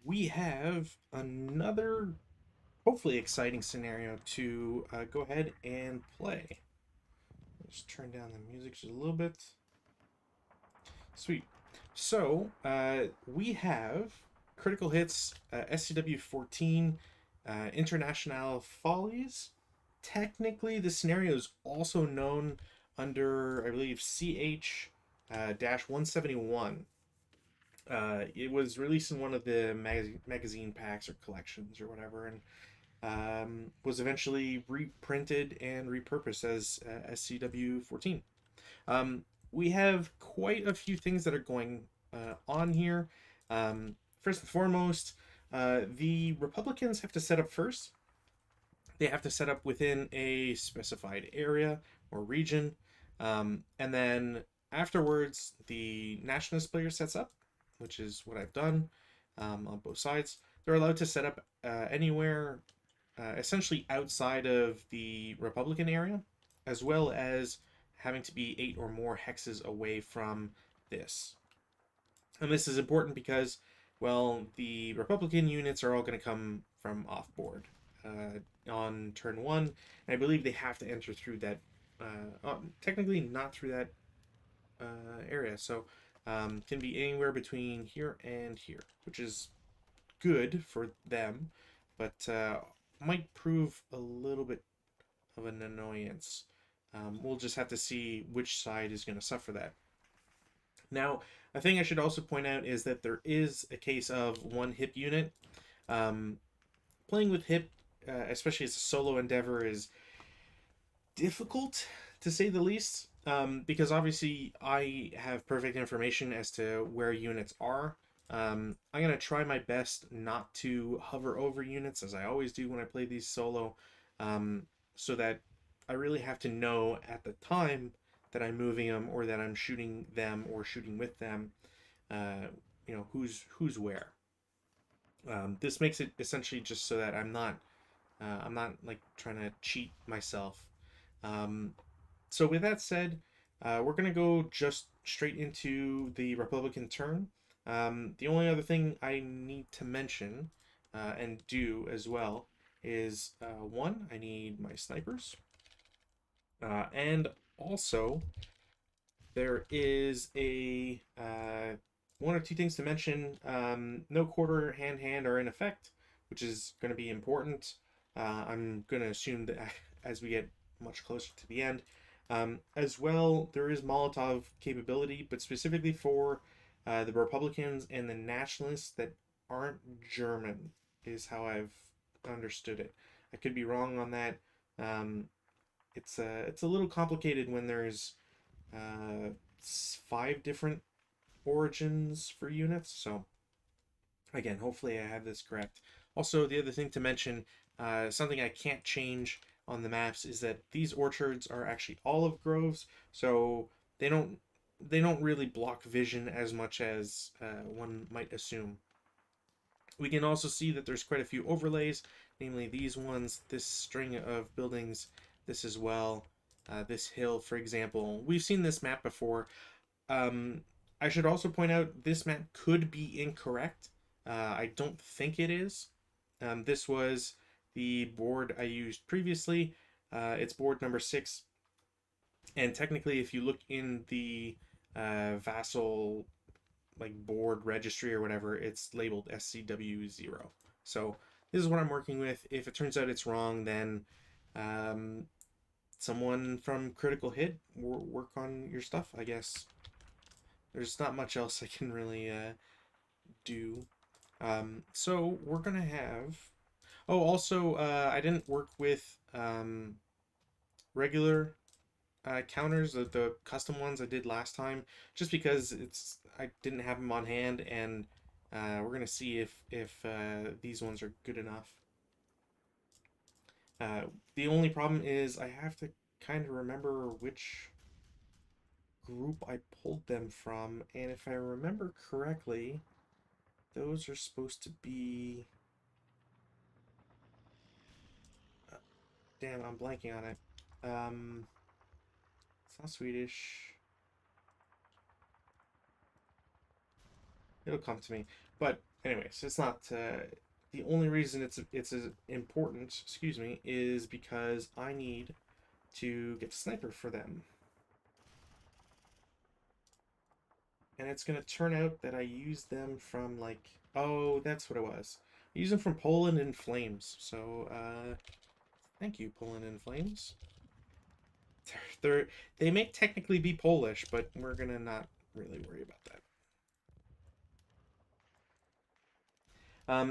we have another hopefully exciting scenario to go ahead and play. Just turn down the music just a little bit. Sweet. So we have critical hits SCW-14 Internationale Follies. Technically, the scenario is also known under, I believe, CH 171. It was released in one of the magazine packs or collections or whatever, and was eventually reprinted and repurposed as SCW-14. Um, we have quite a few things that are going on here. First and foremost, the Republicans have to set up first. They have to set up within a specified area or region. And then afterwards, the nationalist player sets up, which is what I've done on both sides. They're allowed to set up anywhere essentially outside of the Republican area, as well as having to be 8 or more hexes away from this. And this is important because, well, the Republican units are all going to come from off board on turn 1, and I believe they have to enter through that, technically not through that area, so can be anywhere between here and here, which is good for them, but might prove a little bit of an annoyance. We'll just have to see which side is going to suffer that. Now, a thing I should also point out is that there is a case of one HIP unit. Playing with HIP, especially as a solo endeavor, is difficult to say the least, because obviously I have perfect information as to where units are. I'm going to try my best not to hover over units, as I always do when I play these solo, so that I really have to know at the time that I'm moving them or that I'm shooting them or shooting with them, uh, who's where. This makes it essentially just so that I'm not like trying to cheat myself. Um, so with that said, we're gonna go just straight into the Republican turn. The only other thing I need to mention and do as well is one, I need my snipers, and also there is a one or two things to mention. No quarter hand are in effect, which is going to be important. I'm going to assume that as we get much closer to the end. As well, there is Molotov capability, but specifically for the Republicans and the nationalists that aren't German, is how I've understood it. I could be wrong on that. Um, it's a little complicated when there's uh, 5 different origins for units. So again, hopefully I have this correct. Also, the other thing to mention, something I can't change on the maps, is that these orchards are actually olive groves, so they don't really block vision as much as one might assume. We can also see that there's quite a few overlays, namely these ones, this string of buildings, this as well, this hill, for example. We've seen this map before. Um, I should also point out this map could be incorrect. I don't think it is. This was the board I used previously. It's board number 6. And technically, if you look in the vassal like board registry or whatever, it's labeled SCW-0. So this is what I'm working with. If it turns out it's wrong, then um, someone from Critical Hit work on your stuff, I guess. There's not much else I can really do. So we're gonna have. Oh, also, I didn't work with regular counters, the custom ones I did last time, just because I didn't have them on hand, and we're gonna see if these ones are good enough. The only problem is I have to kind of remember which group I pulled them from, and if I remember correctly, those are supposed to be. Uh, Damn, I'm blanking on it. It's not Swedish. It'll come to me. But anyways, it's not the only reason it's important, excuse me, is because I need to get sniper for them. And it's gonna turn out that I used them from like, oh, that's what it was. I used them from Poland in Flames. So thank you, Poland in Flames. They're they may technically be Polish, but we're gonna not really worry about that.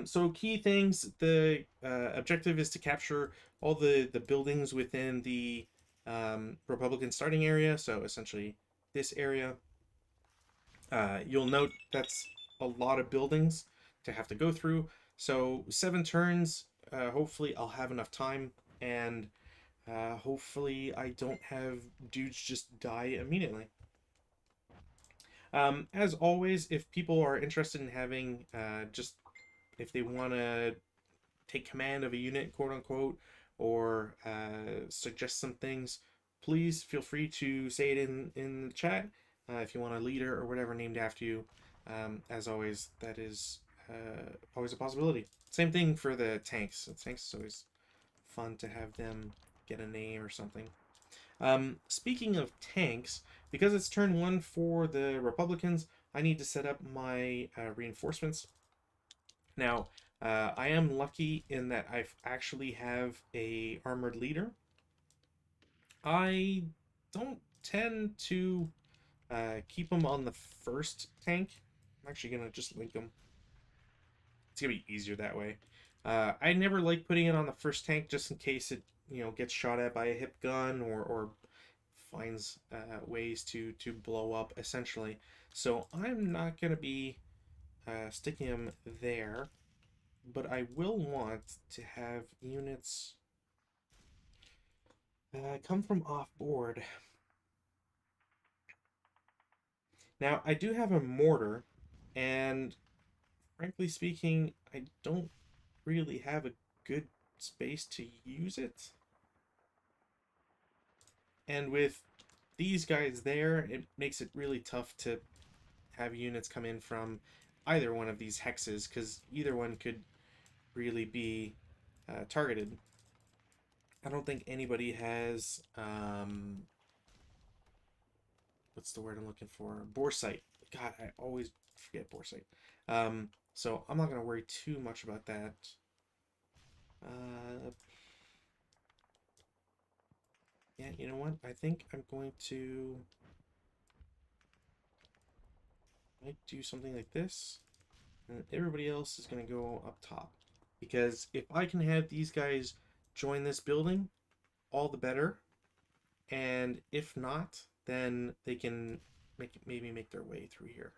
So key things, the objective is to capture all the buildings within the Republican starting area. So essentially this area. You'll note that's a lot of buildings to have to go through. So 7 turns. Hopefully I'll have enough time, and hopefully I don't have dudes just die immediately. As always, if people are interested in having just if they want to take command of a unit, quote unquote, or suggest some things, please feel free to say it in the chat. If you want a leader or whatever named after you, as always, that is always a possibility. Same thing for the tanks. The tanks is always fun to have them get a name or something. Speaking of tanks, because it's turn 1 for the Republicans, I need to set up my reinforcements. Now, I am lucky in that I actually have a armored leader. I don't tend to keep them on the first tank. I'm actually gonna just link them. It's gonna be easier that way. I never like putting it on the first tank just in case it gets shot at by a hip gun or finds ways to blow up essentially. So I'm not gonna be sticking them there. But I will want to have units come from off board. Now, I do have a mortar, and frankly speaking, I don't really have a good space to use it. And with these guys there, it makes it really tough to have units come in from either one of these hexes, because either one could really be targeted. I don't think anybody has what's the word I'm looking for? Boresight. God, I always forget Boresight. So I'm not gonna worry too much about that. Uh, yeah, you know what? I think I'm going to might do something like this, and everybody else is gonna go up top. Because if I can have these guys join this building, all the better. And if not, then they can maybe make their way through here.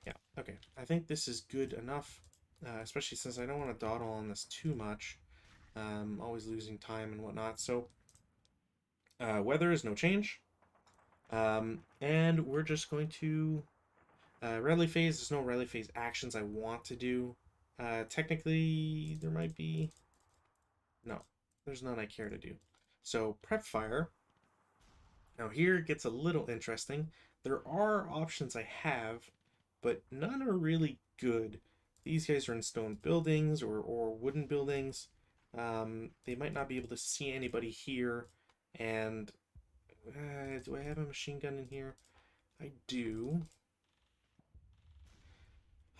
Yeah, okay. I think this is good enough, especially since I don't want to dawdle on this too much. Always losing time and whatnot. So, weather is no change. And we're just going to... rally phase, there's no rally phase actions I want to do. Technically, there might be... No, there's none I care to do. So, prep fire. Now here it gets a little interesting. There are options I have, but none are really good. These guys are in stone buildings or wooden buildings. They might not be able to see anybody here. And do I have a machine gun in here? I do.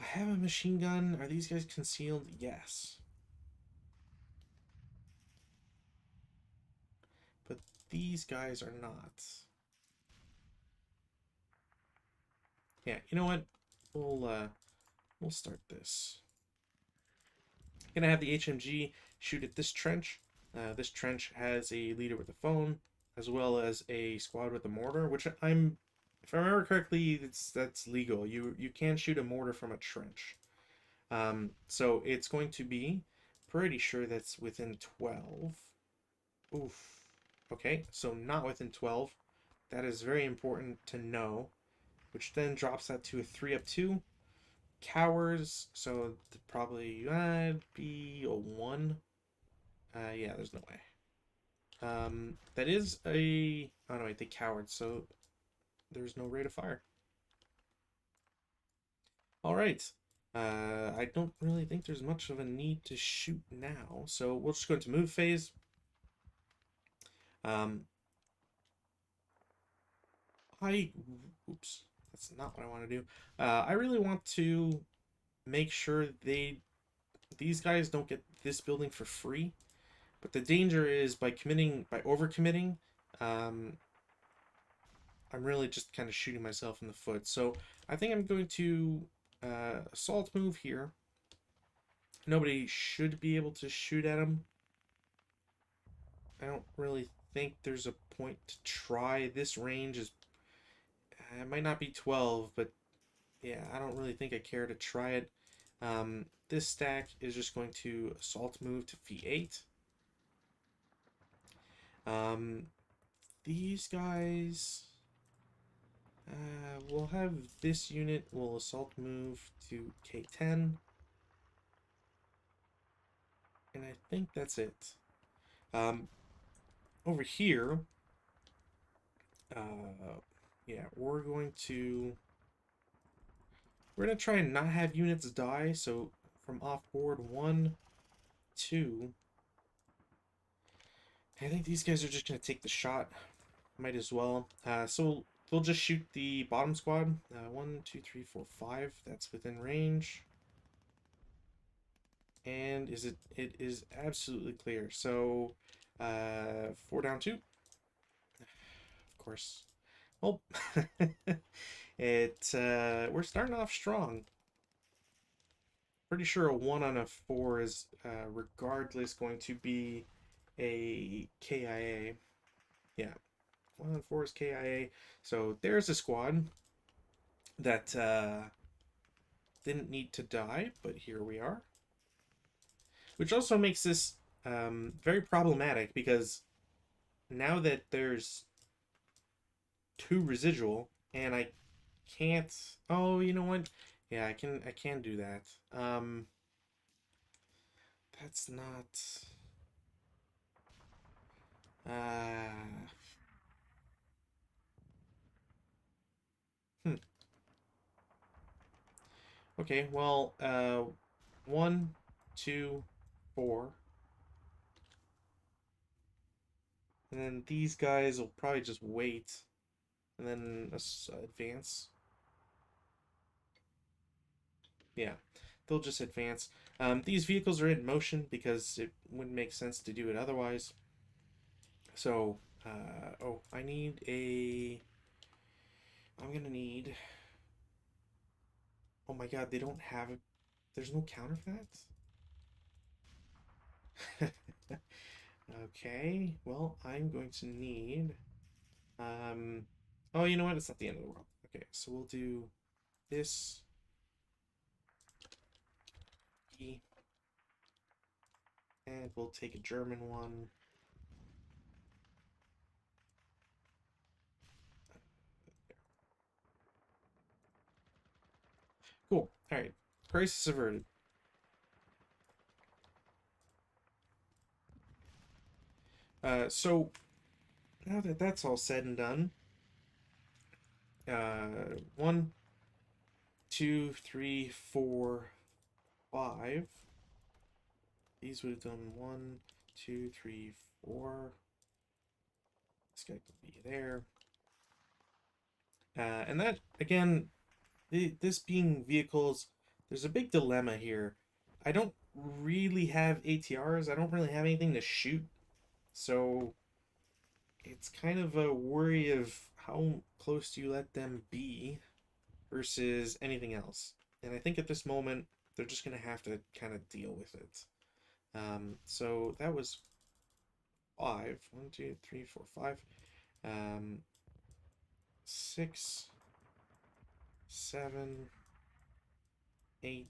I have a machine gun. Are these guys concealed? Yes. But these guys are not. Yeah, you know what? We'll start this. Gonna have the HMG shoot at this trench. This trench has a leader with a phone, as well as a squad with a mortar, which if I remember correctly, that's legal. You can shoot a mortar from a trench. So it's going to be pretty sure that's within 12. Oof. Okay, so not within 12. That is very important to know, which then drops that to a 3 up 2. Cowards, so probably be a 1. Yeah, there's no way. That is a... Oh, no, wait, they cowards, so there's no rate of fire. All right. I don't really think there's much of a need to shoot now, so we'll just go into move phase. Um, oops, that's not what I want to do. I really want to make sure these guys don't get this building for free. But the danger is by overcommitting, um, I'm really just kind of shooting myself in the foot. So I think I'm going to assault move here. Nobody should be able to shoot at him. I don't really think there's a point to try. This range is it might not be 12, but yeah, I don't really think I care to try it. This stack is just going to assault move to V8. Um, these guys, we'll have this unit will assault move to K10, and I think that's it. Um, over here, yeah, we're gonna try and not have units die. So from off board 1, 2. I think these guys are just gonna take the shot. Might as well. So they'll just shoot the bottom squad. 1, 2, 3, 4, 5. That's within range. And it is absolutely clear. So 4 down 2. Of course. Well, we're starting off strong. Pretty sure a 1 on a 4 is regardless going to be a KIA. Yeah, 1 on 4 is KIA. So there's a squad that didn't need to die, but here we are. Which also makes this very problematic because now that there's 2 residual and I can't. Oh, you know what? Yeah, I can do that. That's not. Uh, hmm. Okay, well, 1, 2, 4. And then these guys will probably just wait and then advance. Yeah, they'll just advance. These vehicles are in motion because it wouldn't make sense to do it otherwise. So, oh, I'm gonna need. Oh my god, they don't have it. There's no counter for that? Okay, well, I'm going to need. Um, oh, you know what? It's not the end of the world. Okay, so we'll do this. E, and we'll take a German one. Cool. All right. Crisis averted. So now that that's all said and done, 1, 2, 3, 4, 5. These would have done 1, 2, 3, 4. This guy could be there. And that again, this being vehicles, there's a big dilemma here. I don't really have ATRs. I don't really have anything to shoot. So it's kind of a worry of how close do you let them be versus anything else. And I think at this moment, they're just going to have to kind of deal with it. So that was 5. 1, 2, 3, 4, 5. 6, 7, 8,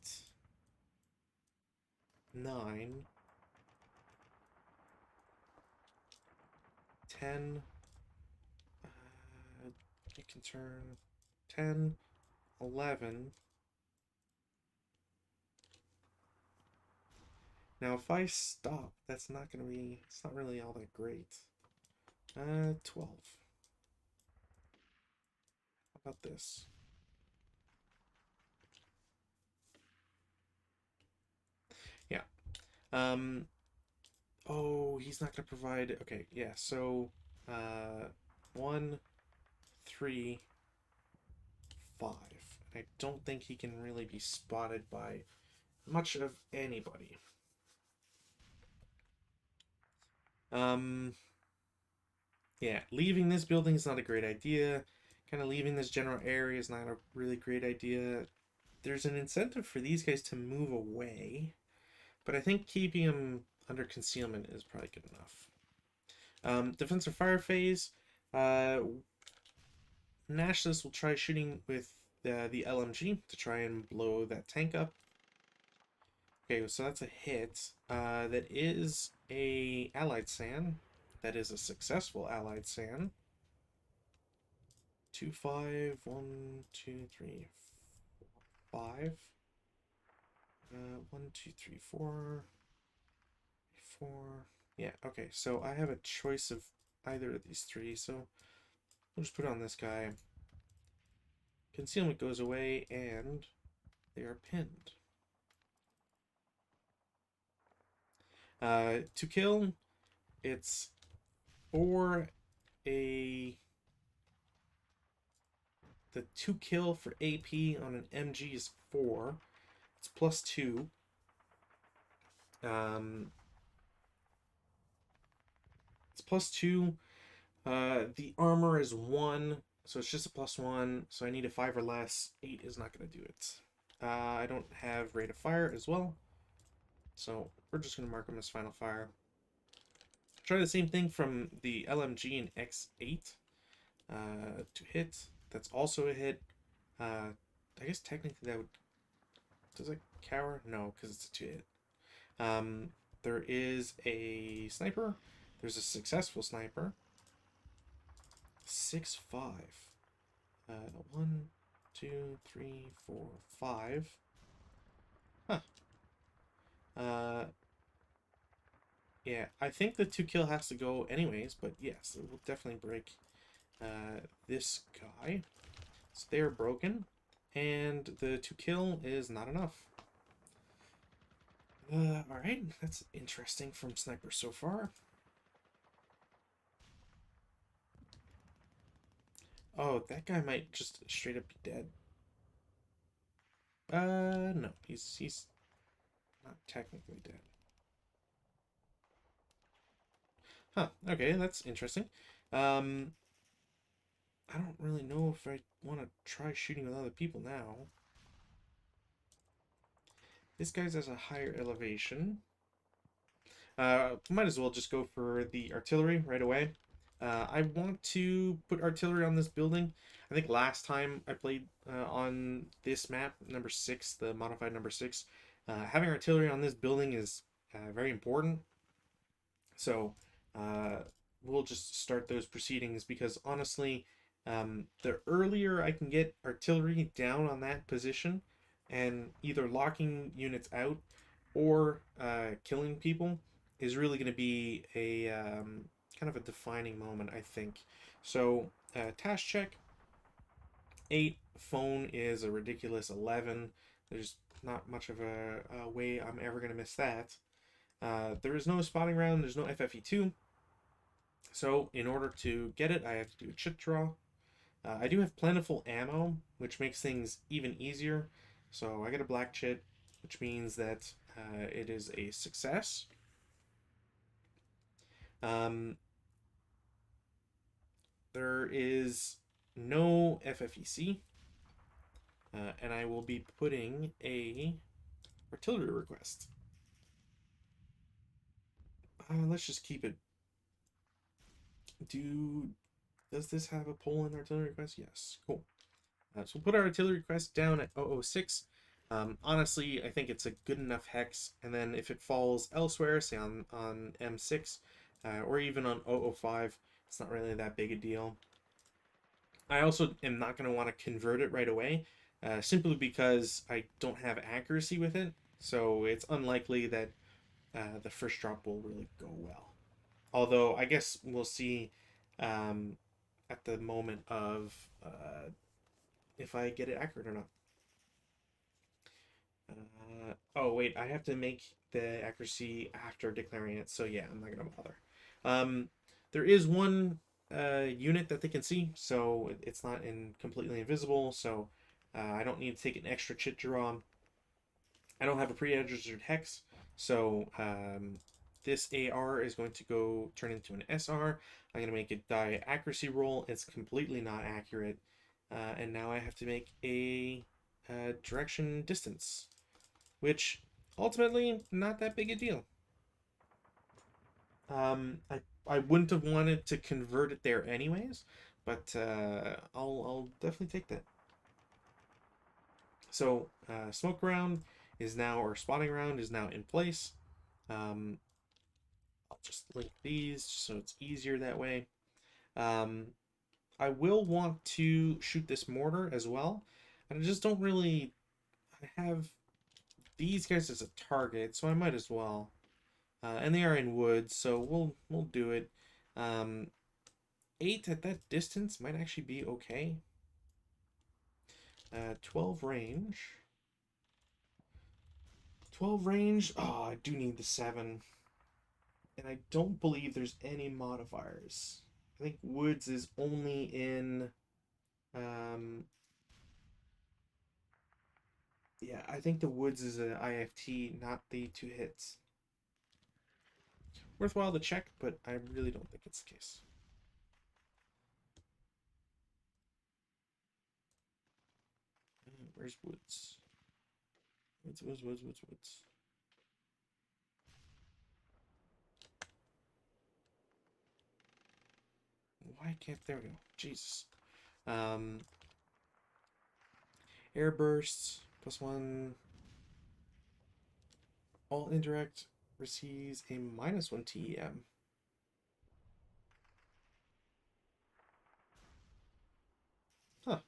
9, 10. You can turn 10, 11. Now, if I stop, that's not going to be, it's not really all that great. 12. How about this? Um, oh, he's not gonna provide. Okay, yeah. So, uh, 1, 3, 5. I don't think he can really be spotted by much of anybody. Um, yeah, leaving this building is not a great idea. Kind of leaving this general area is not a really great idea. There's an incentive for these guys to move away, but I think keeping them under concealment is probably good enough. Defensive fire phase. Uh, Nationalists will try shooting with the LMG to try and blow that tank up. Okay, so that's a hit. That is a allied SAN. That is a successful allied SAN. 2, 5, 1, 2, 3, 5. 1, 2, 3, 4, 4. Yeah, okay, so I have a choice of either of these three, so we'll just put it on this guy. Concealment goes away, and they are pinned. To kill, it's for a... The to kill for AP on an MG is 4. It's +2. It's +2. The armor is 1, so it's just a +1. So I need a 5 or less. 8 is not going to do it. I don't have rate of fire as well, so we're just going to mark them as final fire. Try the same thing from the LMG and X8 to hit. That's also a hit. I guess technically that would... Does it cower? No, because it's a 2-hit. There is a sniper. There's a successful sniper. 6, 5. 1, 2, 3, 4, 5. Huh. Yeah, I think the 2 kill has to go anyways, but yes, it will definitely break this guy. So they're broken, and the 2 kill is not enough. Alright, that's interesting from Sniper so far. Oh, that guy might just straight up be dead. No, he's not technically dead. Huh, okay, that's interesting. I don't really know if I want to try shooting with other people now. This guy's has a higher elevation. Might as well just go for the artillery right away. I want to put artillery on this building. I think last time I played on this map, number 6, the modified number 6, having artillery on this building is very important. So we'll just start those proceedings because honestly, the earlier I can get artillery down on that position and either locking units out or killing people is really going to be a kind of a defining moment, I think. So, task check 8, phone is a ridiculous 11. There's not much of a way I'm ever going to miss that. There is no spotting round, there's no FFE2. So, in order to get it, I have to do a chit draw. I do have plentiful ammo, which makes things even easier. So, I get a black chit, which means that it is a success. There is no FFEC, and I will be putting a artillery request. Let's just keep it. Does this have a Poland artillery request? Yes, cool. So we'll put our artillery request down at 006. Honestly, I think it's a good enough hex, and then if it falls elsewhere, say on M6, or even on 005, it's not really that big a deal. I also am not going to want to convert it right away, simply because I don't have accuracy with it, so it's unlikely that the first drop will really go well. Although, I guess we'll see at the moment of if I get it accurate or not. Oh wait, I have to make the accuracy after declaring it, so yeah, I'm not gonna bother. Um, there is one unit that they can see, so it's not completely invisible. So I don't need to take an extra chit draw. I don't have a pre-registered hex, so this AR is going to go turn into an SR. I'm going to make it die accuracy roll. It's completely not accurate, and now I have to make a direction distance, which ultimately not that big a deal. I wouldn't have wanted to convert it there anyways, but I'll definitely take that. So smoke round is now, or spotting round is now in place. Um, I'll just link these so it's easier that way. Um, I will want to shoot this mortar as well, and I just don't really. I have these guys as a target, so I might as well. And they are in woods, so we'll do it. Um, 8 at that distance might actually be okay. 12 range. 12 range. Oh, I do need the 7. And I don't believe there's any modifiers. I think woods is only in. Um, yeah, I think the woods is an IFT, not the 2 hits. Worthwhile to check, but I really don't think it's the case. Where's woods? Woods. Why can't, there we go. Jesus. Um, air bursts, +1. All indirect receives a -1 TEM. Huh.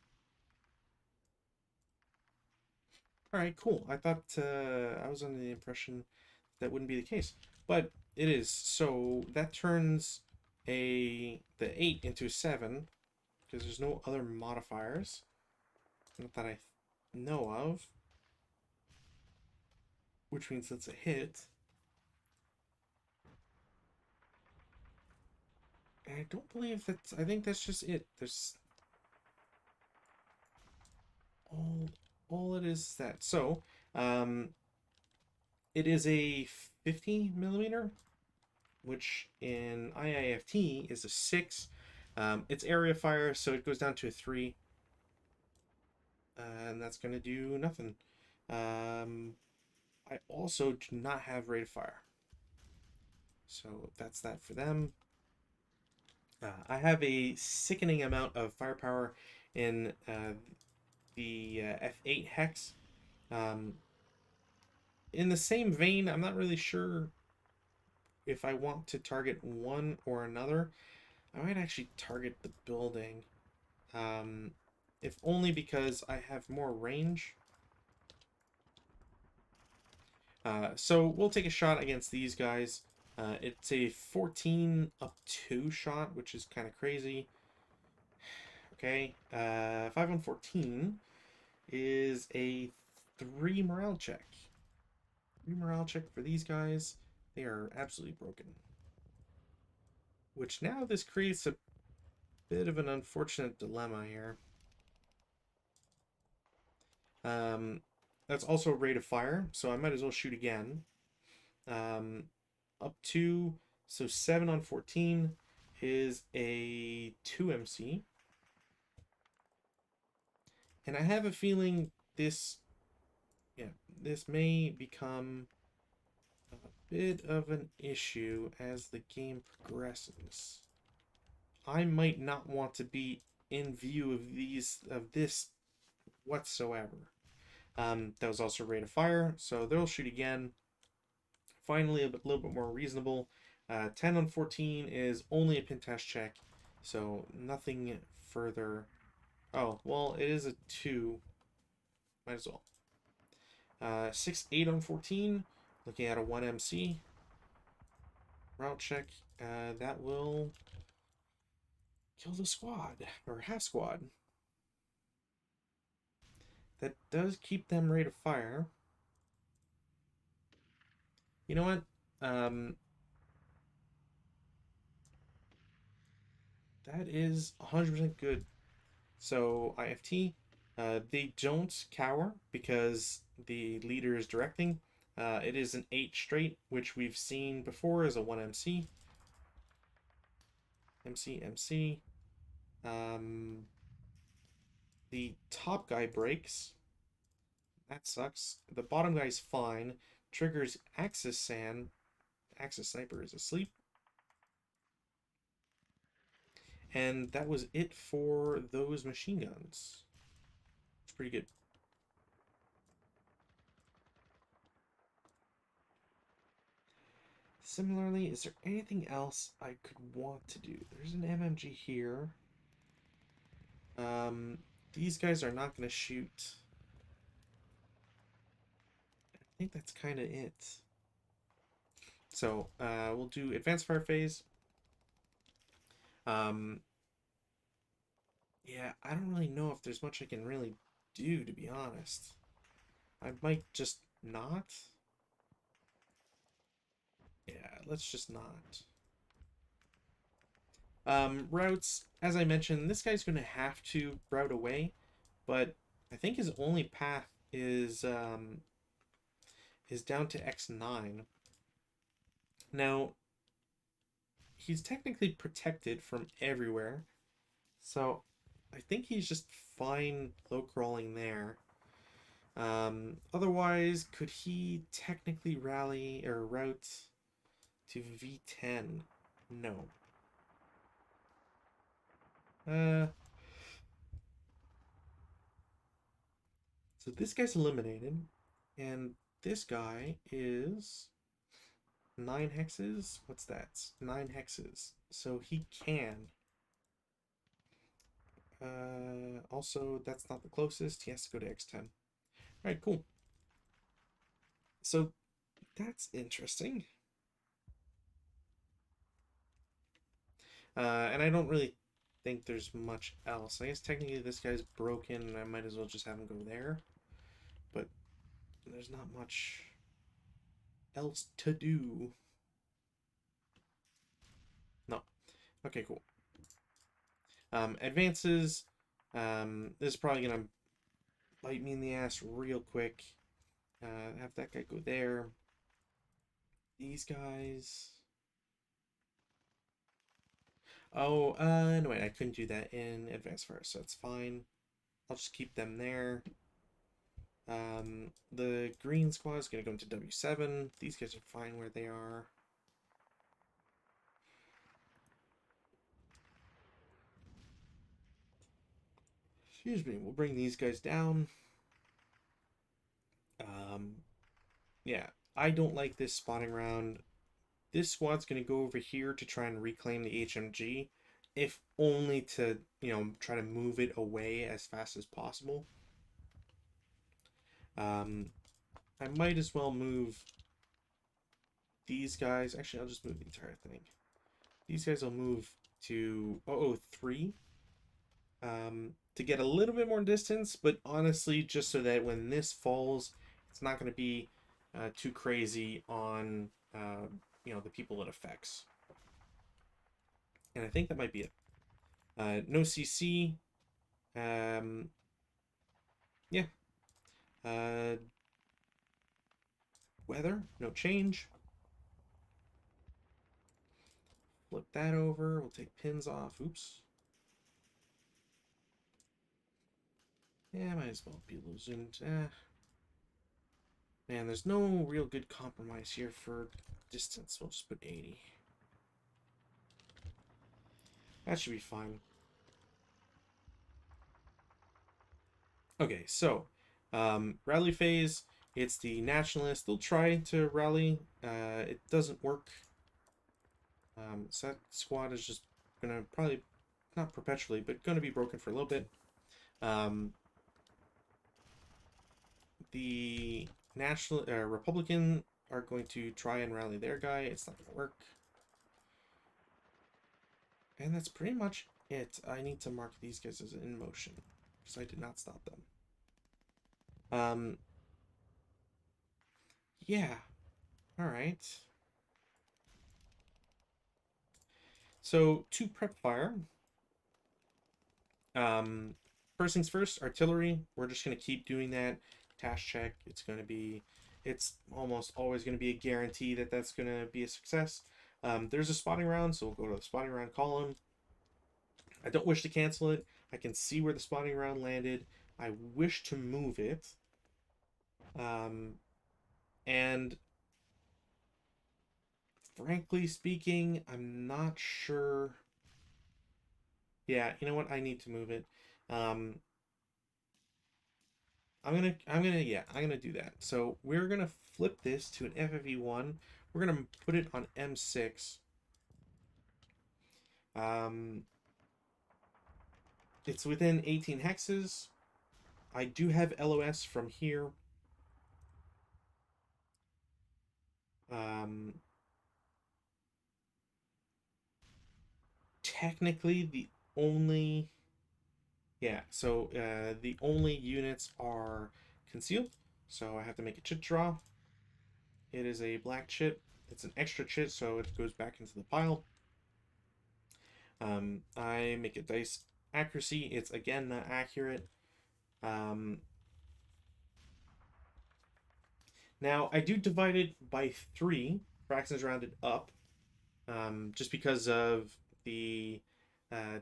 Alright, cool. I thought I was under the impression that wouldn't be the case. But it is. So that turns the 8 into a 7, because there's no other modifiers. Not that I know of. Which means that's a hit. And I don't believe that's... I think that's just it. There's... All it is that. So, it is a 50 millimeter, which in IIFT is a 6. It's area fire, so it goes down to a 3. And that's going to do nothing. I also do not have rate of fire. So that's that for them. I have a sickening amount of firepower in the F8 hex. Um, in the same vein, I'm not really sure if I want to target one or another. I might actually target the building. If only because I have more range. So we'll take a shot against these guys. It's a 14 up 2 shot, which is kind of crazy. Okay, 5 on 14 is a 3 morale check. 3 morale check for these guys. They are absolutely broken. Which now this creates a bit of an unfortunate dilemma here. Um, that's also a rate of fire, so I might as well shoot again. Up to, so 7 on 14 is a 2 MC. And I have a feeling this, yeah, this may become a bit of an issue as the game progresses. I might not want to be in view of this whatsoever. That was also rate of fire, so they'll shoot again. Finally, a little bit more reasonable. 10 on 14 is only a pintash check, so nothing further. Oh, well, it is a 2. Might as well. 6, 8 on 14, looking at a 1 MC. Route check. That will kill the squad, or half squad. That does keep them rate of fire. You know what? Um, that is 100% good. So IFT, they don't cower because the leader is directing. It is an 8 straight, which we've seen before as a 1 MC. MC, MC. Um, the top guy breaks. That sucks. The bottom guy's fine. Triggers Axis Sand. Axis Sniper is asleep. And that was it for those machine guns. It's pretty good. Similarly, is there anything else I could want to do? There's an MMG here. Um, these guys are not going to shoot. I think that's kind of it. So, we'll do Advanced Fire Phase. Um, yeah, I don't really know if there's much I can really do, to be honest. I might just not. Yeah, let's just not. Routes, as I mentioned, this guy's going to have to route away, but I think his only path is down to X9. Now, he's technically protected from everywhere, so I think he's just fine low crawling there. Otherwise, could he technically rally or route to V10? No. So this guy's eliminated, and this guy is 9 hexes. What's that? 9 hexes. So he can. Also, that's not the closest. He has to go to X10. All right, cool. So that's interesting. And I don't really think there's much else. I guess technically this guy's broken, and I might as well just have him go there. But there's not much else to do. No. Okay, cool. Advances. This is probably gonna bite me in the ass real quick. Have that guy go there. These guys. Oh, no wait, I couldn't do that in advance first, so it's fine. I'll just keep them there. The green squad is gonna go into W7. These guys are fine where they are. Excuse me, we'll bring these guys down. Yeah, I don't like this spotting round. This squad's going to go over here to try and reclaim the HMG, if only to, try to move it away as fast as possible. I might as well move these guys. Actually, I'll just move the entire thing. These guys will move to 003 to get a little bit more distance, but honestly, just so that when this falls, it's not going to be too crazy on the people it affects. And I think that might be it. No CC. Yeah. Weather, no change. Flip that over. We'll take pins off. Oops. Yeah, might as well be a little zoomed. Man, there's no real good compromise here for distance. We'll just put 80. That should be fine. Okay, so rally phase. It's the nationalists. They'll try to rally. It doesn't work. So that squad is just gonna probably not perpetually, but gonna be broken for a little bit. The national Republican are going to try and rally their guy. It's not gonna work. And that's pretty much it. I need to mark these guys as in motion because I did not stop them. Yeah. All right. So to prep fire, first things first, artillery. We're just gonna keep doing that. Task check. It's almost always gonna be a guarantee that that's gonna be a success. There's a spotting round, so we'll go to the spotting round column. I don't wish to cancel it. I can see where the spotting round landed. I wish to move it. And frankly speaking, I'm not sure. Yeah, you know what? I need to move it. Um, I'm gonna do that. So we're gonna flip this to an FFE1. We're gonna put it on M6. Um, it's within 18 hexes. I do have LOS from here. Um, technically, the only units are concealed. So I have to make a chit draw. It is a black chit. It's an extra chit, so it goes back into the pile. I make a dice accuracy. It's again not accurate. Um, Now I do divide it by 3. Fractions rounded up, just because of the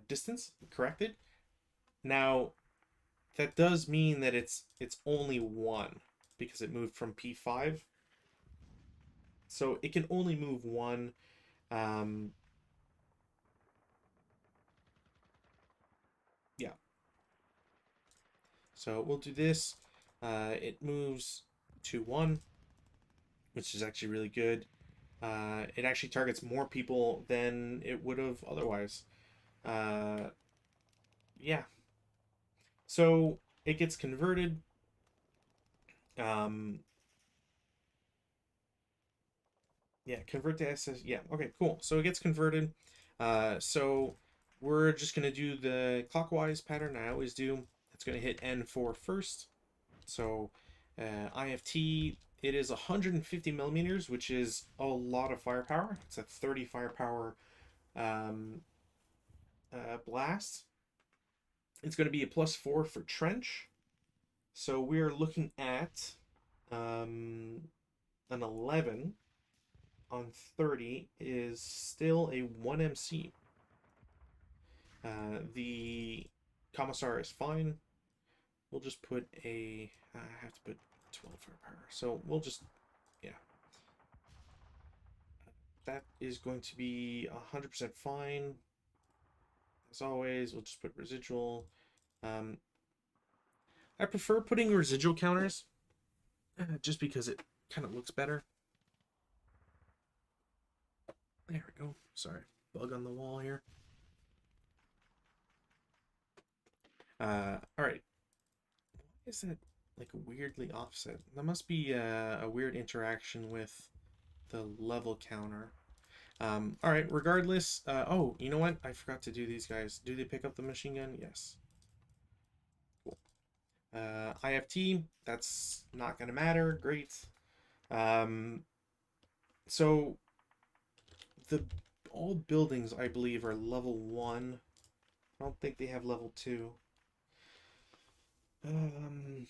distance corrected. Now that does mean that it's only 1 because it moved from P5. So it can only move 1. Um, yeah. So we'll do this. It moves to 1, which is actually really good. It actually targets more people than it would have otherwise. Uh, yeah. So it gets converted. Um, yeah, convert to SS. Yeah, okay, cool. So it gets converted. So we're just going to do the clockwise pattern I always do. It's going to hit N4 first. So IFT, it is 150 millimeters, which is a lot of firepower. It's a 30 firepower um, blast. It's going to be a +4 for trench. So we're looking at an 11 on 30 is still a 1 MC. The Commissar is fine. We'll just put a... I have to put 12 firepower. So we'll just... Yeah. That is going to be 100% fine. As always, we'll just put residual. I prefer putting residual counters just because it kind of looks better. There we go. Sorry, bug on the wall here. All right. Why is that like weirdly offset? That must be a weird interaction with the level counter. All right. Regardless. Oh, you know what? I forgot to do these guys. Do they pick up the machine gun? Yes. Cool. IFT. That's not gonna matter. Great. Um, so the all buildings I believe are level 1. I don't think they have level 2. Um,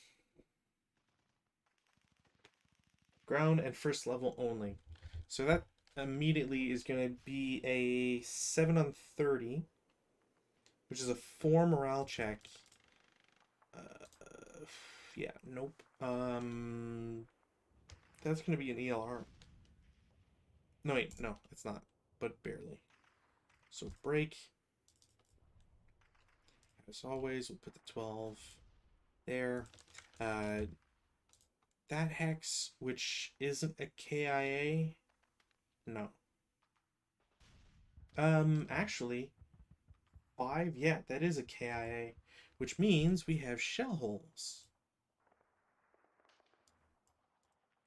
ground and first level only. So that immediately is going to be a 7 on 30, which is a 4 morale check. Yeah, nope. That's going to be an ELR. No, wait, no, it's not, but barely. So break. As always, we'll put the 12 there. That hex, which isn't a KIA, no. Actually, 5, yeah, that is a KIA, which means we have shell holes.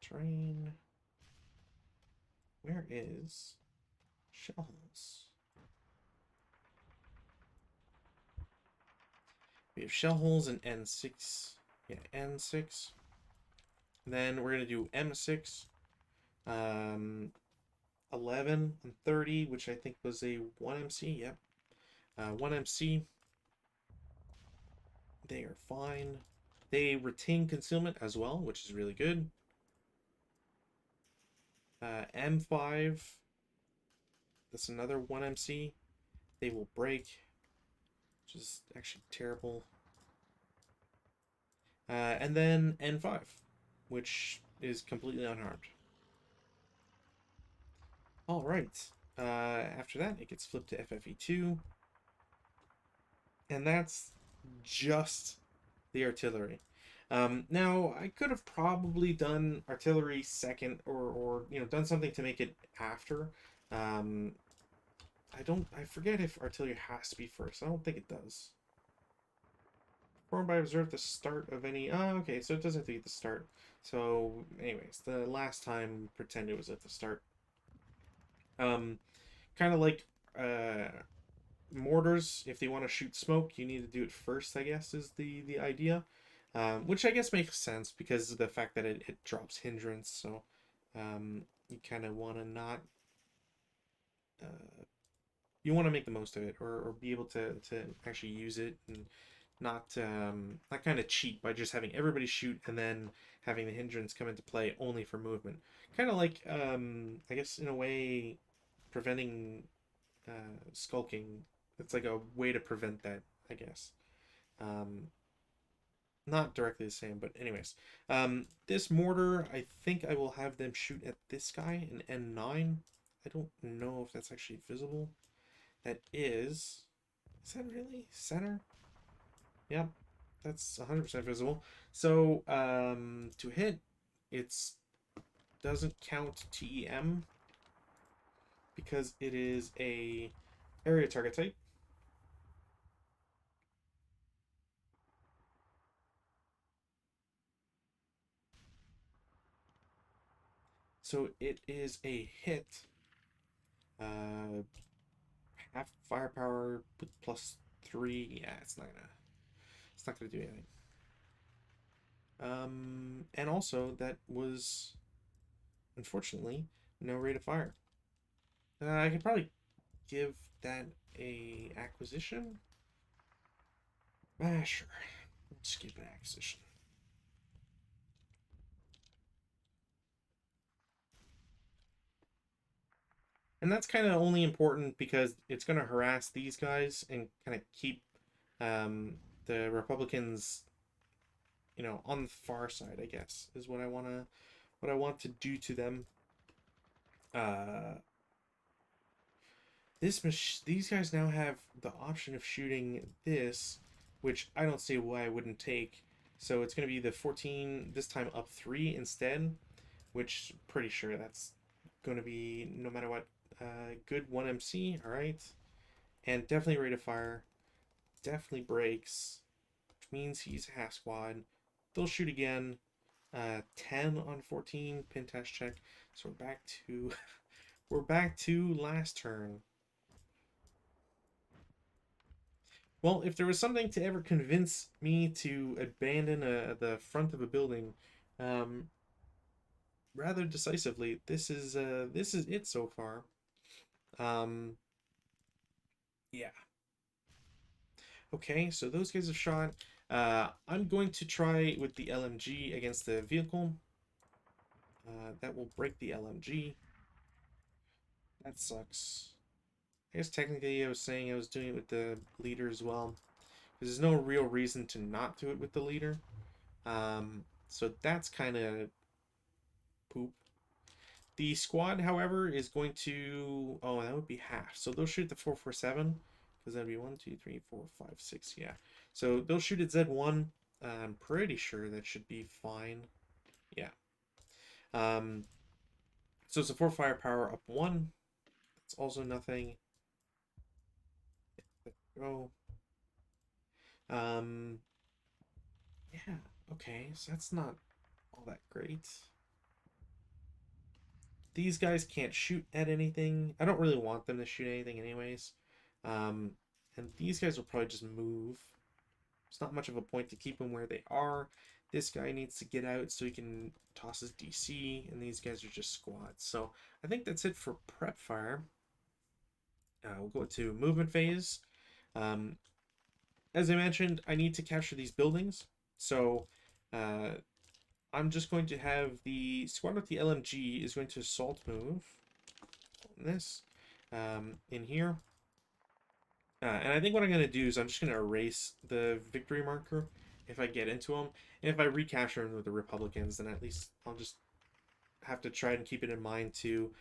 Terrain. Where is shell holes? We have shell holes in N6. Yeah, N6. Then we're going to do M6. Um, 11 and 30, which I think was a 1MC. Yep. 1MC. They are fine. They retain concealment as well, which is really good. M5. That's another 1MC. They will break, which is actually terrible. And then N5, which is completely unharmed. All right. After that, it gets flipped to FFE2. And that's just the artillery. Now, I could have probably done artillery second or done something to make it after. Um, I forget if artillery has to be first. I don't think it does. Formed by observe at the start of any. Oh, okay, so it doesn't have to be at the start. So, anyways, the last time, pretend it was at the start. Um, Kind of like mortars. If they want to shoot smoke, you need to do it first. I guess is the idea, which I guess makes sense because of the fact that it drops hindrance. So, you kind of want to not. You want to make the most of it, or be able to actually use it and not kind of cheat by just having everybody shoot and then having the hindrance come into play only for movement. Kind of like I guess in a way preventing skulking. It's like a way to prevent that, I guess. Um, Not directly the same, but anyways. This mortar, I think I will have them shoot at this guy, an N9. I don't know if that's actually visible. That is. Is that really center? Yep, that's 100% visible. So to hit, it's doesn't count TEM because it is a area target type. So it is a hit. Uh, Half firepower with +3. Yeah, it's not gonna do anything. And also that was unfortunately no rate of fire. I could probably give that a acquisition. Sure. Let's give an acquisition. And that's kind of only important because it's going to harass these guys and kind of keep um, the Republicans, on the far side. I guess is what I want to do to them. Uh, these guys now have the option of shooting this, which I don't see why I wouldn't take. So it's going to be the 14 this time up 3 instead, which pretty sure that's going to be no matter what. Good 1MC, all right, and definitely rate of fire. Definitely breaks, which means he's half squad. They'll shoot again. 10 on 14 pin test check. So we're back to we're back to last turn. Well, if there was something to ever convince me to abandon the front of a building, um, rather decisively, this is it so far. Um, yeah. Okay, so those guys have shot. I'm going to try with the LMG against the vehicle. That will break the LMG. That sucks. I guess technically I was saying I was doing it with the leader as well. Because there's no real reason to not do it with the leader. So that's kind of poop. The squad, however, is going to. Oh, that would be half. So they'll shoot the 447. Because that'd be 1, 2, 3, 4, 5, 6. Yeah. So they'll shoot at Z1. I'm pretty sure that should be fine. Yeah. Um, so it's a 4 firepower up 1. It's also nothing. Oh. Um, yeah. Okay. So that's not all that great. These guys can't shoot at anything. I don't really want them to shoot anything anyways. Um, and these guys will probably just move. It's not much of a point to keep them where they are. This guy needs to get out so he can toss his DC, and these guys are just squads. So I think that's it for prep fire. We'll go to movement phase. Um, as I mentioned, I need to capture these buildings. So uh, I'm just going to have the squad with the LMG is going to assault move on this in here. And I think what I'm going to do is I'm just going to erase the victory marker if I get into them. And if I recapture them with the Republicans, then at least I'll just have to try and keep it in mind to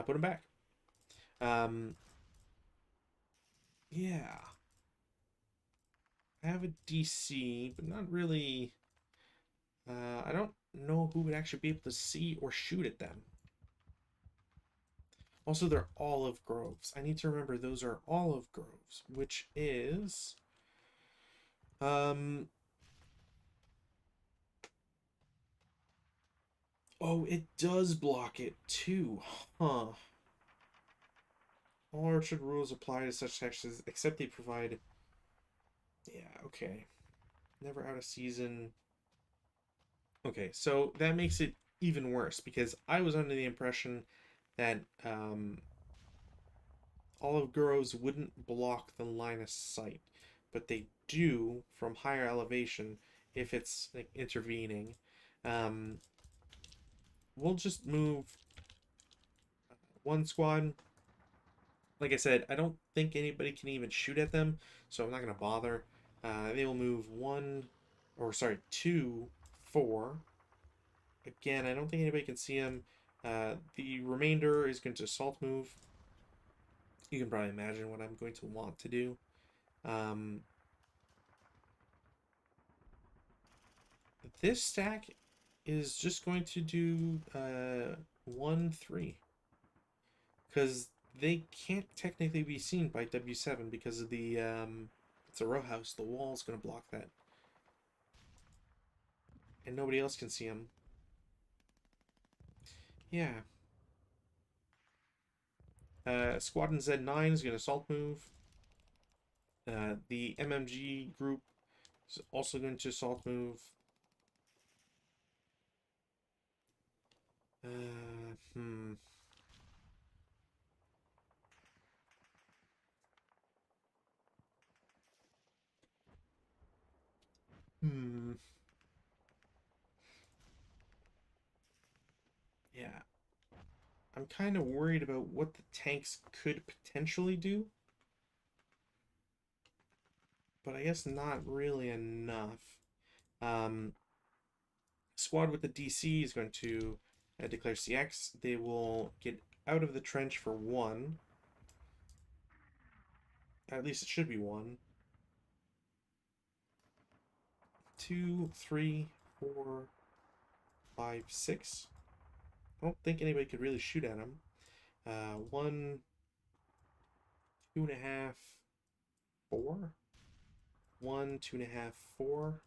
put them back. Yeah. I have a DC, but not really. I don't know who would actually be able to see or shoot at them. Also, they're olive groves. I need to remember those are olive groves, which is oh, it does block it too. Huh. All orchard rules apply to such texts except they provide. Yeah, okay. Never out of season. Okay, so that makes it even worse because I was under the impression that olive groves wouldn't block the line of sight, but they do from higher elevation if it's like intervening. Um, we'll just move one squad. Like I said, I don't think anybody can even shoot at them, so I'm not going to bother. They will move one, or sorry, two, four. Again, I don't think anybody can see them. The remainder is going to assault move. You can probably imagine what I'm going to want to do. This stack is just going to do 1-3 because they can't technically be seen by W7 because of the it's a row house. The wall's going to block that, and nobody else can see them. Yeah. Squadron Z9 is going to assault move. The MMG group is also going to assault move. Hmm. Hmm. Yeah. I'm kind of worried about what the tanks could potentially do, but I guess not really enough. Um, Squad with the DC is going to declare CX. They will get out of the trench for one. At least it should be one. 2, 3, 4, 5, 6. I don't think anybody could really shoot at him. 1, 2.5, 4. 1, 2.5, 4.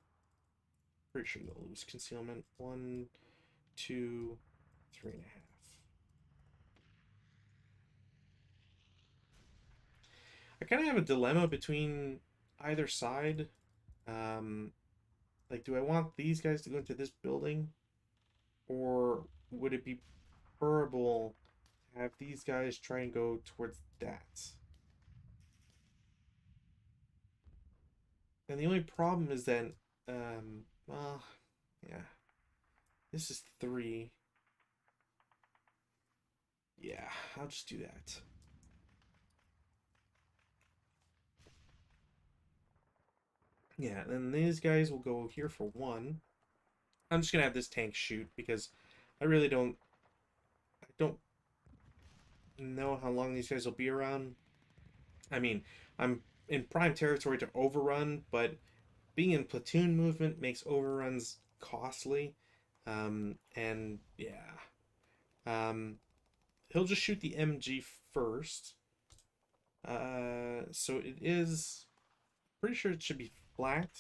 Pretty sure they'll lose concealment. 1, 2, 3.5. I kind of have a dilemma between either side. Um, like, do I want these guys to go into this building, or would it be preferable to have these guys try and go towards that? And the only problem is that, well, yeah, this is 3. Yeah, I'll just do that. Yeah, then these guys will go here for 1. I'm just gonna have this tank shoot because I really don't know how long these guys will be around. I mean, I'm in prime territory to overrun, but being in platoon movement makes overruns costly. And yeah. He'll just shoot the MG first. So it is pretty sure it should be flat.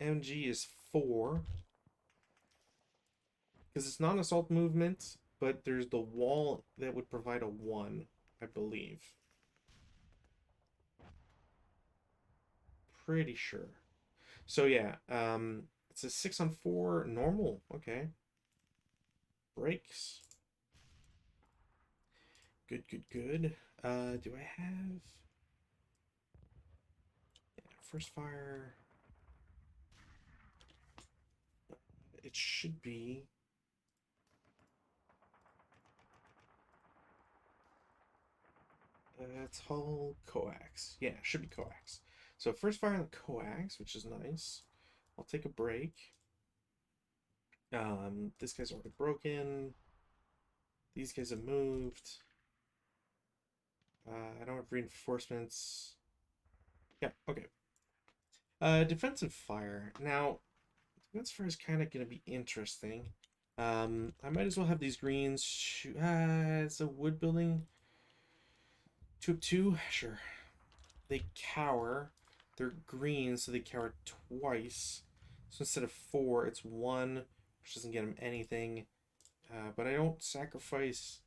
MG is 4. Because it's not assault movement, but there's the wall that would provide a 1, I believe. Pretty sure. So yeah, It's a 6-on-4 normal. Okay. Brakes. Good, good, good. Do I have... Yeah, first fire... It should be... it's hull coax. Yeah, it should be coax. So first fire on the coax, which is nice. I'll take a break. This guy's already broken. These guys have moved. I don't have reinforcements. Yeah, okay. Defensive fire. Now, defensive fire is kind of going to be interesting. I might as well have these greens shoot. It's a wood building. 2 up 2? Sure. They cower. They're green, so they cower twice. So instead of 4, it's 1, which doesn't get them anything. But I don't sacrifice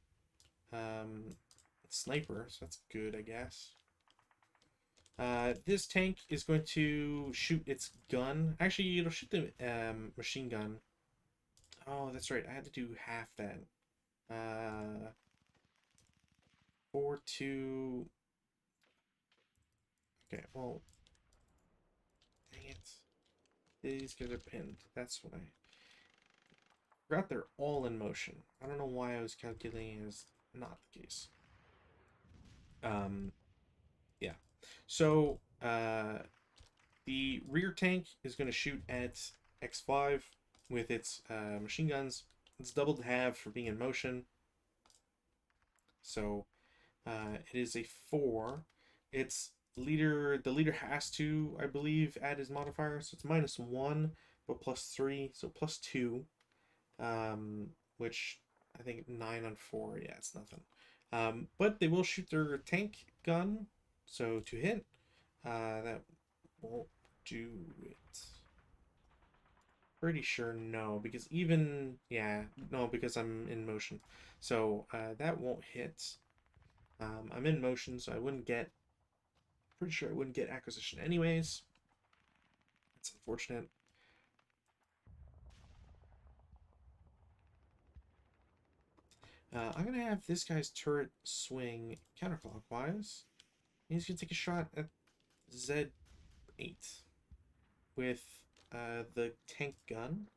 sniper, so that's good, I guess. This tank is going to shoot its gun. Actually, it'll shoot the machine gun. Oh, that's right. I had to do half that. 4, 2. Okay, well, dang it. These guys are pinned. That's what I forgot. They're all in motion. I don't know why I was calculating as not the case. Yeah. So, the rear tank is going to shoot at X5 with its machine guns. It's doubled half for being in motion. So, it is a 4. It's leader. The leader has to, I believe, add his modifier. So it's -1, but +3. So +2. Which I think 9-on-4. Yeah, it's nothing. But they will shoot their tank gun. So to hit, that won't do it. Pretty sure no, because even, yeah, no, because I'm in motion. So that won't hit. I'm in motion, so I wouldn't get, pretty sure I wouldn't get acquisition anyways. It's unfortunate. I'm going to have this guy's turret swing counterclockwise. He's going to take a shot at Z8 with the tank gun.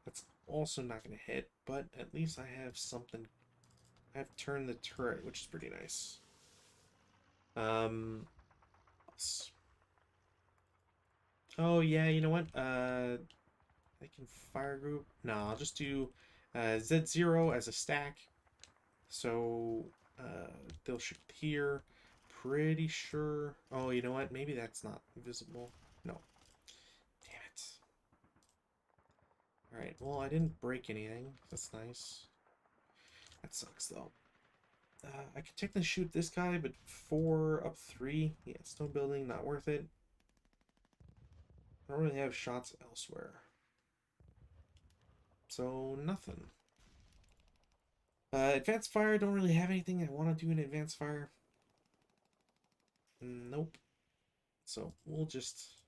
That's also not going to hit, but at least I have something. I have turned the turret, which is pretty nice. Oh, yeah, you know what? I can fire group. No, I'll just do Z0 as a stack. So they'll shoot here. Pretty sure. Oh, you know what? Maybe that's not visible. No. Damn it. Alright, well, I didn't break anything. That's nice. That sucks, though. I could technically shoot this guy, but 4 up 3. Yeah, stone building, not worth it. I don't really have shots elsewhere. So, nothing. Advanced fire, don't really have anything I want to do in advanced fire. Nope. So, we'll just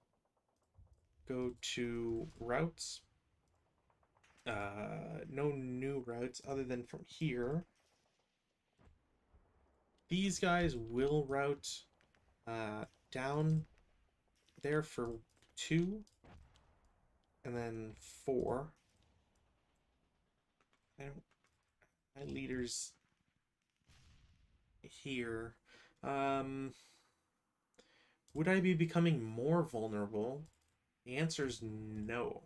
go to routes. No new routes other than from here. These guys will route down there for 2 and then 4. I don't, my leaders here. Would I be becoming more vulnerable? The answer is no.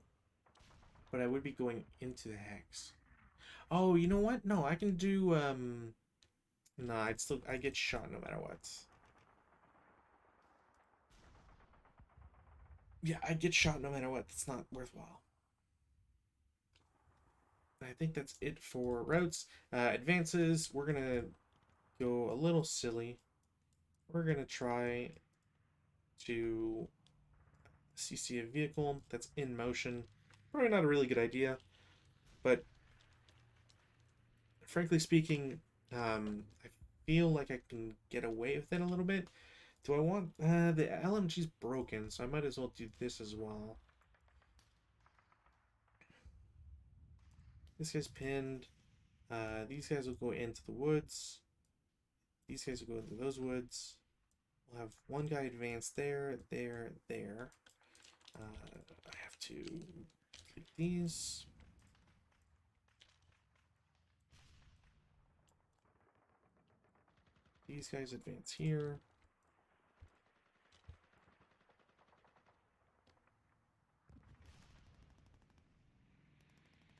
But I would be going into the hex. Oh, you know what? No, I can do nah, I get shot no matter what. Yeah, I get shot no matter what. It's not worthwhile. I think that's it for routes. Advances, we're gonna go a little silly. We're gonna try to CC a vehicle that's in motion. Probably not a really good idea, but frankly speaking, I feel like I can get away with it a little bit. Do I want... the LMG's broken, so I might as well do this as well. This guy's pinned. These guys will go into the woods. These guys will go into those woods. We'll have one guy advance there, there, there. I have to complete these. These guys advance here.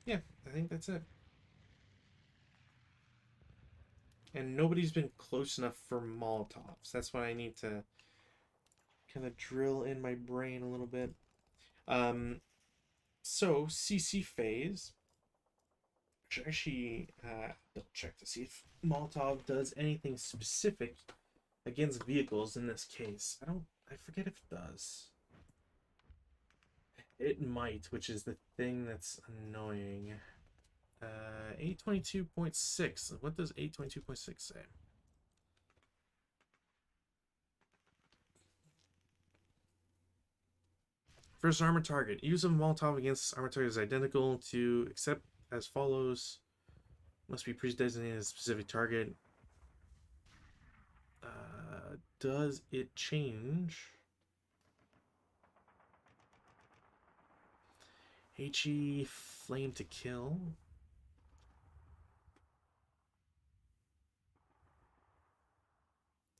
Yeah, I think that's it. And nobody's been close enough for Molotovs. That's what I need to kind of drill in my brain a little bit. So CC phase. I should actually double check to see if Molotov does anything specific against vehicles in this case. I forget if it does. It might, which is the thing that's annoying. 822.6. What does 822.6 say? First armor target. Use of Molotov against armor target is identical to except as follows. Must be pre-designated as a specific target. Does it change? HE flame to kill.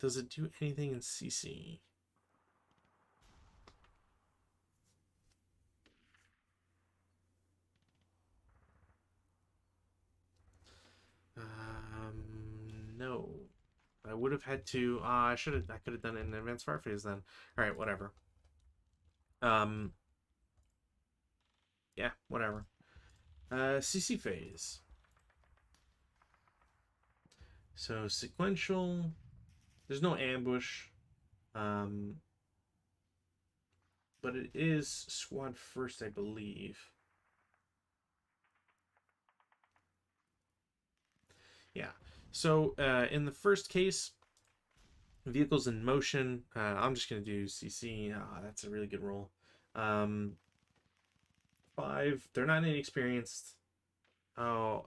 Does it do anything in CC? No. I would have had to. I could have done it in advanced fire phase then. All right, whatever. Yeah, whatever. CC phase. So sequential. There's no ambush. But it is squad first, I believe. Yeah. So in the first case, vehicles in motion. I'm just gonna do CC. That's a really good roll. 5. They're not inexperienced. Oh,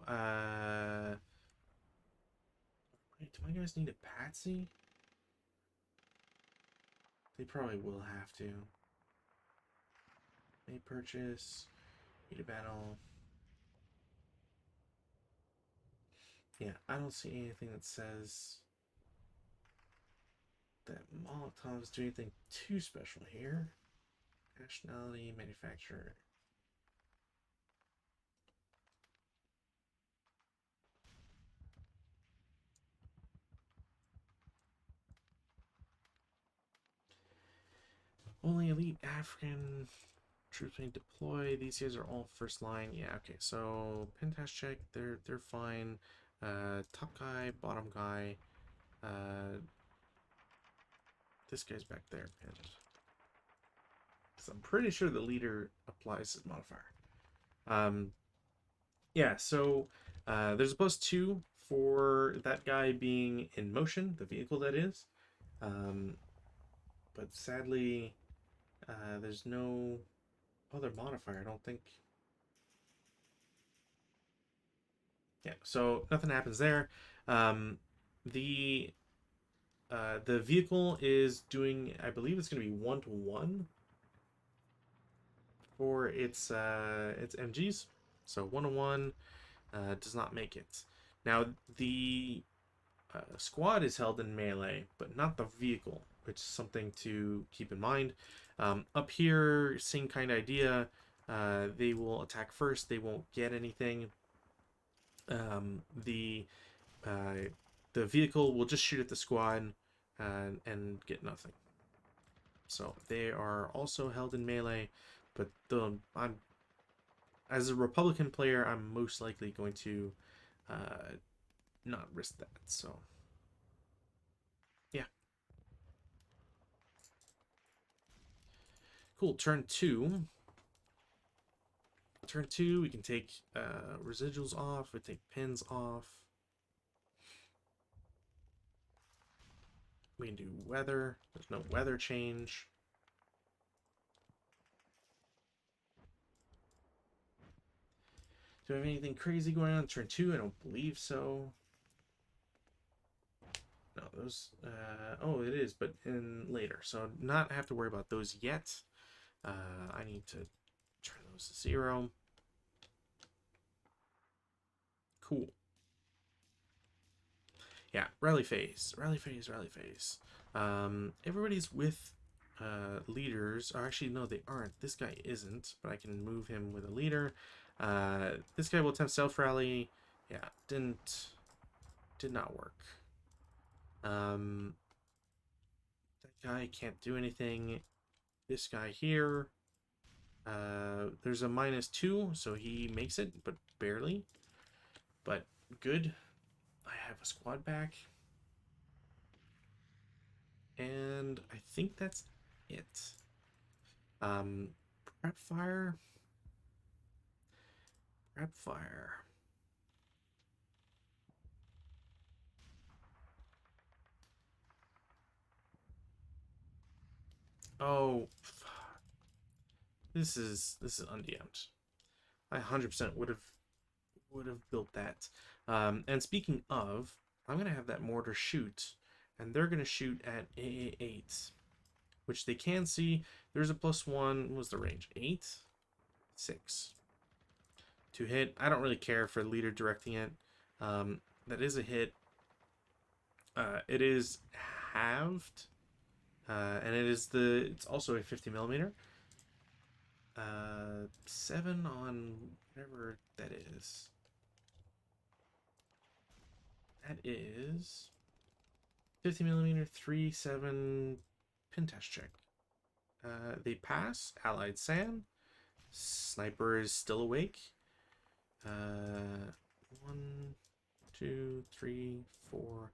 wait, do my guys need a patsy? They probably will have to. May purchase. Need a battle. Yeah, I don't see anything that says that Molotovs do anything too special here. Nationality, manufacturer. Only elite African troops being deployed. These guys are all first line. Yeah, okay. So Pentash check, they're fine. Top guy, bottom guy. This guy's back there pinned. So I'm pretty sure the leader applies his modifier. Yeah, so there's a +2 for that guy being in motion, the vehicle that is. But sadly, there's no other modifier, I don't think. Yeah, so nothing happens there. The vehicle is doing, I believe it's going to be 1-to-1 for its MGs. So 1-to-1 does not make it. Now the squad is held in melee, but not the vehicle, which is something to keep in mind. Up here, same kind of idea. They will attack first. They won't get anything. The vehicle will just shoot at the squad and get nothing. So they are also held in melee, but I'm as a Republican player, I'm most likely going to not risk that. So yeah, cool. Turn 2. Turn 2, we can take residuals off. We take pins off. We can do weather. There's no weather change. Do I have anything crazy going on turn 2? I don't believe so. No, those... oh, it is, but in later. So not have to worry about those yet. I need to turn those to 0. Cool. Yeah, rally phase. Rally phase, rally phase. Everybody's with leaders. Or actually, no, they aren't. This guy isn't, but I can move him with a leader. This guy will attempt self-rally. Yeah, did not work. That guy can't do anything. This guy here, there's a -2, so he makes it, but barely. But good. I have a squad back. And I think that's it. Prep fire. Prep fire. Oh, this is undm'd. I 100% would have built that. And speaking of, I'm gonna have that mortar shoot, and they're gonna shoot at AA8, which they can see. There's a +1. What was the range? 8, 6 to hit. I don't really care for the leader directing it. That is a hit. It is halved, and it's also a 50mm. 7 on whatever that is. That is 50mm, 3-7 pin test check. They pass. Allied Sam. Sniper is still awake. 1, 2, 3, 4,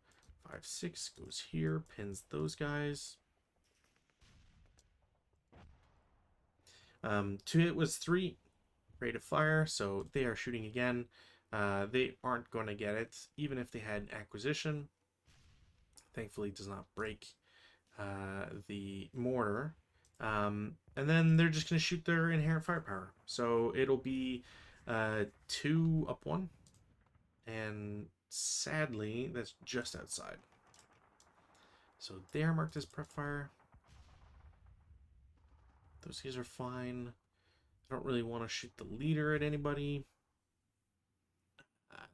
5, 6 goes here. Pins those guys. To hit was 3. Rate of fire, so they are shooting again. They aren't going to get it, even if they had acquisition. Thankfully, it does not break the mortar. And then they're just going to shoot their inherent firepower. So it'll be 2 up 1. And sadly, that's just outside. So they are marked as prep fire. Those guys are fine. I don't really want to shoot the leader at anybody.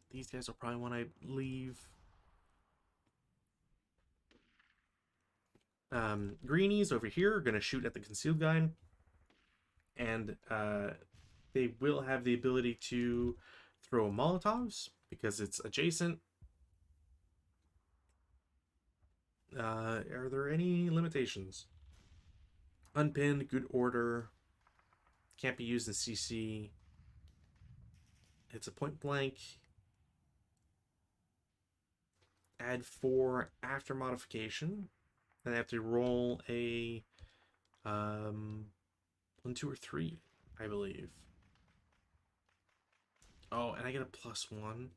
These guys will probably want to leave. Greenies over here are going to shoot at the concealed guy. And they will have the ability to throw Molotovs because it's adjacent. Are there any limitations? Unpinned, good order. Can't be used in CC. It's a point blank. Add 4 after modification. And they have to roll a 1, 2, or 3, I believe. Oh, and I get a +1.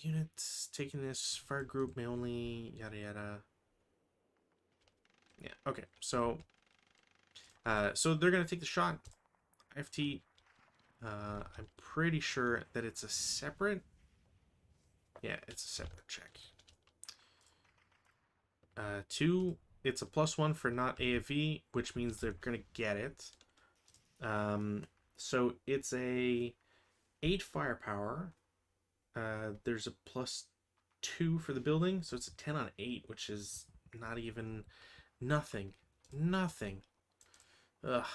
Units taking this fire group may only yada yada. Yeah, okay. So they're gonna take the shot. FT. I'm pretty sure that it's a separate. Yeah, it's a separate check. 2, it's a +1 for not AFE, which means they're gonna get it. So it's a 8 firepower. There's a +2 for the building, so it's a 10 on 8, which is not even nothing. Ugh.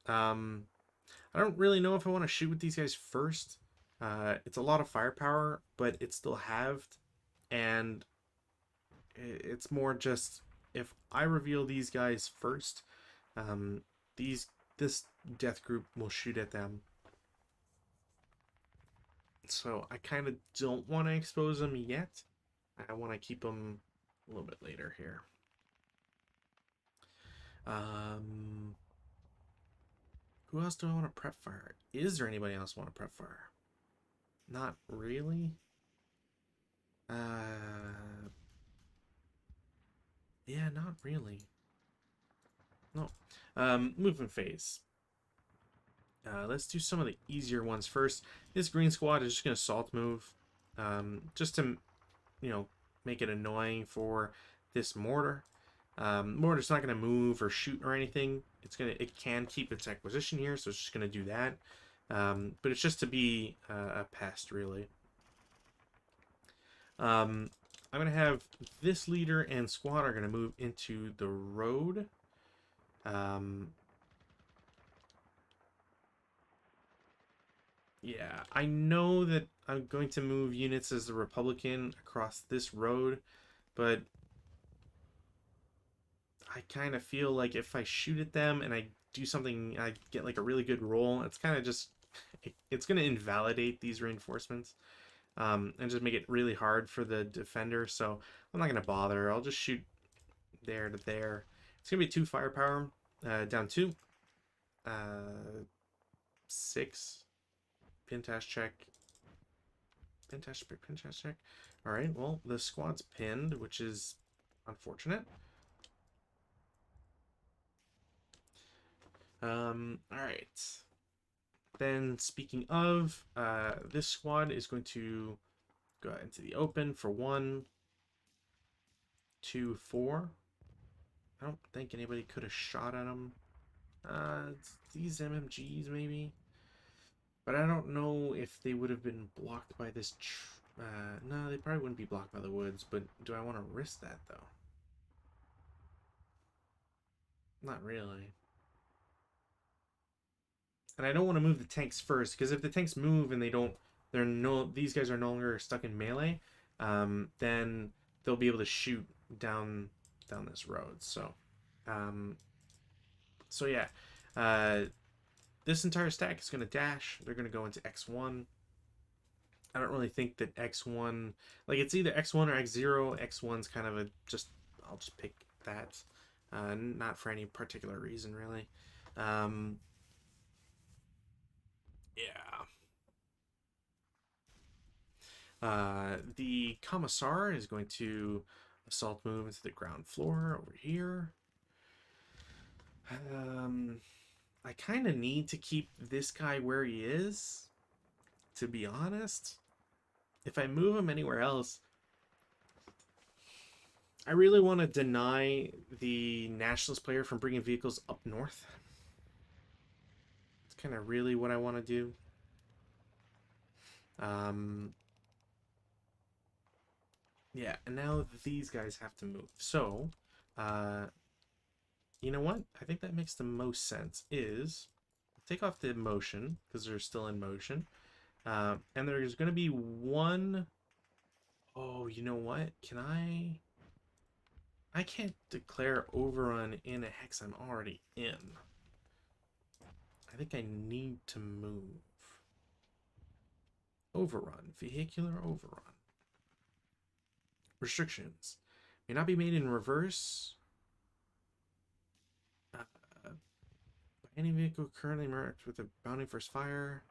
I don't really know if I want to shoot with these guys first. It's a lot of firepower, but it's still halved, and it's more just if I reveal these guys first, this death group will shoot at them. So I kind of don't want to expose them yet. I want to keep them a little bit later here. Who else do I want to prep fire? Is there anybody else want to prep fire? Not really. Yeah, not really. No. Movement phase. Let's do some of the easier ones first. This green squad is just going to salt move. Just to, you know, make it annoying for this mortar. Mortar's not going to move or shoot or anything. It can keep its acquisition here, so it's just going to do that. But it's just to be a pest, really. I'm going to have this leader and squad are going to move into the road. Yeah, I know that I'm going to move units as the Republican across this road, but I kind of feel like if I shoot at them and I do something, I get like a really good roll, it's kind of just, it's going to invalidate these reinforcements and just make it really hard for the defender. So I'm not going to bother. I'll just shoot there to there. It's going to be 2 firepower, down 2, 6, pintash check, pintash check. All right, well, the squad's pinned, which is unfortunate. All right. Then, speaking of, this squad is going to go out into the open for 1, 2, 4. I don't think anybody could have shot at them. These MMGs, maybe. But I don't know if they would have been blocked by this. No, they probably wouldn't be blocked by the woods, but do I want to risk that, though? Not really. And I don't want to move the tanks first, because if the tanks move and these guys are no longer stuck in melee, then they'll be able to shoot down this road. So, so yeah, this entire stack is going to dash. They're going to go into X1. I don't really think that X1, like it's either X1 or X0. X1's kind of I'll just pick that, not for any particular reason really. Yeah. The Commissar is going to assault move into the ground floor over here. I kind of need to keep this guy where he is, to be honest. If I move him anywhere else, I really want to deny the Nationalist player from bringing vehicles up north. It's kind of really what I want to do. Yeah, and now these guys have to move. So, you know what? I think that makes the most sense is take off the motion because they're still in motion. And there's going to be one. Oh, you know what? I can't declare overrun in a hex I'm already in. I think I need to move. Overrun. Vehicular overrun. Restrictions. May not be made in reverse. By any vehicle currently marked with a bounding first fire.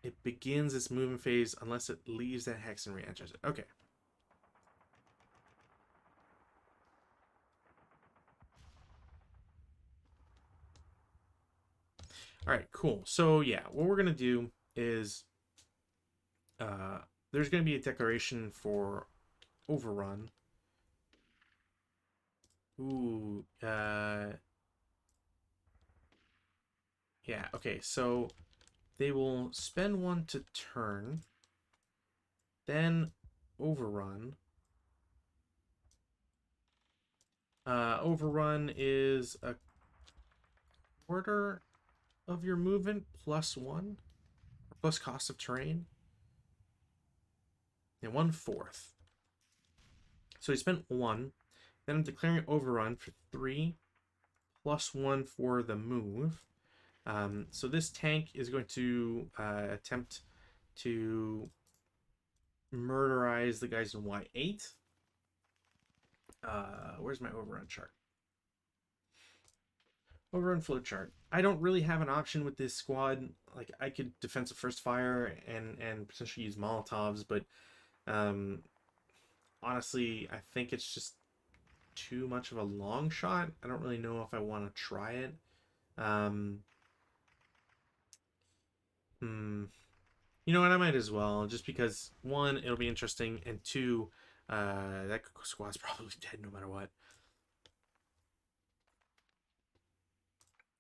It begins its movement phase unless it leaves that hex and re-enters it. Okay. All right, cool. So yeah, what we're gonna do is there's gonna be a declaration for overrun. Ooh, yeah. Okay, so they will spend 1 to turn, then overrun. Overrun is a quarter of your movement +1, plus cost of terrain, and 1/4. So he spent 1. Then I'm declaring overrun for 3, +1 for the move. So this tank is going to attempt to murderize the guys in Y8. Where's my overrun chart? Overrun flow chart. I don't really have an option with this squad. Like I could defensive first fire and potentially use Molotovs, but honestly, I think it's just too much of a long shot. I don't really know if I want to try it. Um, hmm. You know what? I might as well, just because one, it'll be interesting, and two, that squad's probably dead no matter what.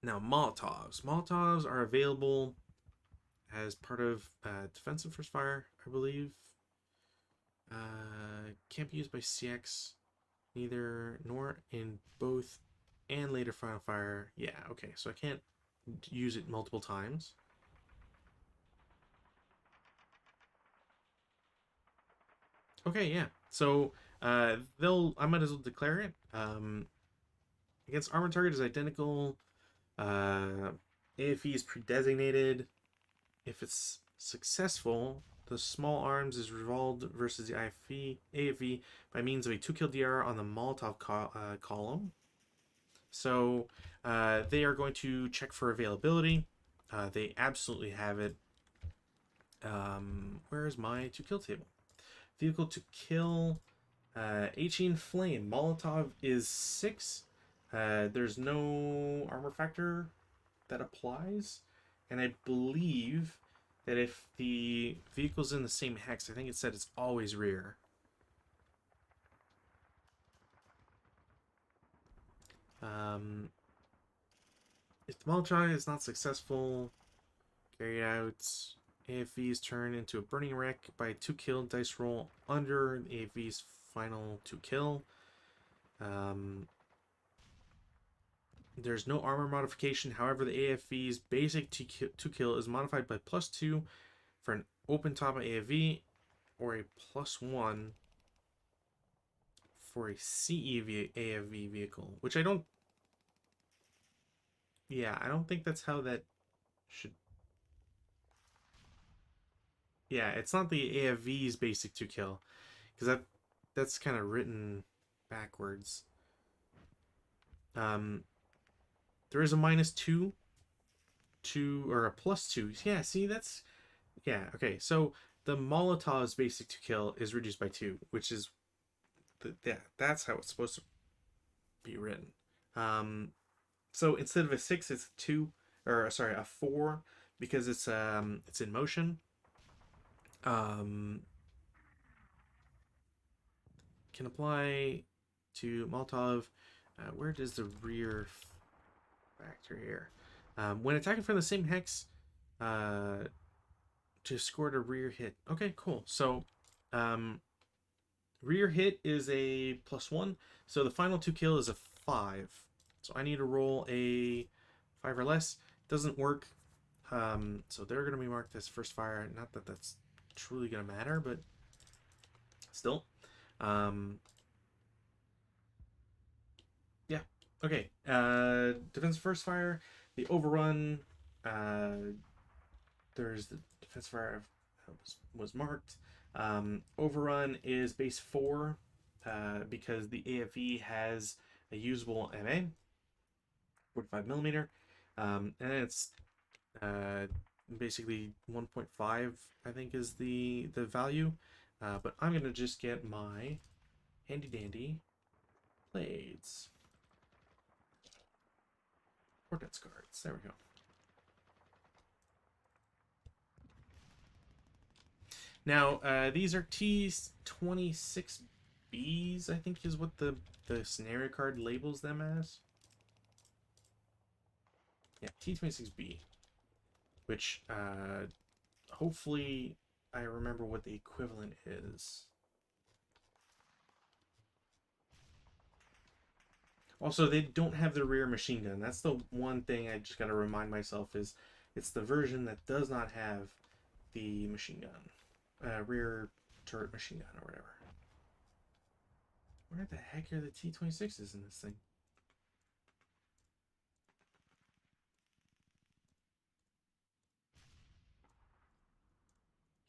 Now, Molotovs. Molotovs are available as part of defensive first fire, I believe. Can't be used by CX, neither nor in both and later final fire. Yeah, okay, so I can't use it multiple times. Okay, yeah. So I might as well declare it. Against armor target is identical. AFE is pre-designated. If it's successful, the small arms is revolved versus the AFE by means of a 2-kill DR on the Molotov column. So they are going to check for availability. They absolutely have it. Where's my 2-kill table? Vehicle to kill, 18 flame. Molotov is 6. There's no armor factor that applies, and I believe that if the vehicle's in the same hex, I think it said it's always rear. If the Molotov is not successful, carried out, AFV's turn into a burning wreck by 2-kill dice roll under the AFV's final 2-kill. There's no armor modification. However, the AFV's basic 2-kill is modified by +2 for an open top AFV or a +1 for a CE AFV vehicle, which I don't. Yeah, I don't think that's how that should. Yeah, it's not the AFV's basic 2-kill, because that's kind of written backwards. There is a -2 or a +2. Yeah, see, that's. Yeah, okay. So the Molotov's basic 2-kill is reduced by 2, which is. Yeah, that's how it's supposed to be written. So instead of a 6, it's a 2, or sorry, a 4, because it's in motion. Can apply to Molotov. Where does the rear factor here? When attacking from the same hex, to score a rear hit. Okay, cool. So, rear hit is a +1. So the final 2-kill is a 5. So I need to roll a 5 or less. Doesn't work. So they're going to be marked as first fire. Not that that's truly going to matter, but still. Yeah. Okay. Defense first fire. The overrun. There's the defense fire was marked. Overrun is base 4 because the AFE has a usable MA, 45 millimeter, and it's basically 1.5. I think is the value. But I'm gonna just get my handy dandy blades. Ordnance guards. There we go. Now, these are T26Bs, I think is what the scenario card labels them as. Yeah, T26B. Which, hopefully I remember what the equivalent is. Also, they don't have the rear machine gun. That's the one thing I just gotta remind myself is it's the version that does not have the machine gun. Rear turret machine gun or whatever. Where the heck are the T26s in this thing?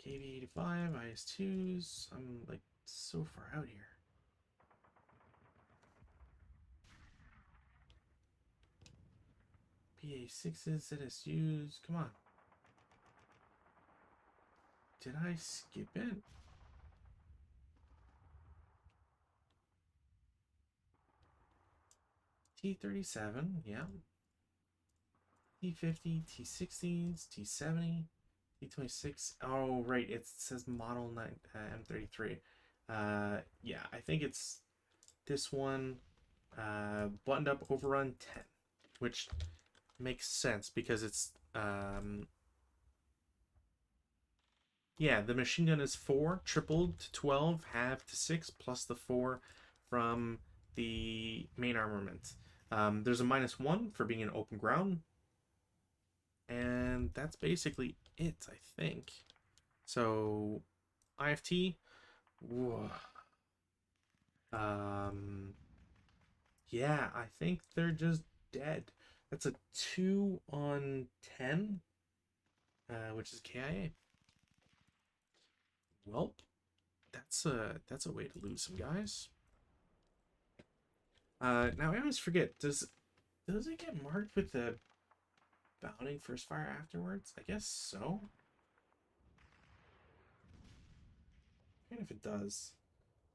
KV85, IS2s. I'm like so far out here. PA6s, ZSUs. Come on. Did I skip it? T37, yeah. T50, T60s, T70, T26. Oh, right, it says model 9, M33. Yeah, I think it's this one, buttoned up overrun 10, which makes sense because it's, yeah, the machine gun is 4, tripled to 12, half to 6, plus the 4 from the main armament. There's a -1 for being in open ground, and that's basically it, I think. So, IFT, whoa. Yeah, I think they're just dead. That's a 2 on 10, which is KIA. Well, that's a way to lose some guys. Now I always forget, does it get marked with the bounding first fire afterwards? I guess so. And if it does.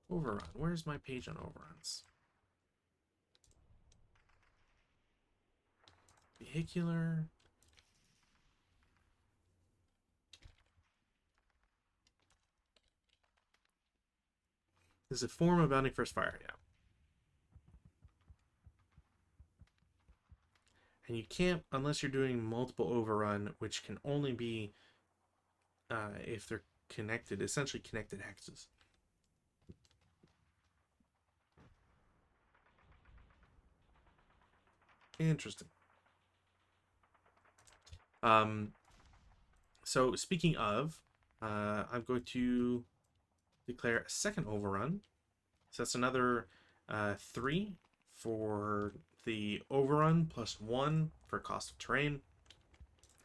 Overrun. Where's my page on overruns? Vehicular. There's a form of bounding first fire, yeah. And you can't unless you're doing multiple overrun, which can only be if they're connected, essentially connected hexes. Interesting. So speaking of, I'm going to declare a second overrun. So that's another 3 for the overrun plus 1 for cost of terrain.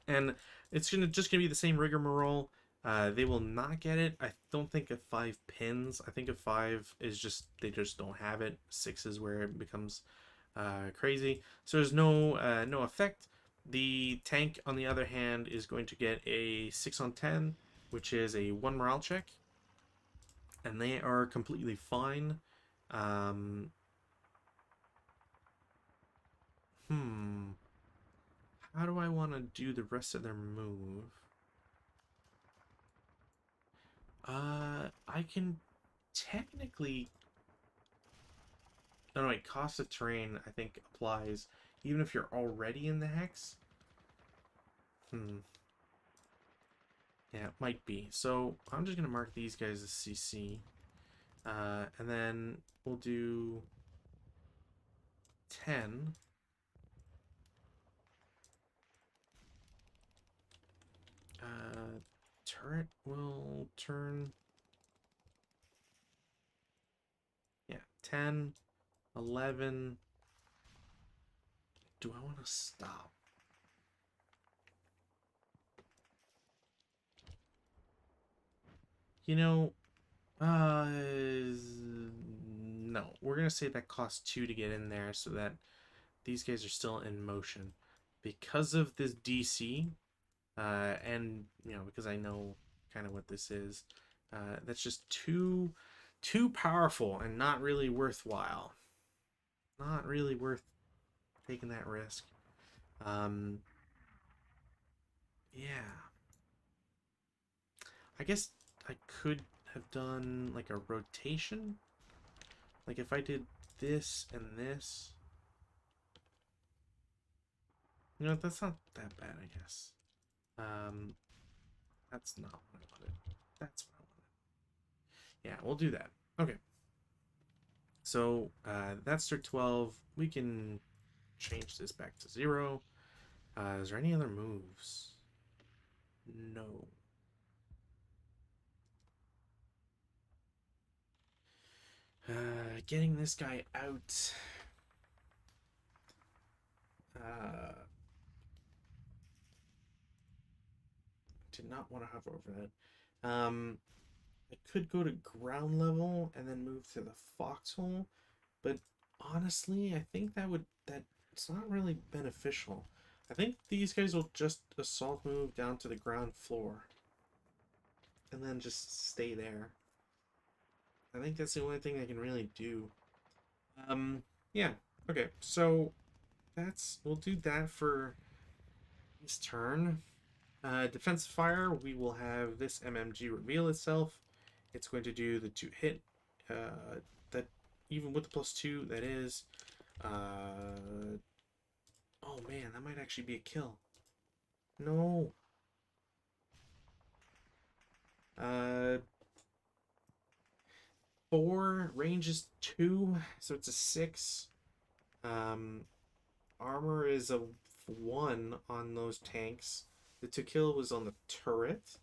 And it's just gonna be the same rigmarole. They will not get it. I don't think of 5 pins. I think of 5 is just they just don't have it. 6 is where it becomes crazy. So there's no effect. The tank, on the other hand, is going to get a 6 on 10, which is a 1 morale check, and they are completely fine. Um, How do I want to do the rest of their move? I can technically. No, wait. Cost of terrain, I think, applies even if you're already in the hex. Yeah, it might be. So I'm just gonna mark these guys as CC, and then we'll do 10. Turret will turn. Yeah, 10, 11. Do I want to stop? You know, no. We're gonna say that costs 2 to get in there so that these guys are still in motion. Because of this DC, and, because I know kind of what this is, that's just too powerful and not really worthwhile. Not really worth taking that risk. Yeah. I guess I could have done like a rotation. Like if I did this and this. That's not that bad, I guess. That's not what I wanted. That's what I wanted. Yeah, we'll do that. Okay. So that's their 12. We can change this back to 0. Is there any other moves? No. Getting this guy out. Did not want to hover over that. I could go to ground level and then move to the foxhole, but honestly, I think that's not really beneficial. I think these guys will just assault move down to the ground floor and then just stay there. I think that's the only thing I can really do. Yeah. Okay, so we'll do that for this turn. Defensive fire, we will have this MMG reveal itself. It's going to do the 2-hit. That even with the +2, that is. Oh man, that might actually be a kill. No. Uh, 4, range is 2, so it's a 6. Um, armor is a 1 on those tanks. The to kill was on the turret,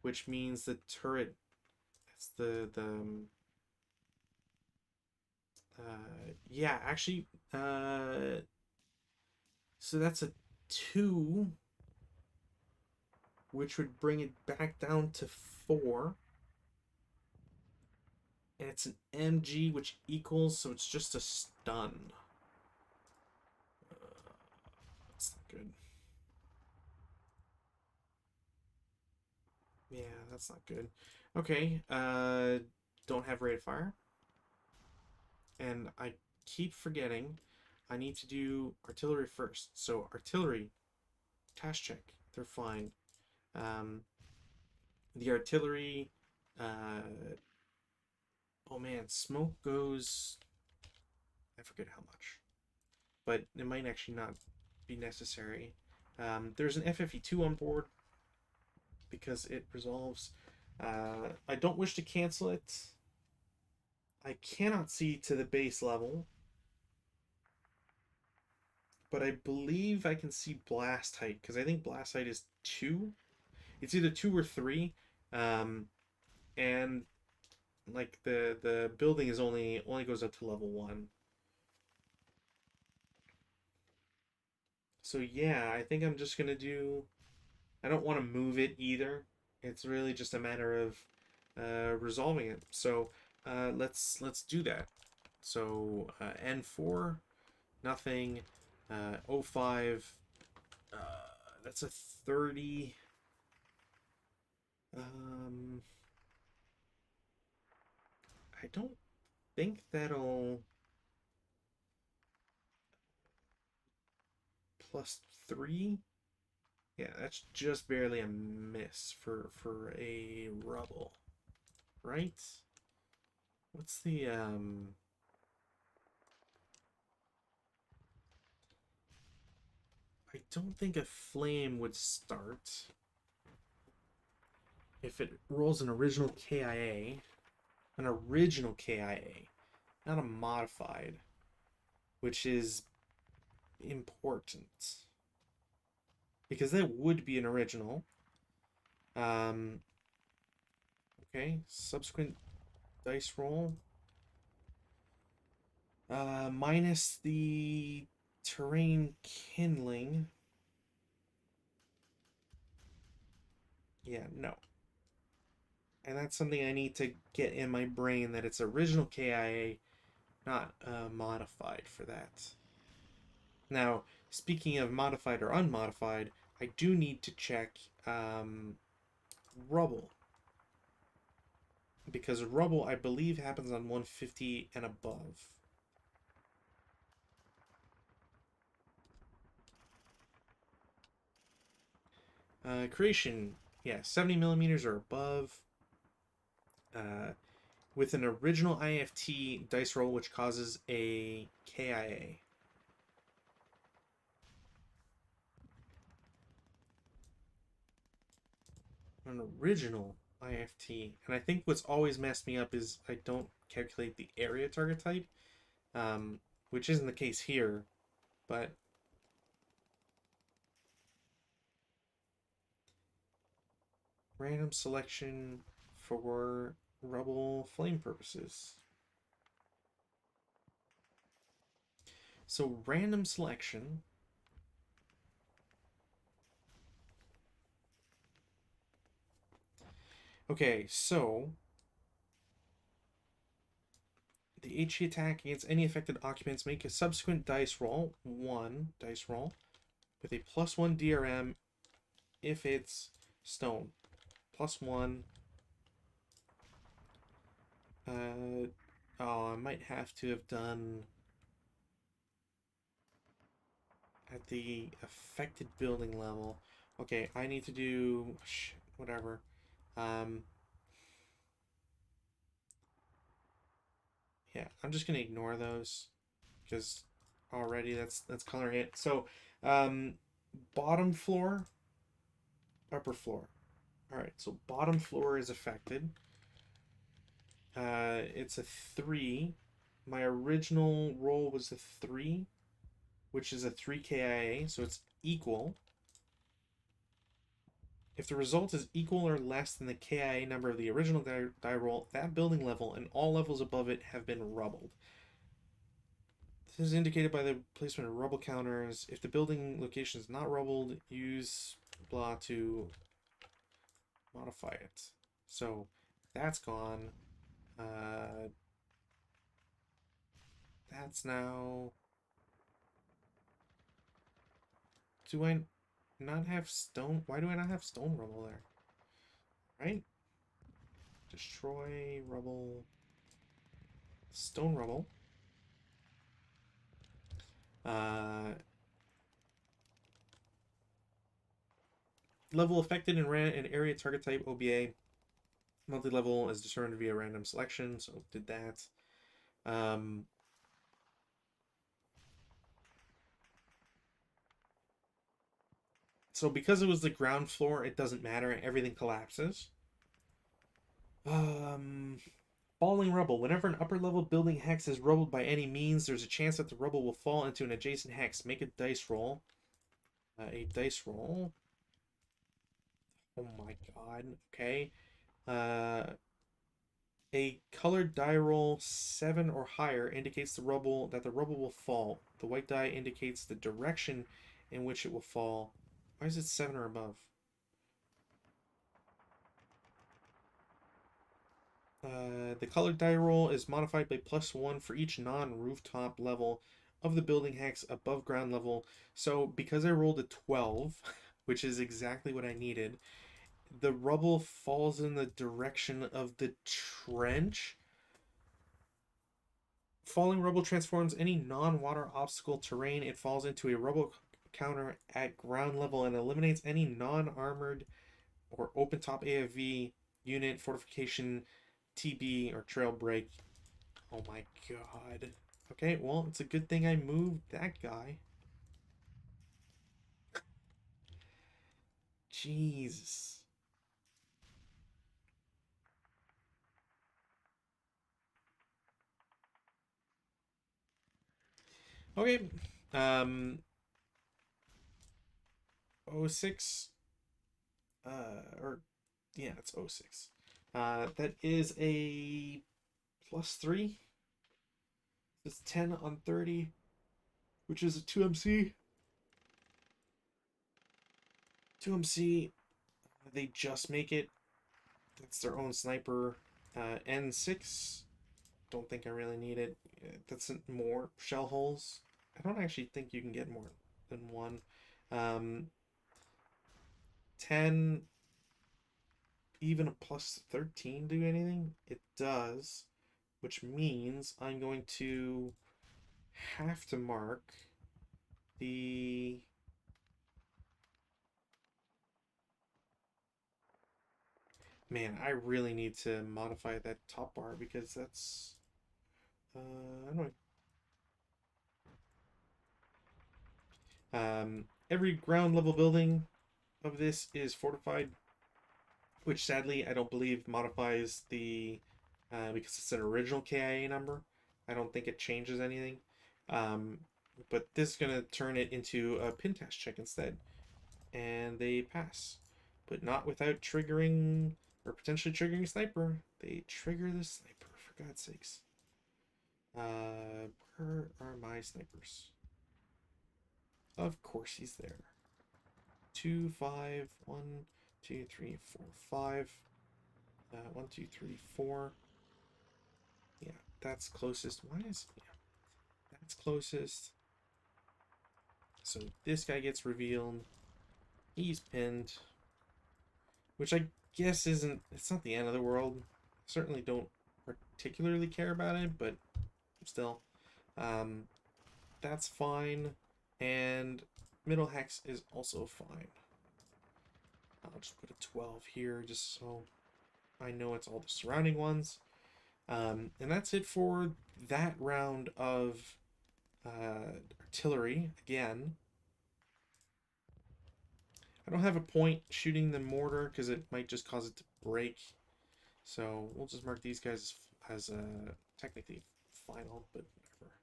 which means the turret. That's yeah, actually, so that's a 2, which would bring it back down to 4. And it's an MG, which equals, so it's just a stun. That's not good. Yeah, that's not good. Okay, don't have rate of fire. And I keep forgetting I need to do artillery first. So artillery, task check, they're fine. The artillery, oh man, smoke goes, I forget how much, but it might actually not be necessary. There's an FFE2 on board because it resolves. I don't wish to cancel it. I cannot see to the base level, but I believe I can see blast height because I think blast height is 2. It's either 2 or 3, and like the building is only goes up to level 1. So yeah, I think I'm just gonna do. I don't want to move it either. It's really just a matter of resolving it. So let's do that. So N4, nothing. 05. Uh, that's a 30. Um, I don't think that'll +3. Yeah, that's just barely a miss for a rubble, right? What's the I don't think a flame would start if it rolls an original KIA. An original KIA, not a modified, which is important because that would be an original. Um, okay, subsequent dice roll. Minus the terrain kindling. Yeah, no. And that's something I need to get in my brain that it's original KIA, not modified for that. Now, speaking of modified or unmodified, I do need to check rubble. Because rubble, I believe, happens on 150 and above. Creation, yeah, 70 millimeters or above. With an original IFT dice roll, which causes a KIA. An original IFT. And I think what's always messed me up is I don't calculate the area target type, which isn't the case here, but random selection for rubble flame purposes. So random selection. Okay, so the HE attack against any affected occupants, make a subsequent dice roll, 1 dice roll, with a +1 DRM if it's stone. +1. Oh, I might have to have done at the affected building level. Okay, I need to do whatever. Um, yeah, I'm just gonna ignore those because already that's coloring it. So, um, bottom floor, upper floor. All right, so bottom floor is affected. It's a 3. My original roll was a 3, which is a 3 KIA, so it's equal. If the result is equal or less than the KIA number of the original die roll, that building level and all levels above it have been rubbled. This is indicated by the placement of rubble counters. If the building location is not rubbled, use blah to modify it. So that's gone. That's now. Do I not have stone? Why do I not have stone rubble there? Right? Destroy rubble. Stone rubble. Uh, Level affected and ran an area target type OBA. Multi-level is determined via random selection, so did that. So because it was the ground floor, it doesn't matter. Everything collapses. Falling rubble. Whenever an upper level building hex is rubbled by any means, there's a chance that the rubble will fall into an adjacent hex. Make a dice roll. A dice roll. Oh my god. Okay. Uh, a colored die roll 7 or higher indicates the rubble will fall. The white die indicates the direction in which it will fall. Why is it 7 or above? The colored die roll is modified by +1 for each non-rooftop level of the building hex above ground level. So because I rolled a 12, which is exactly what I needed, the rubble falls in the direction of the trench. Falling rubble transforms any non-water obstacle terrain it falls into a rubble counter at ground level and eliminates any non-armored or open top AFV unit, fortification, TB, or trail break. Oh my god. Okay, well, it's a good thing I moved that guy. Jesus. Okay. Um 06 or yeah, it's 06. That is a +3. It's 10 on 30, which is a 2MC. 2MC, they just make it. That's their own sniper. N6, don't think I really need it. That's more shell holes. I don't actually think you can get more than one. Um, 10, even a +13 do anything? It does, which means I'm going to have to mark the. Man, I really need to modify that top bar because that's. I don't know. Every ground level building of this is fortified, which sadly I don't believe modifies the because it's an original KIA number. I don't think it changes anything. Um, but this is gonna turn it into a pin test check instead, and they pass, but not without triggering or potentially triggering a sniper. They trigger the sniper for God's sakes. Where are my snipers? Of course he's there. 2, 5, 1, 2, 3, 4, 5. 1, 2, 3, 4. Yeah, that's closest. Why is yeah? That's closest. So this guy gets revealed. He's pinned, which I guess isn't. It's not the end of the world. Certainly don't particularly care about it, but still, um, that's fine. And Middle hex is also fine. I'll just put a 12 here just so I know it's all the surrounding ones. And that's it for that round of artillery. Again, I don't have a point shooting the mortar because it might just cause it to break. So we'll just mark these guys as technically final, but whatever.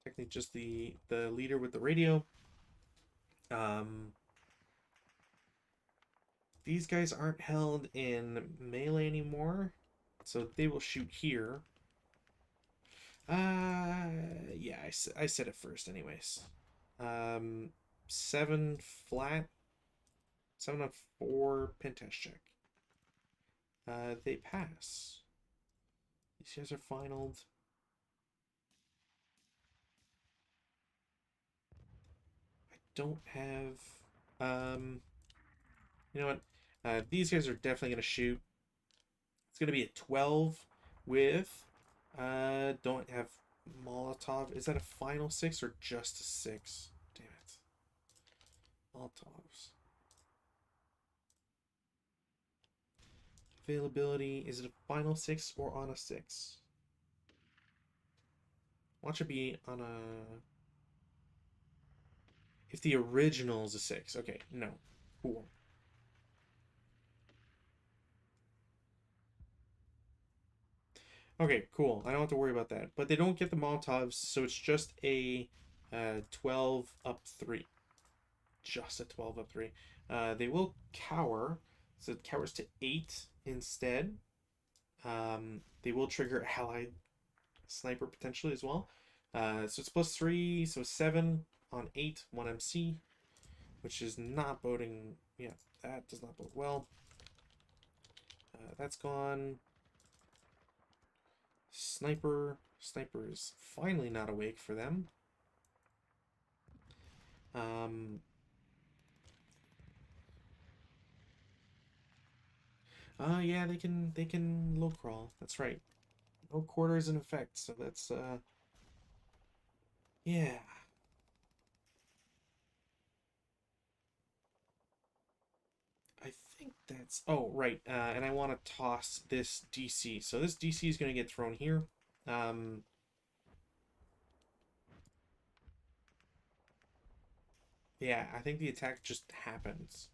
Technically just the leader with the radio. These guys aren't held in melee anymore, so they will shoot here. Yeah, I said it first anyways. 7 flat, 7 on 4 pen test check. They pass. These guys are finaled. I don't have, you know what? These guys are definitely gonna shoot. It's gonna be a 12 with, don't have Molotov. Is that a final 6 or just a 6? Damn it. Molotovs. Availability, is it a final 6 or on a 6? Watch it be on a... If the original is a 6. Okay, no. Cool. Okay, cool. I don't have to worry about that. But they don't get the Molotovs, so it's just a 12 up 3. Just a 12 up 3. They will cower, so it cowers to 8 instead. They will trigger allied sniper potentially as well. So it's plus 3, so 7 on 8, 1 MC, which is not boding. Yeah, that does not bode well. That's gone. Sniper. Sniper is finally not awake for them. Yeah, they can low crawl. That's right. No quarters in effect, so that's yeah. I think that's right. And I want to toss this DC. So this DC is going to get thrown here. Yeah, I think the attack just happens.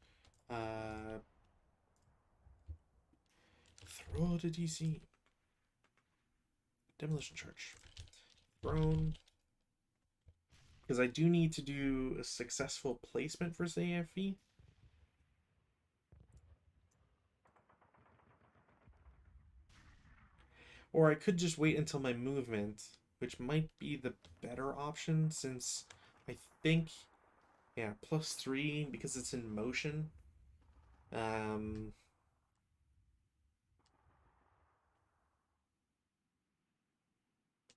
Throw to DC. Demolition charge. Thrown. Because I do need to do a successful placement for AFE. Or I could just wait until my movement, which might be the better option since I think, yeah, plus 3 because it's in motion.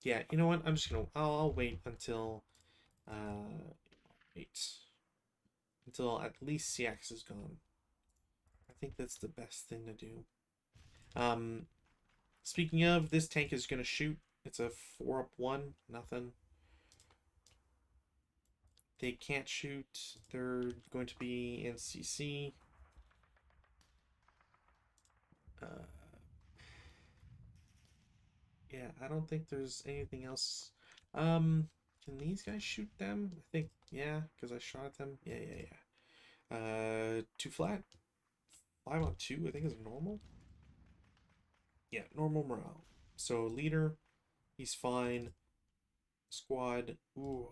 Yeah, you know what? I'm just gonna, I'll wait until, wait, until at least CX is gone. I think that's the best thing to do. Speaking of, this tank is gonna shoot. It's a 4 up 1, nothing. They can't shoot. They're going to be in CC. Yeah, I don't think there's anything else. Can these guys shoot them? I think, yeah, because I shot at them. Yeah. 2 flat. 5 on 2, I think is normal. Yeah, normal morale. So leader, he's fine. Squad, ooh,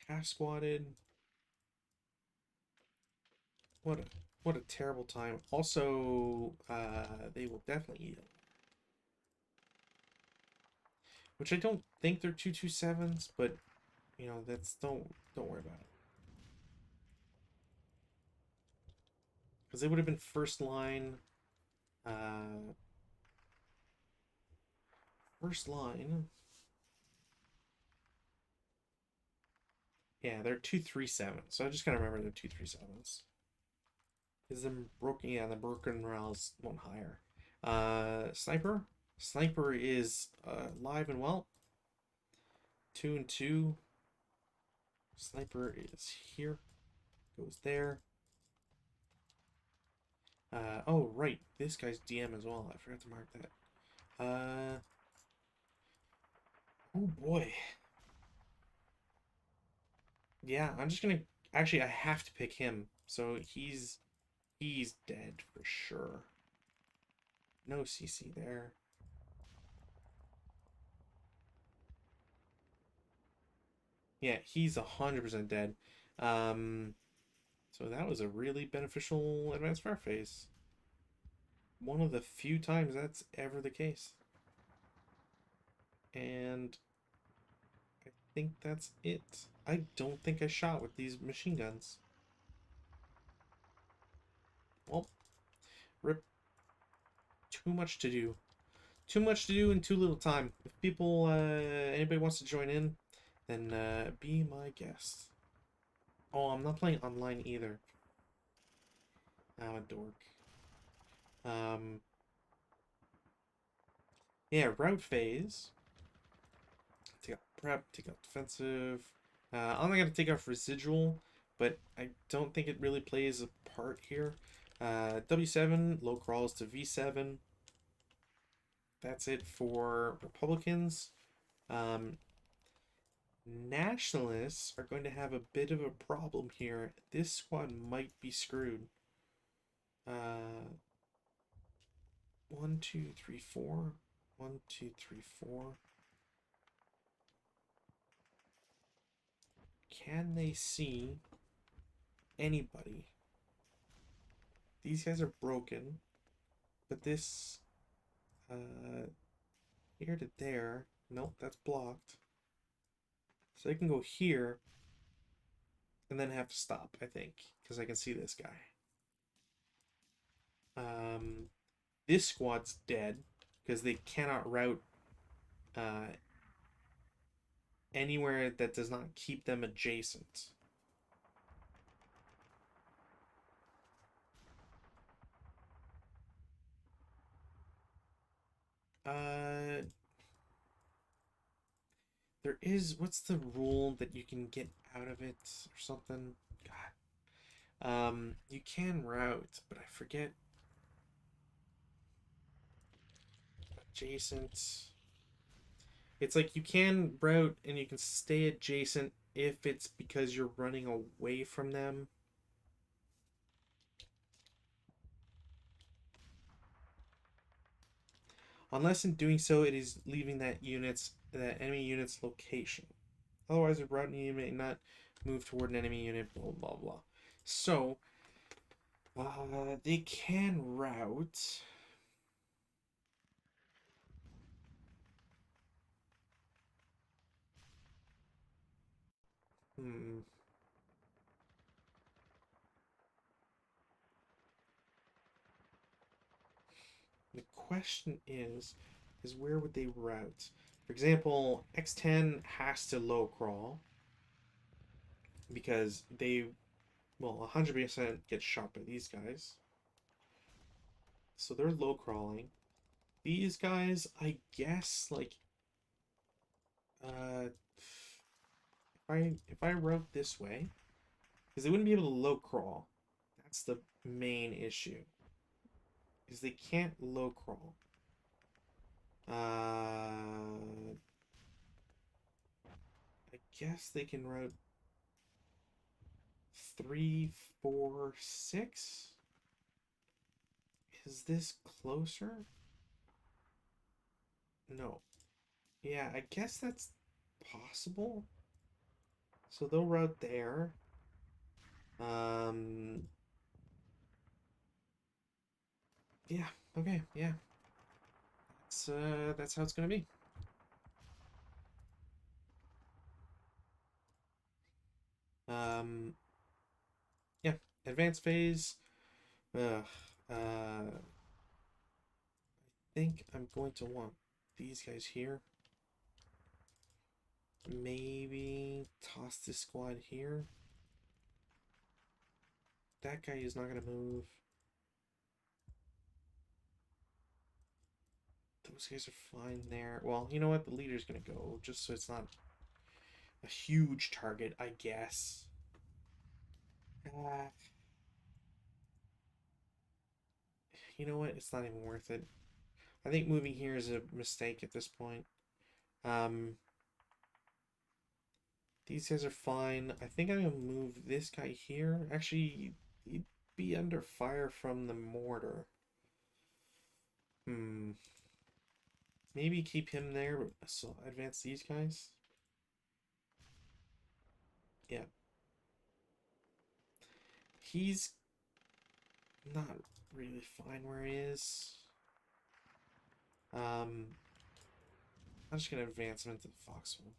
half squatted. What a terrible time. Also, they will definitely heal. Which I don't think they're 227s, but you know, that's don't worry about it. Because they would have been first line. First line. Yeah, they're 237. So I just gotta remember they're 237s. Is them broken? Yeah, the broken morale's one higher. Sniper. Sniper is live and well. 2 and 2. Sniper is here. Goes there. Oh, right. This guy's DM as well. I forgot to mark that. Oh boy. Yeah, I'm just gonna... Actually, I have to pick him. So he's dead for sure. No CC there. Yeah, he's 100% dead. So that was a really beneficial advanced fire phase. One of the few times that's ever the case. And I think that's it. I don't think I shot with these machine guns. Well, rip. Too much to do. Too much to do in too little time. If people, anybody wants to join in, then be my guest. Oh, I'm not playing online either. I'm a dork. Yeah, route phase. Take out prep, take out defensive. I'm not gonna take off residual, but I don't think it really plays a part here. W7, low crawls to V7. That's it for Republicans. Nationalists are going to have a bit of a problem here. This squad might be screwed. 1, 2, 3, 4. 1, 2, 3, 4. Can they see anybody? These guys are broken, but this here to there, nope, that's blocked. So I can go here and then have to stop, I think, because I can see this guy. This squad's dead because they cannot route anywhere that does not keep them adjacent. There is, what's the rule that you can get out of it or something? God. You can route, but I forget. Adjacent. It's like you can route and you can stay adjacent if it's because you're running away from them. Unless in doing so it is leaving that enemy unit's location. Otherwise, a routing unit may not move toward an enemy unit, blah blah blah. So they can route. Hmm. The question is where would they route? For example, X10 has to low crawl because they will 100% get shot by these guys. So they're low crawling. These guys, I guess, like, if I route this way, because they wouldn't be able to low crawl. That's the main issue. Is they can't low crawl. I guess they can route 3, 4, 6. Is this closer? No. Yeah, I guess that's possible. So they'll route there. Yeah, okay, yeah. That's how it's gonna be. Yeah, advanced phase. I think I'm going to want these guys here. Maybe toss this squad here. That guy is not gonna move. Those guys are fine there. Well, you know what? The leader's gonna go just so it's not a huge target, I guess. Uh, you know what? It's not even worth it. I think moving here is a mistake at this point. Um, these guys are fine. I think I'm gonna move this guy here. Actually, he'd be under fire from the mortar. Hmm. Maybe keep him there, but so advance these guys. Yeah. He's not really fine where he is. I'm just gonna advance him into the foxhole.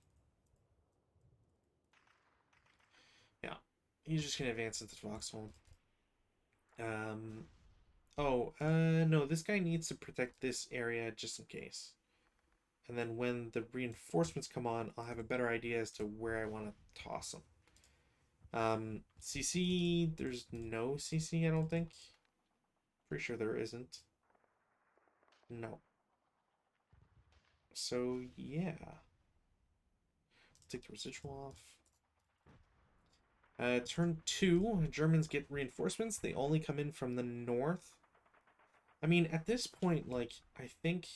Yeah. He's just gonna advance into the foxhole. Um no, this guy needs to protect this area just in case. And then when the reinforcements come on, I'll have a better idea as to where I want to toss them. CC, there's no CC, I don't think. Pretty sure there isn't. No. So, yeah. Take the residual off. Turn 2, Germans get reinforcements. They only come in from the north. I mean, at this point, like, I think,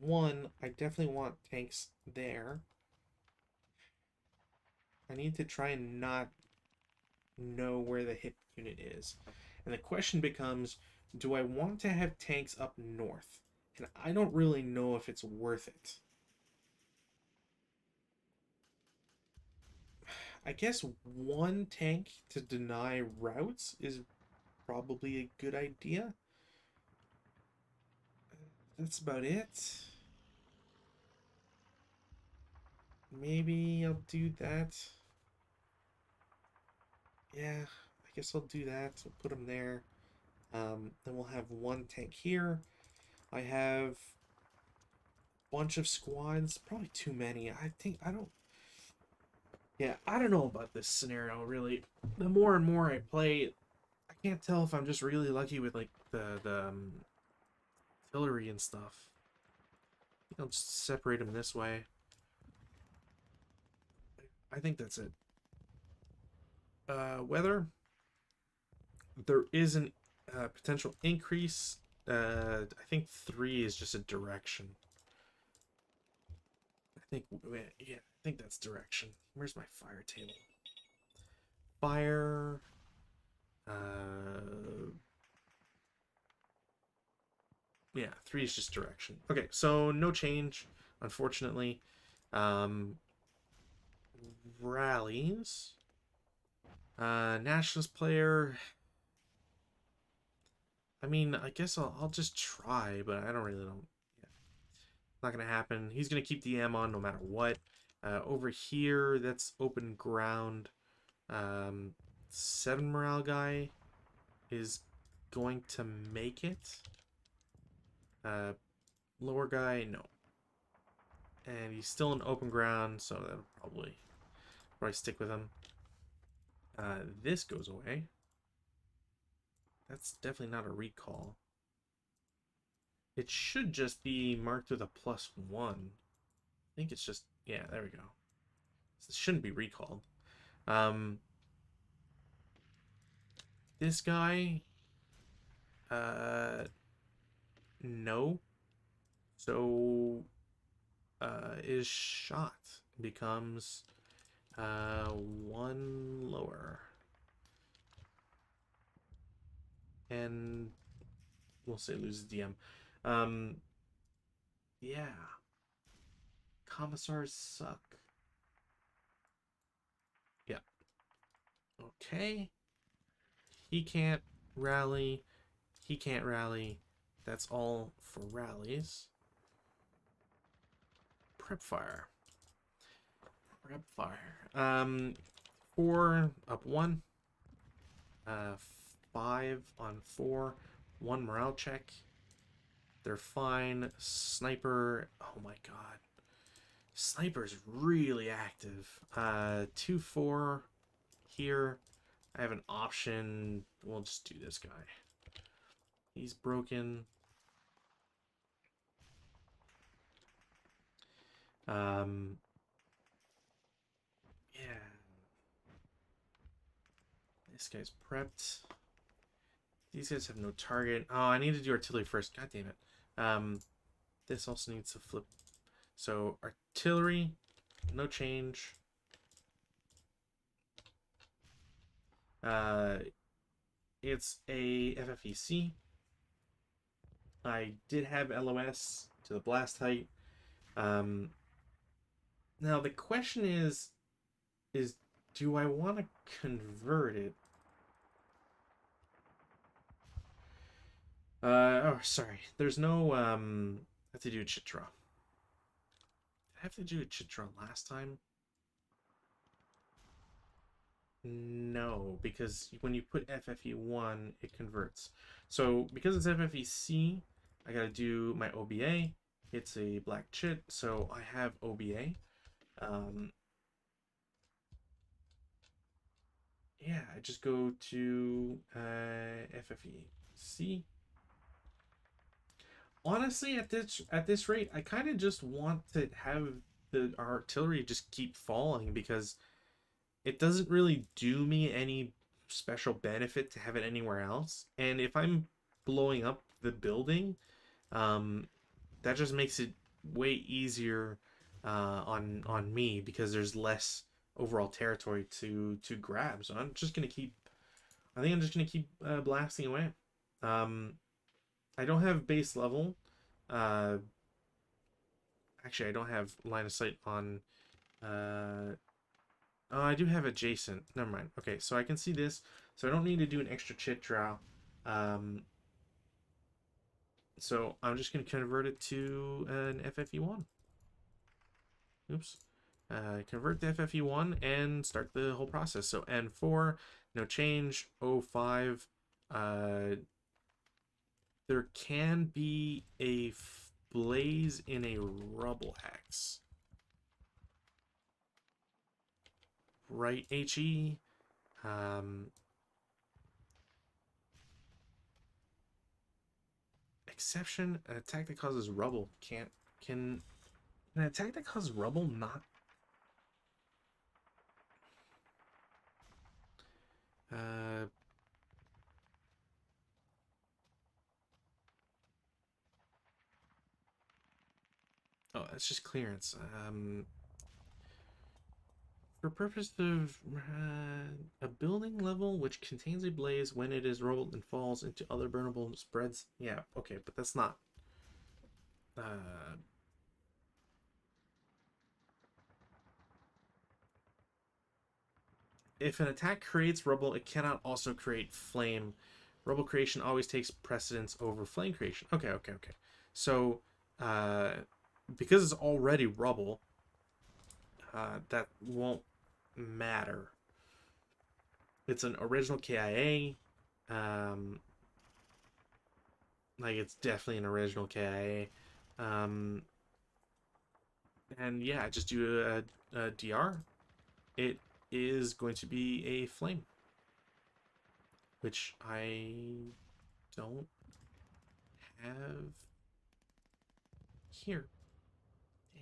one, I definitely want tanks there. I need to try and not know where the hit unit is. And the question becomes, do I want to have tanks up north? And I don't really know if it's worth it. I guess one tank to deny routes is probably a good idea. That's about it. Maybe I'll do that. Yeah, I guess I'll do that. I'll put them there. Then we'll have one tank here. I have a bunch of squads. Probably too many. I think I don't. Yeah, I don't know about this scenario really. The more and more I play, I can't tell if I'm just really lucky with like the artillery and stuff. I'll just separate them this way. I think that's it. Weather. There is an potential increase. I think 3 is just a direction. I think, yeah, I think that's direction. Where's my fire table? Fire. Yeah, 3 is just direction. Okay, so no change, unfortunately. Um, rallies. Nationalist player. I mean, I guess I'll just try, but I don't really know. Yeah. Not gonna happen. He's gonna keep the M on no matter what. Over here, that's open ground. 7 morale guy is going to make it. Lower guy, no. And he's still in open ground, so that'll probably stick with him. This goes away. That's definitely not a recall. It should just be marked with a +1. I think it's just, yeah, there we go. It shouldn't be recalled. This guy, no. So, is shot. Becomes, 1 lower. And we'll say loses DM. Yeah. Commissars suck. Yeah. Okay. He can't rally. He can't rally. That's all for rallies. Prep fire. Prep fire. 4 up 1. 5 on 4. 1 morale check. They're fine. Sniper. Oh my god. Sniper's really active. 2-4 here. I have an option. We'll just do this guy. He's broken. Yeah. This guy's prepped. These guys have no target. Oh, I need to do artillery first. God damn it. This also needs to flip. So artillery, no change. Uh, it's a FFEC. I did have LOS to the blast height. Now the question is do I want to convert it? Oh, sorry. There's no I have to do a chit draw. Did I have to do a chit draw last time? No, because when you put FFE1, it converts. So because it's FFEC, I gotta do my OBA. It's a black chit, so I have OBA. Um, yeah, I just go to FFEC. Honestly, at this rate, I kind of just want to have the artillery just keep falling because it doesn't really do me any special benefit to have it anywhere else. And if I'm blowing up the building, um, that just makes it way easier on me because there's less overall territory to grab. So I'm just gonna keep. I think I'm just gonna keep blasting away. Um, I don't have base level. Uh, Actually, I don't have line of sight on. Oh, I do have adjacent. Never mind. Okay, so I can see this. So I don't need to do an extra chit draw. Um, so I'm just going to convert it to an FFE1. Oops. Convert the FFE1 and start the whole process. So N4, no change. O5. There can be a blaze in a rubble hex. Right, HE. Um, Exception, an attack that causes rubble can an attack that causes rubble not uh oh, that's just clearance. For purpose of a building level which contains a blaze when it is rolled and falls into other burnable spreads. Yeah, okay, but that's not uh if an attack creates rubble, it cannot also create flame. Rubble creation always takes precedence over flame creation. Okay, okay, okay. So, uh, because it's already rubble, that won't matter. It's an original KIA. Um, like it's definitely an original KIA. And yeah, I just do a DR. It is going to be a flame, which I don't have here.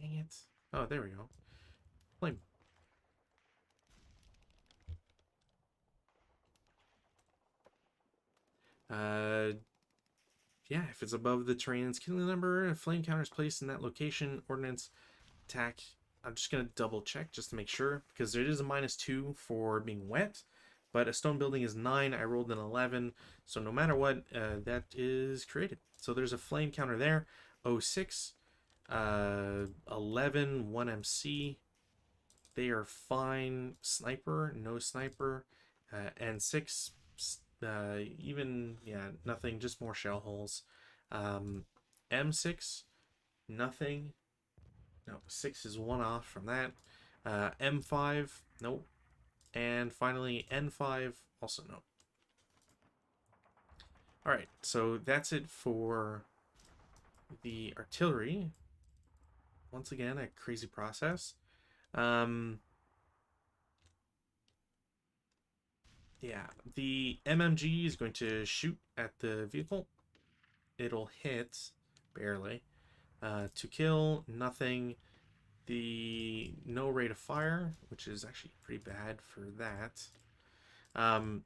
Dang it. Oh, there we go. Flame. Uh, yeah, if it's above the terrain's killing number, a flame counter is placed in that location. Ordnance attack. I'm just gonna double check just to make sure because there is a -2 for being wet, but a stone building is 9. I rolled an 11, so no matter what, that is created. So there's a flame counter there. 06, 11, 1 MC. They are fine. Sniper, no sniper, and 6. Even yeah, nothing, just more shell holes. M6, nothing. No, 6 is one off from that. M5, nope. And finally, N5, also no. Alright, so that's it for the artillery. Once again, a crazy process. Yeah, the MMG is going to shoot at the vehicle. It'll hit, barely. To kill, nothing. the no rate of fire, which is actually pretty bad for that. Um,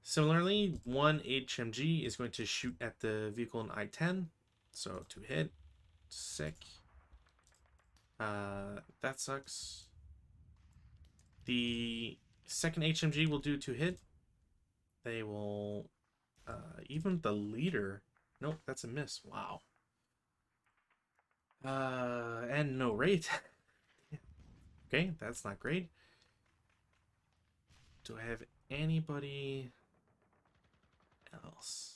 Similarly, one HMG is going to shoot at the vehicle in I-10, so to hit. Sick. That sucks. The second HMG will do to hit. They will, even the leader. Nope, that's a miss. Wow. And no rate. Okay, that's not great. Do I have anybody else?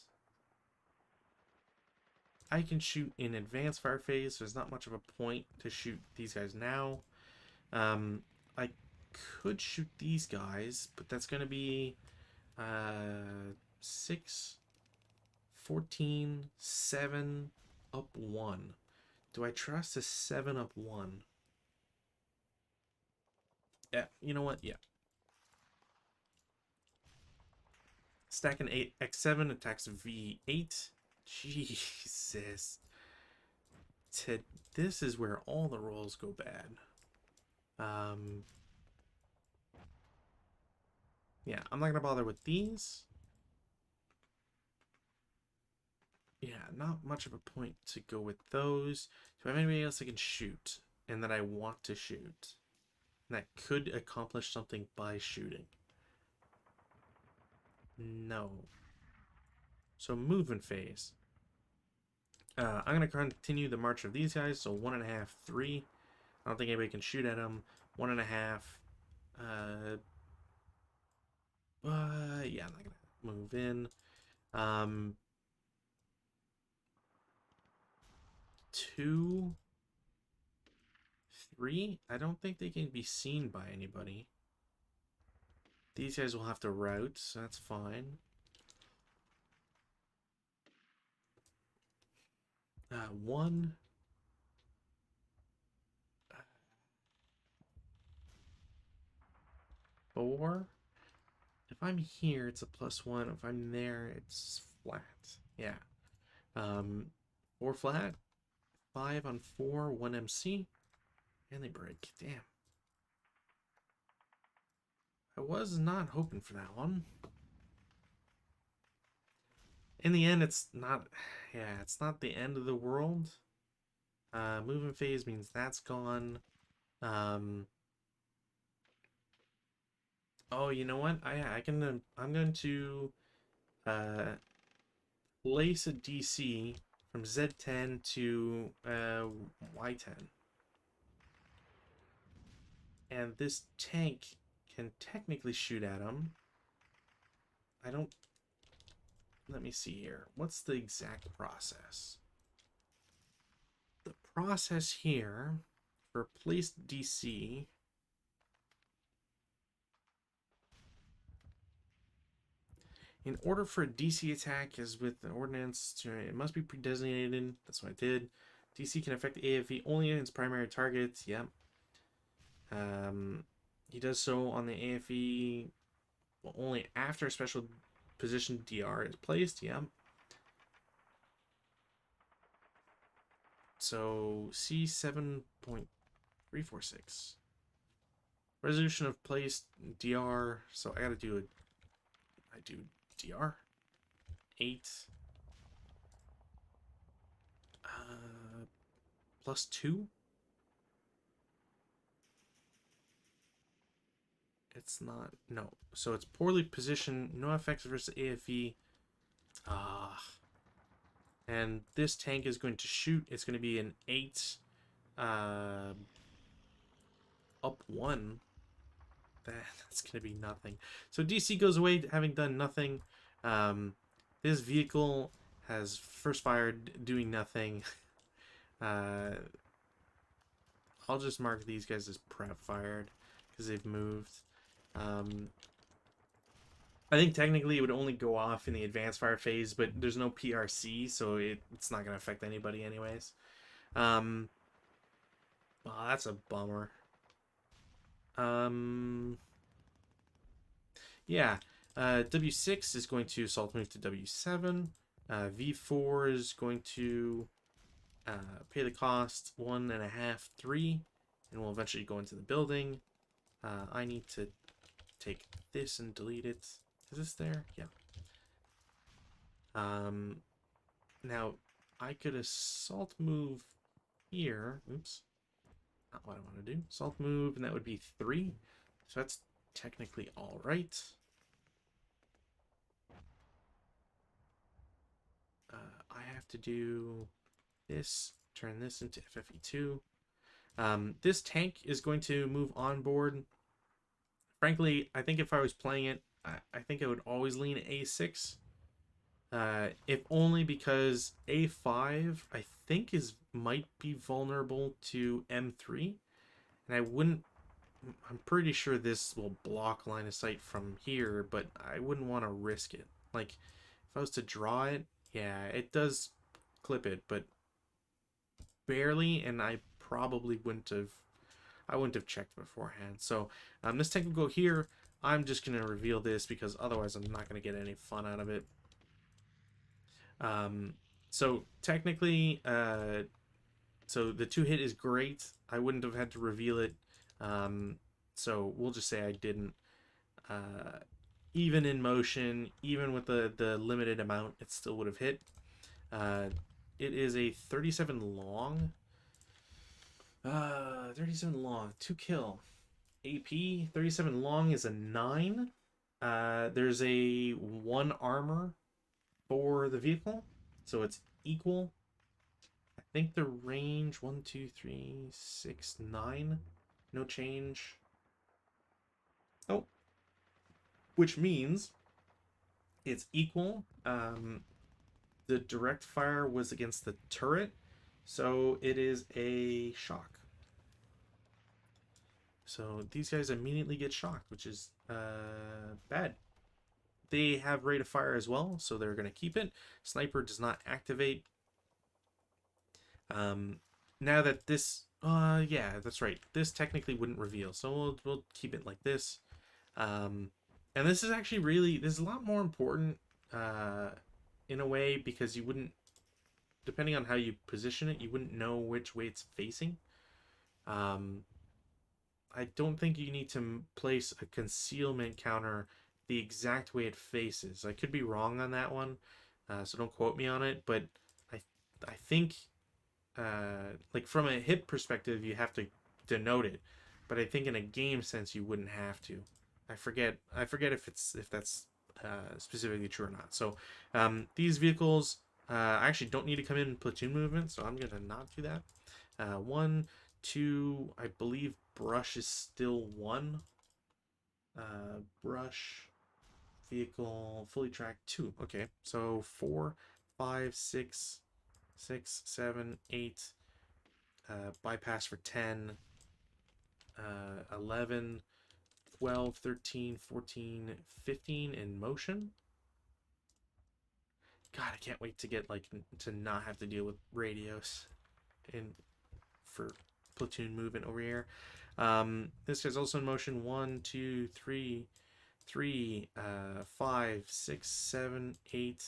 I can shoot in advanced fire phase. So there's not much of a point to shoot these guys now. I could shoot these guys, but that's going to be 6, 14, 7, up 1. Do I trust a 7 up 1? Yeah, you know what? Yeah. Stack an 8, X7 attacks V8. Jesus. This is where all the rolls go bad. Yeah, I'm not going to bother with these. Yeah, not much of a point to go with those. Do I have anybody else I can shoot and that I want to shoot? And that could accomplish something by shooting. No. So movement phase. I'm going to continue the march of these guys. So 1.5, 3. I don't think anybody can shoot at them. 1.5. Yeah, I'm not going to move in. 2, 3. I don't think they can be seen by anybody. These guys will have to route, so that's fine. 1. 4. If I'm here, it's a +1. If I'm there, it's flat. Yeah. 4 flat. 5 on 4. 1 MC. And they break. Damn. I was not hoping for that one. In the end, it's not... Yeah, it's not the end of the world. Movement phase means that's gone. Oh, you know what? I'm going to place a DC from Z10 to Y10. And this tank can technically shoot at him. I don't... Let me see here. What's the exact process? The process here for placed DC... In order for a DC attack, as with the ordnance, it must be pre-designated. That's what I did. DC can affect the AFE only in its primary targets. Yep. He does so on the AFE only after a special position DR is placed. Yep. So C7.346. Resolution of placed DR. So I gotta do it. I do DR 8 +2. It's not, no, so it's poorly positioned, no effects versus AFE. And this tank is going to shoot. It's going to be an 8 up 1. That's going to be nothing. So DC goes away having done nothing. This vehicle has first fired doing nothing. I'll just mark these guys as prep fired because they've moved. I think technically it would only go off in the advanced fire phase, but there's no PRC, so it's not going to affect anybody anyways. Well, that's a bummer. Yeah, W6 is going to assault move to W7. V4 is going to pay the cost 1.5, 3. and we'll eventually go into the building. I need to take this and delete it. Is this there? Yeah. Now, I could assault move here. Oops. Not what I want to do. Assault move, and that would be 3. So that's technically all right. I have to do this, turn this into FFE2. This tank is going to move on board. Frankly, I think if I was playing it, I think I would always lean A6. If only because A5, I think, might be vulnerable to M3. And I'm pretty sure this will block line of sight from here, but I wouldn't want to risk it. Like, if I was to draw it, yeah, it does clip it, but barely, and I probably wouldn't have checked beforehand. So this tank will go here. I'm just going to reveal this because otherwise I'm not going to get any fun out of it. So technically, so the 2-hit is great. I wouldn't have had to reveal it. So we'll just say I didn't. Even in motion, even with the limited amount, it still would have hit. It is a 37 long. 37 long, 2 kill. AP, 37 long is a 9. There's a 1 armor for the vehicle, so it's equal. I think the range 1, 2, 3, 6, 9. No change. Oh, which means it's equal. The direct fire was against the turret, so it is a shock. So these guys immediately get shocked, which is bad. They have rate of fire as well, so they're going to keep it. Sniper does not activate. Now that this, yeah, that's right. This technically wouldn't reveal, so we'll keep it like this. And this is actually this is a lot more important in a way, because you wouldn't, depending on how you position it, you wouldn't know which way it's facing. I don't think you need to place a concealment counter the exact way it faces. I could be wrong on that one, so don't quote me on it, but I think like from a hit perspective you have to denote it, but I think in a game sense you wouldn't have to. I forget if that's specifically true or not. So these vehicles actually don't need to come in platoon movement, so I'm gonna not do that. 1, 2, I believe brush is still 1. Brush vehicle fully tracked 2. Okay, so 4, 5, 6, 7, 8. Bypass for 10. 11, 12, 13, 14, 15 in motion. God, I can't wait to get to not have to deal with radios for platoon movement over here. This guy's also in motion. 1, 2, 3, 5, 6, 7, 8,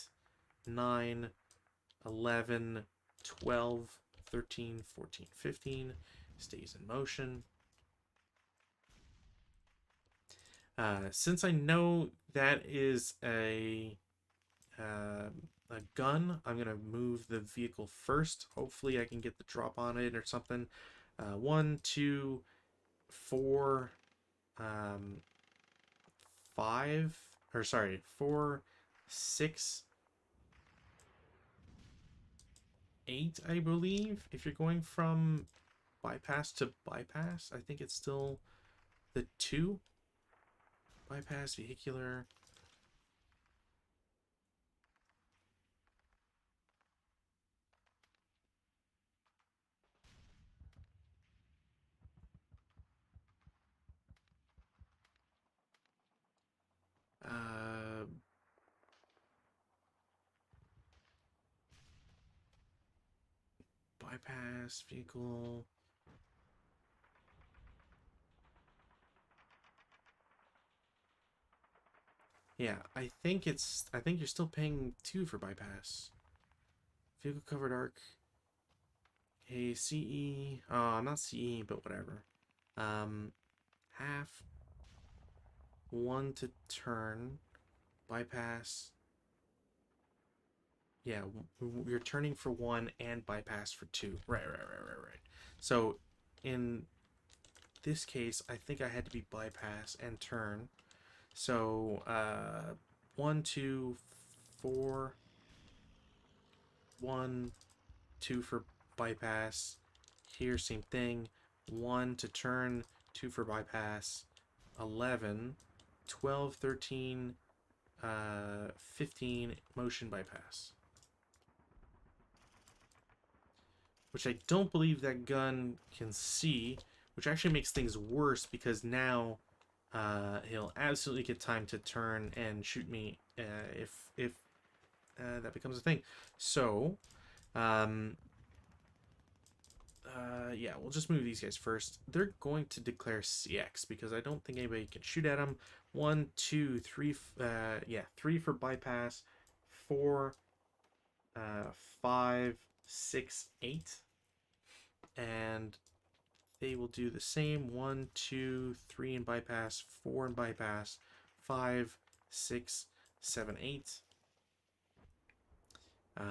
9, 11, 12, 13, 14, 15. Stays in motion. Since I know that is a gun, I'm gonna move the vehicle first. Hopefully I can get the drop on it or something. 1, 2, 4, 5, or sorry, 4, 6, 8, I believe. If you're going from bypass to bypass, I think it's still the 2. Bypass, vehicular. Bypass, vehicle. Yeah, I think you're still paying 2 for bypass. Vehicle covered arc. Hey, CE. Not CE, but whatever. Half, 1 to turn, bypass. Yeah, you're turning for 1 and bypass for 2. Right. So in this case, I think I had to be bypass and turn. So 1, 2, 4, 1, 2 for bypass. Here, same thing. 1 to turn, 2 for bypass. 11, 12, 13, 15 motion bypass. Which I don't believe that gun can see, which actually makes things worse because now he'll absolutely get time to turn and shoot me if that becomes a thing. So, yeah, we'll just move these guys first. They're going to declare CX because I don't think anybody can shoot at them. 1, 2, 3, yeah, 3 for bypass, 4, 5, 6, 8, and they will do the same. 1, 2, 3 in bypass, 4 in bypass, 5, 6, 7, 8. I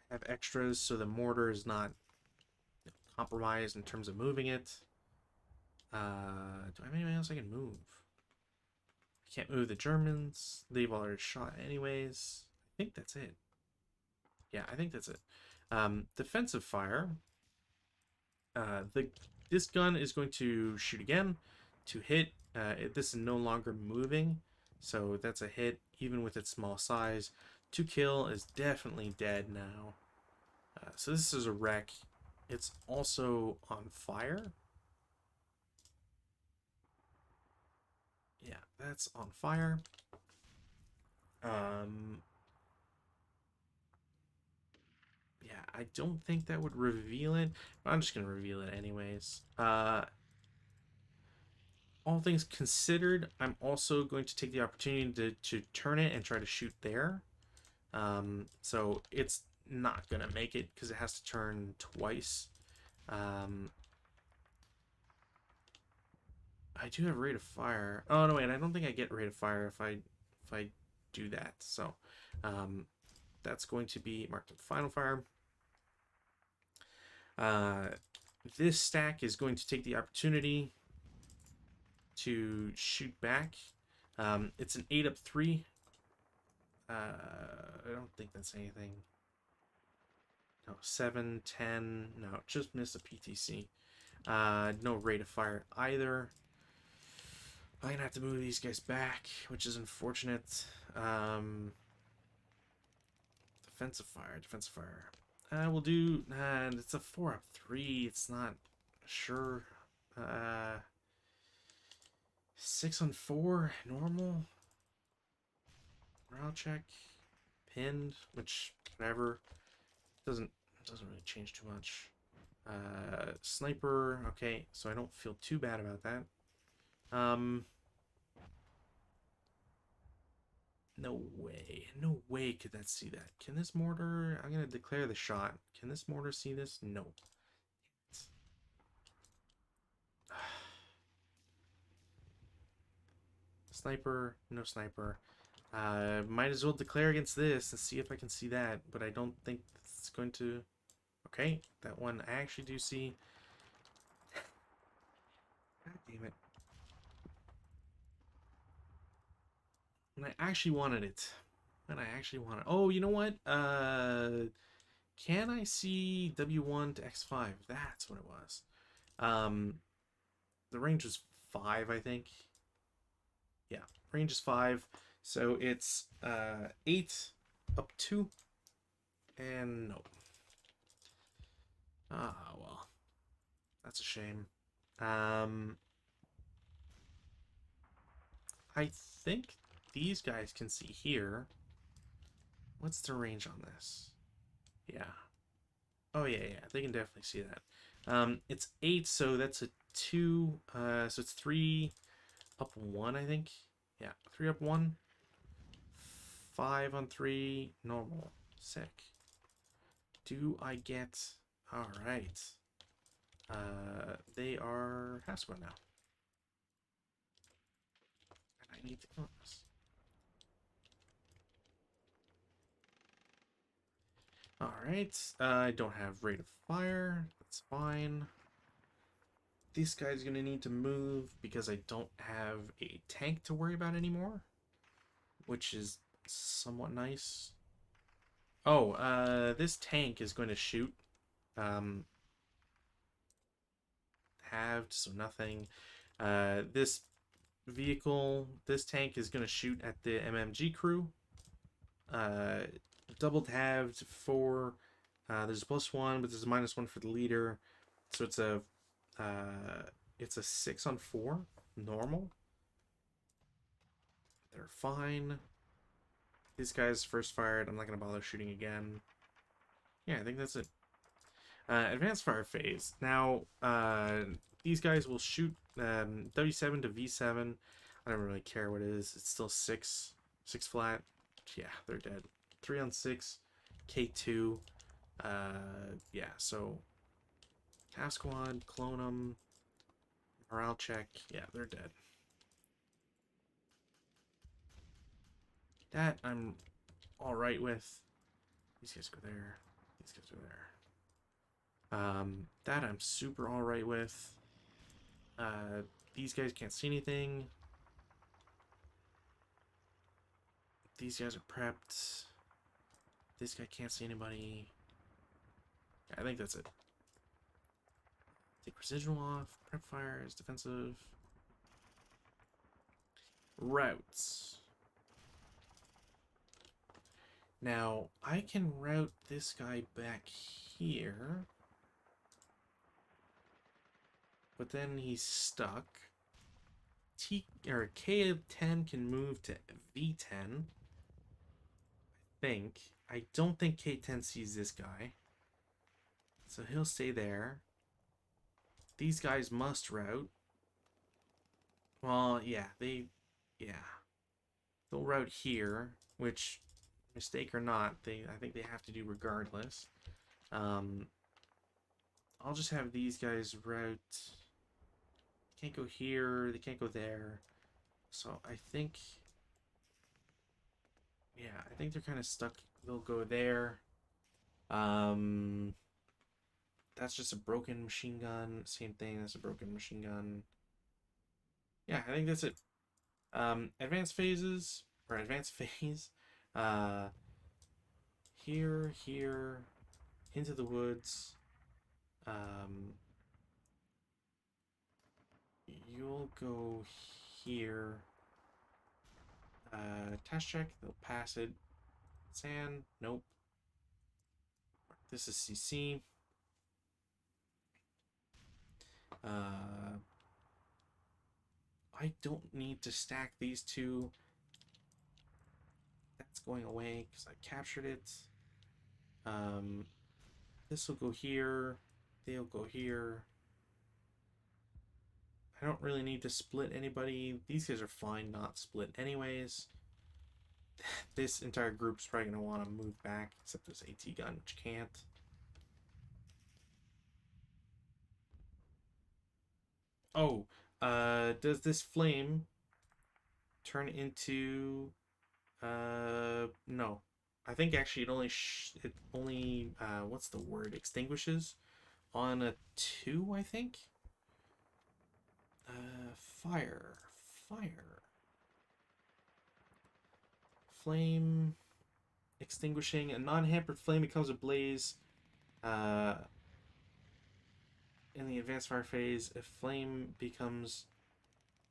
have extras so the mortar is not compromised in terms of moving it. Do I have anything else I can move? I can't move the Germans. They've already shot anyways. I think that's it. Yeah, I think that's it. Defensive fire. This gun is going to shoot again to hit. This is no longer moving, so that's a hit even with its small size. To kill is definitely dead now. So this is a wreck. It's also on fire. Yeah, that's on fire. Yeah, I don't think that would reveal it, but I'm just gonna reveal it anyways. All things considered, I'm also going to take the opportunity to turn it and try to shoot there. So it's not gonna make it because it has to turn twice. I do have rate of fire. Oh no, wait, I don't think I get rate of fire if I do that. So that's going to be marked with final fire. This stack is going to take the opportunity to shoot back. It's an 8 up 3. I don't think that's anything. No, 7, 10. No, just missed a PTC. No rate of fire either. I'm gonna have to move these guys back, which is unfortunate. Defensive fire, defensive fire. We'll do. It's a 4 up 3. It's not sure. 6 on 4, normal. Morale check, pinned, which whatever doesn't really change too much. Sniper, okay, so I don't feel too bad about that. No way could that see that. Can this mortar? I'm gonna declare the shot. Can this mortar see this? No. Sniper, no sniper. Might as well declare against this and see if I can see that, but I don't think it's going to. Okay, that one I actually do see. God damn it. And I actually wanted it. And I actually wanted. Oh, you know what? Can I see W1 to X5? That's what it was. The range was 5, I think. Yeah, range is 5. So it's 8 up 2. And no. Ah, well. That's a shame. I think these guys can see here. What's the range on this? Yeah. Oh, yeah. They can definitely see that. It's 8, so that's a 2. So it's 3 up 1, I think. Yeah, 3 up 1. 5 on 3. Normal. Sick. Do I get... Alright. They are half squad now. And I need to kill this. Alright, I don't have rate of fire. That's fine. This guy's gonna need to move because I don't have a tank to worry about anymore, which is somewhat nice. Oh, this tank is going to shoot. Um, halved, so nothing. This vehicle, this tank is going to shoot at the MMG crew. Uh, doubled halved for. There's a +1, but there's a -1 for the leader, so it's a 6-on-4 normal. They're fine. These guys first fired. I'm not gonna bother shooting again. Yeah, I think that's it. Advanced fire phase. Now, these guys will shoot W7 to V7. I don't really care what it is. It's still 6 flat. Yeah, they're dead. 3-on-6, K2. Yeah, so half squad, clone them, morale check. Yeah, they're dead. That I'm all right with. These guys go there. These guys go there. That I'm super all right with. These guys can't see anything. These guys are prepped. This guy can't see anybody. Yeah, I think that's it. Take residual off. Prep fire is defensive. Routes. Now, I can route this guy back here. But then he's stuck. K10 can move to V10. I don't think K10 sees this guy. So he'll stay there. These guys must route. Well, yeah, they'll route here, which, mistake or not, I think they have to do regardless. I'll just have these guys route. They can't go here, they can't go there. So I think, yeah, I think they're kind of stuck. They'll go there. That's just a broken machine gun. Same thing, that's a broken machine gun. Yeah, I think that's it. Advanced phases, or advanced phase. Here, into the woods. You'll go here. Test check, they'll pass it. Sand, nope. This is CC. I don't need to stack these two. That's going away because I captured it. This will go here. They'll go here. I don't really need to split anybody. These guys are fine not split anyways. This entire group's probably going to want to move back, except this AT gun, which can't. Oh, does this flame turn into... no. I think actually it only what's the word? Extinguishes on a 2, I think. Fire. Flame extinguishing. A non-hampered flame becomes a blaze. In the advanced fire phase, if flame becomes,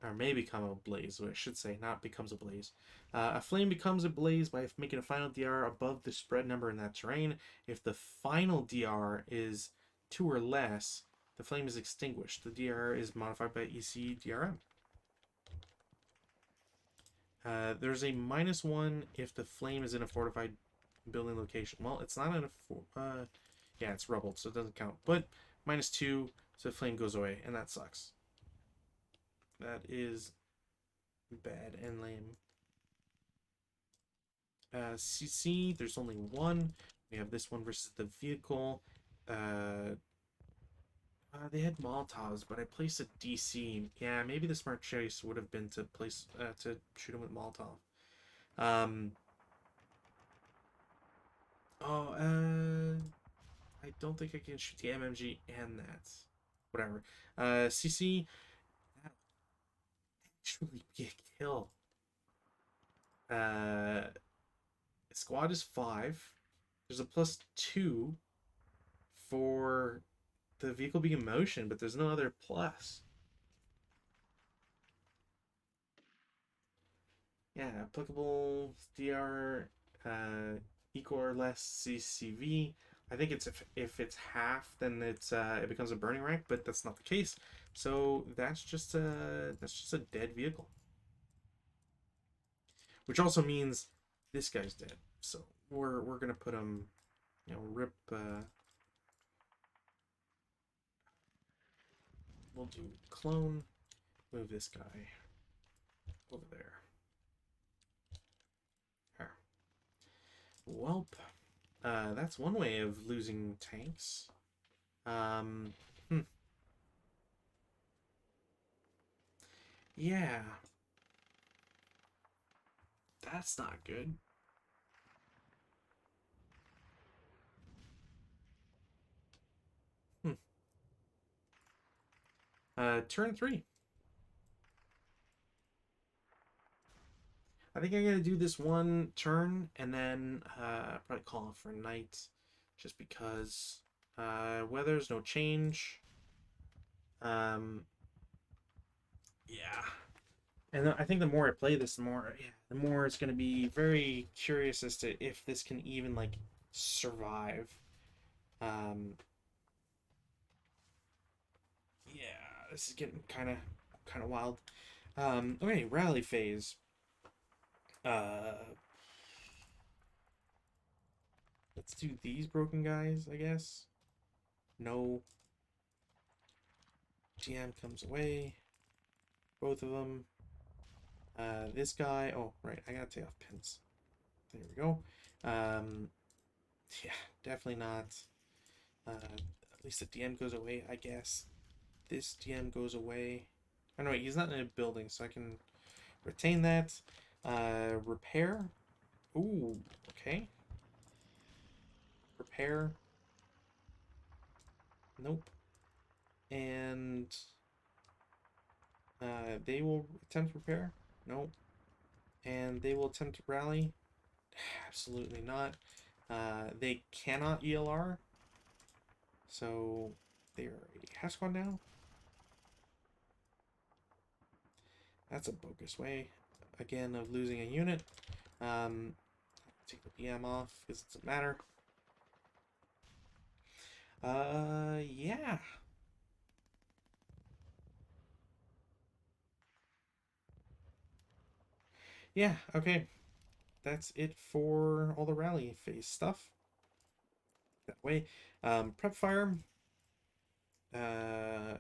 or may become a blaze, or I should say, not becomes a blaze. A flame becomes a blaze by making a final DR above the spread number in that terrain. If the final DR is 2 or less, the flame is extinguished. The DR is modified by EC DRM. There's a -1 if the flame is in a fortified building location. Well, it's not in a yeah, it's rubble, so it doesn't count. But -2, so the flame goes away, and that sucks. That is bad and lame. CC, there's only one. We have this one versus the vehicle. They had Molotovs, but I placed a DC. Yeah, maybe the smart choice would have been to place to shoot him with Molotov. Um. Oh, I don't think I can shoot the MMG and that. Whatever. CC. That'll actually be a kill. Uh, squad is 5. There's a +2 for the vehicle being in motion, but there's no other plus. Yeah, applicable DR equal or less CCV. I think it's if it's half, then it becomes a burning rank, but that's not the case. So that's just a dead vehicle, which also means this guy's dead. So we're gonna put him, rip. We'll do clone. Move this guy over there. There. Welp. That's one way of losing tanks. Um, hmm. Yeah, that's not good. Hmm. Turn 3. I think I'm gonna do this one turn and then probably call off for night, just because weather's no change. Um, yeah, and I think the more I play this, the more it's gonna be very curious as to if this can even like survive. Um, yeah, this is getting kind of wild. Okay, rally phase. Uh, let's do these broken guys, I guess. No. GM comes away. Both of them. This guy. Oh, right. I gotta take off pins. There we go. Yeah, definitely not. At least the DM goes away, I guess. This DM goes away. Oh, no, wait. He's not in a building, so I can retain that. Repair. Ooh, okay. Repair. Nope. And they will attempt repair. Nope. And they will attempt to rally. Absolutely not. They cannot ELR, so they are a half squad now. That's a bogus way, again, of losing a unit. Take the PM off because it doesn't matter. Yeah. Yeah, okay. That's it for all the rally phase stuff. That way. Prep fire. Uh,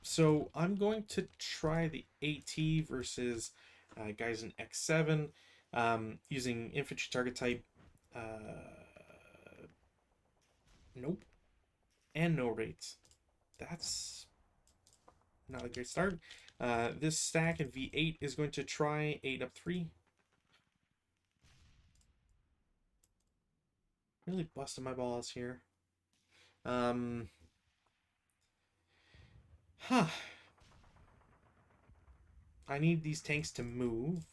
So I'm going to try the AT versus guys in X7 using infantry target type. Nope. And no rates. That's not a great start. This stack in V8 is going to try 8 up 3. Really busting my balls here. Huh. I need these tanks to move.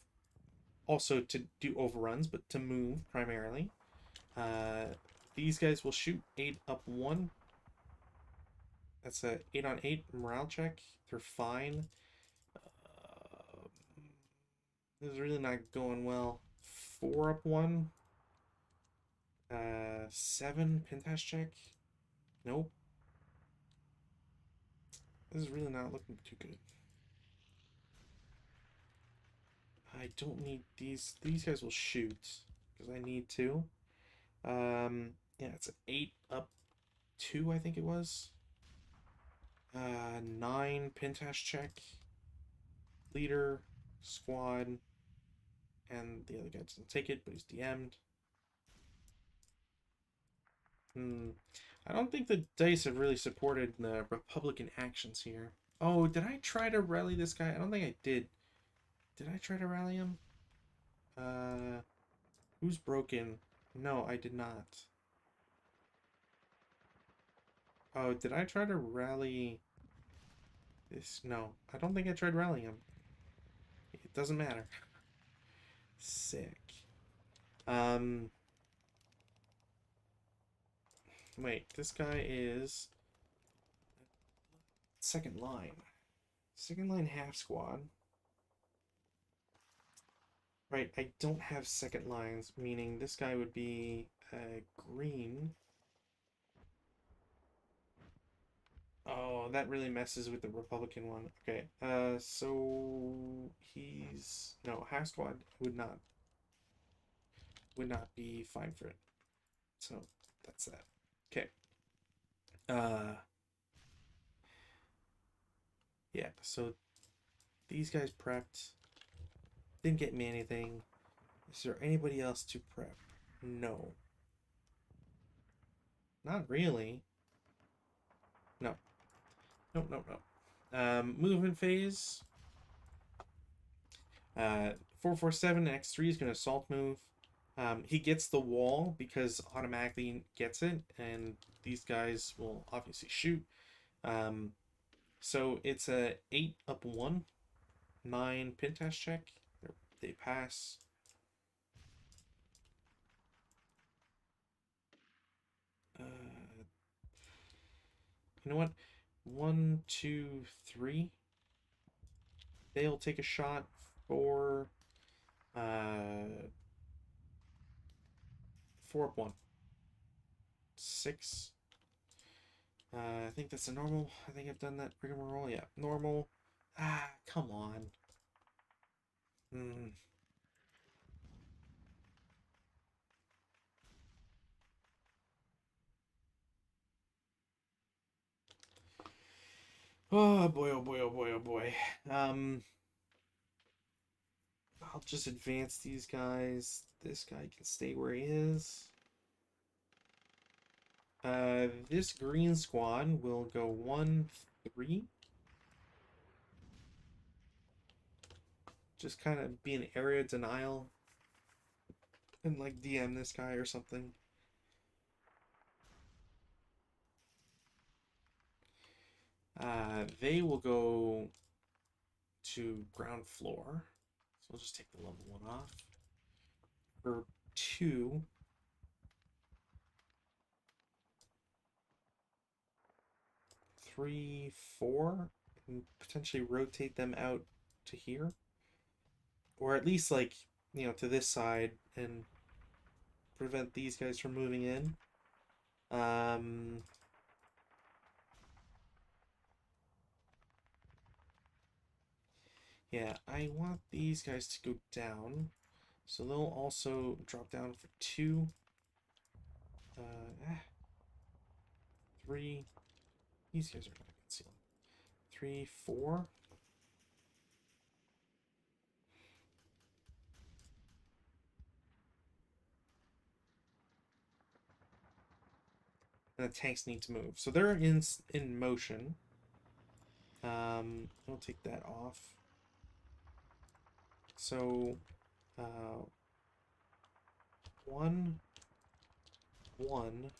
Also to do overruns, but to move primarily. Uh, these guys will shoot 8 up 1. That's a 8 on 8 morale check. They're fine. Uh, this is really not going well. 4 up 1. 7 pintash check. Nope. This is really not looking too good. I don't need these. These guys will shoot because I need to. Yeah, it's an 8 up 2, I think it was. 9 pintash check. Leader, squad, and the other guy doesn't take it, but he's DM'd. I don't think the dice have really supported the Republican actions here. Oh, did I try to rally this guy? I don't think I did. Did I try to rally him? Uh, who's broken? No, I did not. Oh, did I try to rally this? No, I don't think I tried rallying him. It doesn't matter. Sick. Um, wait, this guy is second line. Second line half squad. Right, I don't have second lines, meaning this guy would be green. Oh, that really messes with the Republican one. Okay, so he's no half squad would not be fine for it. So that's that. Okay. Uh, yeah. So these guys prepped. Didn't get me anything. Is there anybody else to prep? No. Not really. No. No. No. No. Movement phase. 447 X3 is going to assault move. He gets the wall because automatically gets it, and these guys will obviously shoot. Um, so it's a 8 up 1, 9 pin test check. They pass. You know what? 1, 2, 3. They'll take a shot for 4 up 1. 6. I think that's a normal. I think I've done that rigmarole. Yeah, normal. Ah, come on. Hmm. Oh boy, oh boy, oh boy, oh boy. Um, I'll just advance these guys. This guy can stay where he is. This green squad will go 1, 3. Just kind of be an area denial and like DM this guy or something. They will go to ground floor. So we'll just take the level 1 off. For 2, 3, 4, and potentially rotate them out to here. Or at least, like, to this side and prevent these guys from moving in. Yeah, I want these guys to go down. So they'll also drop down for 2. 3. These guys are not concealed. 3, 4. And the tanks need to move. So they're in motion. We'll take that off. So, 1, 1.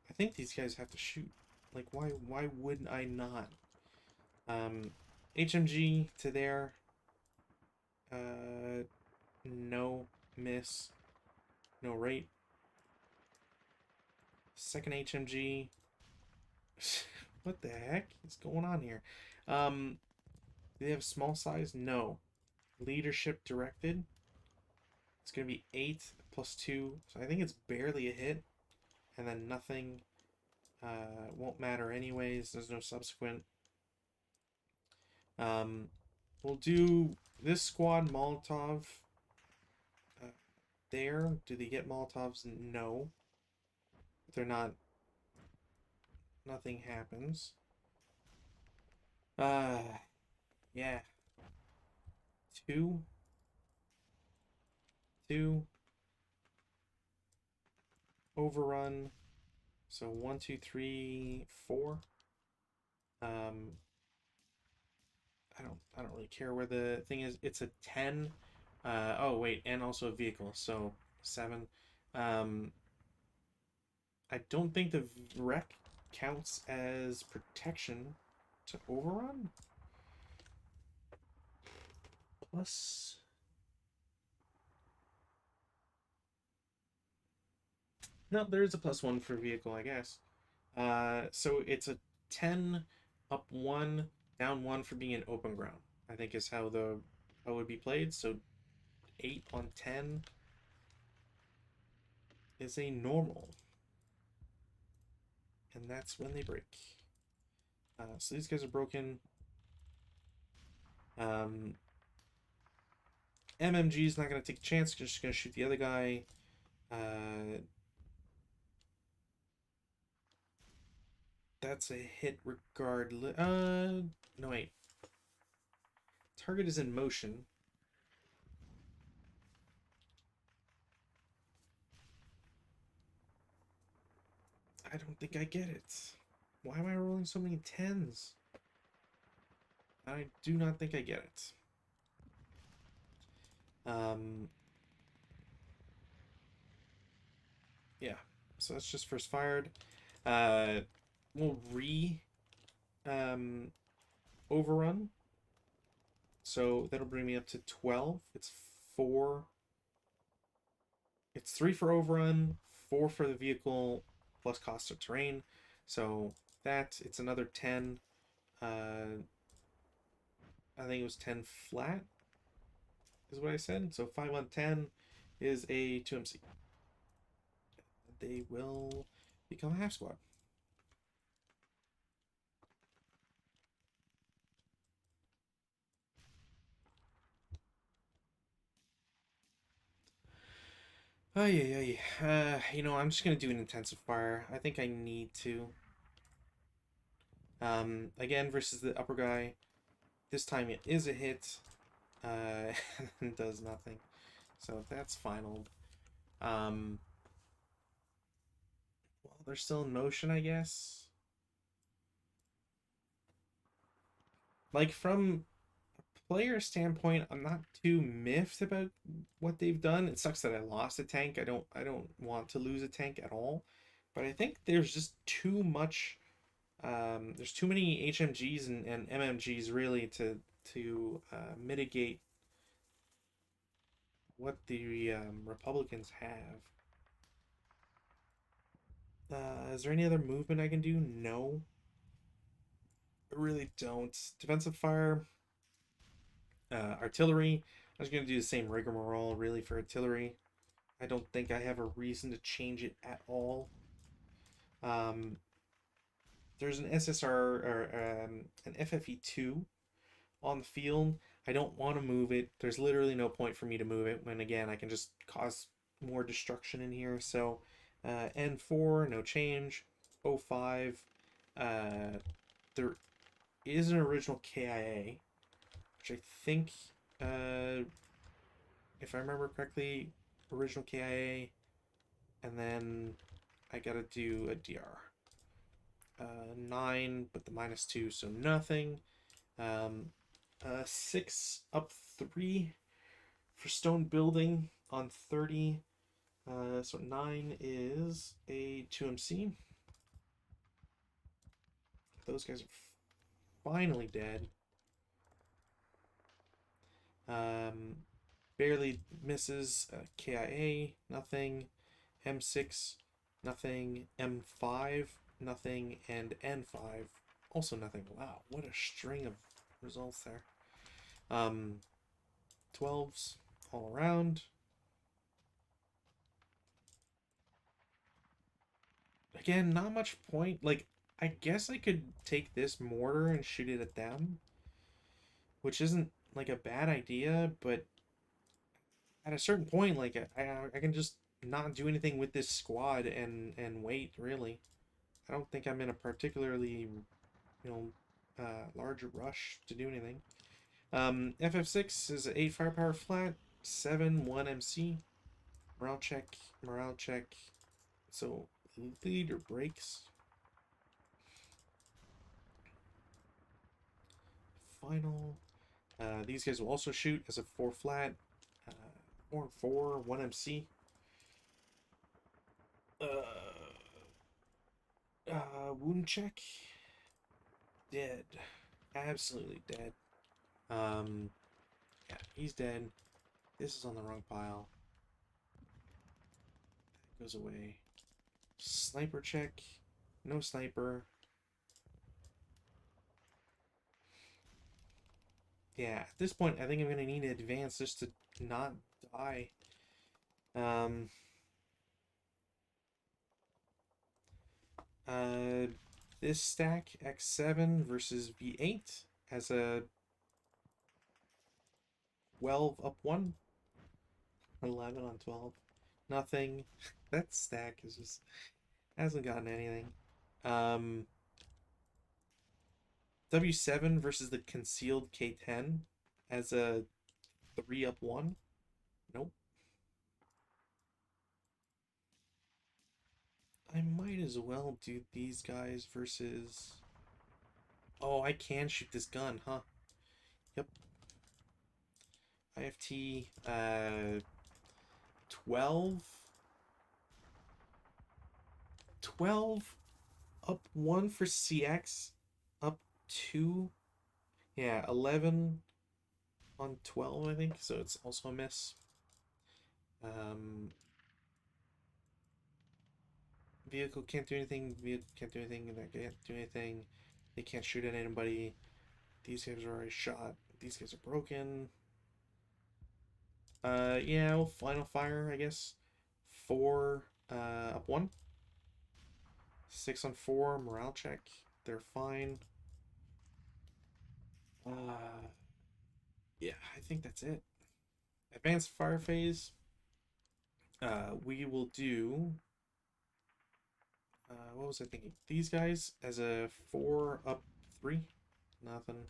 I think these guys have to shoot. Like, why would I not? HMG to there. No miss. No rate. Second HMG. What the heck is going on here? Do they have small size? No. Leadership directed. It's gonna be 8 plus 2. So I think it's barely a hit. And then nothing. Won't matter anyways. There's no subsequent. We'll do this squad Molotov there. Do they get Molotovs? No. They're not. Nothing happens. Yeah. 2. 2. overrun. So 1, 2, 3, 4. Um, I don't really care where the thing is. It's a 10. Oh wait, and also a vehicle, so 7. Um, I don't think the wreck counts as protection to overrun. Plus, no, there is a +1 for vehicle, I guess. So it's a 10 up 1, down 1 for being in open ground, I think is how it would be played. So 8 on 10 is a normal, and that's when they break. So these guys are broken. MMG is not going to take a chance. Just going to shoot the other guy. That's a hit regardless. No wait. Target is in motion. I don't think I get it. Why am I rolling so many 10s? I do not think I get it. Yeah. So that's just first fired. We'll overrun. So that'll bring me up to 12. It's 4. It's 3 for overrun, 4 for the vehicle, plus cost of terrain. So it's another 10. I think it was 10 flat, is what I said. So 5 on 10 is a 2MC. They will become a half squad. Oh yeah. I'm just gonna do an intensive fire. I think I need to. Again versus the upper guy. This time it is a hit. And does nothing. So that's final. Well, they're still in motion, I guess. Like from a player standpoint, I'm not too miffed about what they've done. It sucks that I lost a tank. I don't want to lose a tank at all. But I think there's just too much. There's too many HMGs and MMGs really to mitigate what the Republicans have. Is there any other movement I can do? No. I really don't. Defensive fire, artillery. I was going to do the same rigmarole really for artillery. I don't think I have a reason to change it at all. There's an SSR or an FFE2 on the field. I don't want to move it. There's literally no point for me to move it when, again, I can just cause more destruction in here. So N4, no change. 05, there is an original KIA, which I think, if I remember correctly, original KIA, and then I gotta do a DR. 9, but the -2, so nothing. 6 up 3 for stone building on 30. So 9 is a 2MC. Those guys are finally dead. Barely misses. KIA, nothing. M6, nothing. M5, nothing. And N5, also nothing. Wow, what a string of results there. 12s all around. Again, not much point. Like, I guess I could take this mortar and shoot it at them, which isn't like a bad idea, but at a certain point, like I can just not do anything with this squad and wait. Really, I don't think I'm in a particularly large rush to do anything. FF6 is 8 firepower flat, 7 1 MC, morale check, So leader breaks. Final. These guys will also shoot as a 4 flat. 4 and 4, 1 MC. Wound check. Dead. Absolutely dead. Yeah, he's dead. This is on the wrong pile. That goes away. Sniper check. No sniper. Yeah, at this point, I think I'm going to need to advance just to not die. Um, uh, this stack, X7 versus V8, has a 12 up 1. 11 on 12. Nothing. That stack is just hasn't gotten anything. W7 versus the concealed K10 as a 3 up 1. Nope. I might as well do these guys versus. Oh, I can shoot this gun, huh? Yep. IFT 12. 12 up 1 for CX. Up 2. Yeah, 11 on 12, I think. So it's also a miss. Vehicle can't do anything. Vehicle can't do anything. That can't do anything. They can't shoot at anybody. These guys are already shot. These guys are broken. Yeah, well, final fire, I guess. 4 up 1. 6 on 4 morale check. They're fine. Yeah, I think that's it. Advanced fire phase. We will do. What was I thinking? These guys as a 4 up 3. Nothing.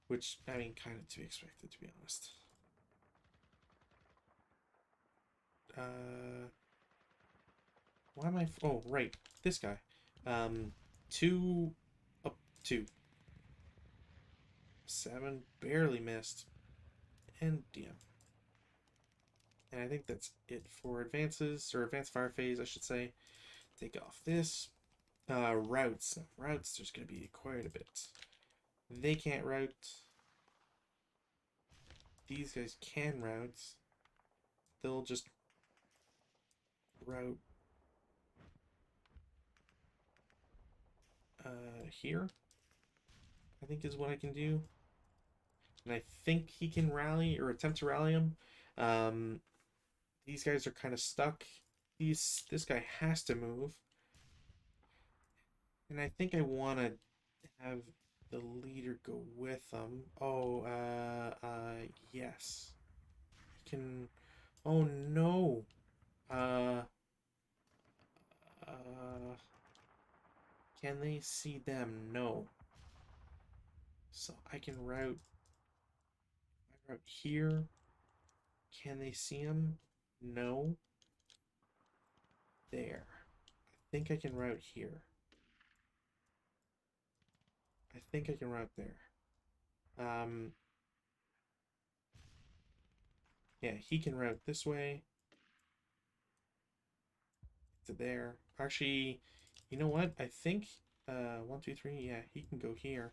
Which, I mean, kind of to be expected, to be honest. Why am I... Oh, right. This guy. 2 up 2. 7. Barely missed. And DM. And I think that's it for advances, or advanced fire phase, I should say. Take off this. Routes. Routes, there's going to be quite a bit. They can't route. These guys can route. They'll just route here, I think is what I can do. And I think he can rally or attempt to rally him. These guys are kind of stuck. This guy has to move. And I think I want to have the leader go with them. Oh, yes. He can... Oh, no. Can they see them? No. So I can route here. Can they see him? No. There. I think I can route here. I think I can route there. Yeah, he can route this way to there. Actually, you know what? I think 1, 2, 3. Yeah, he can go here.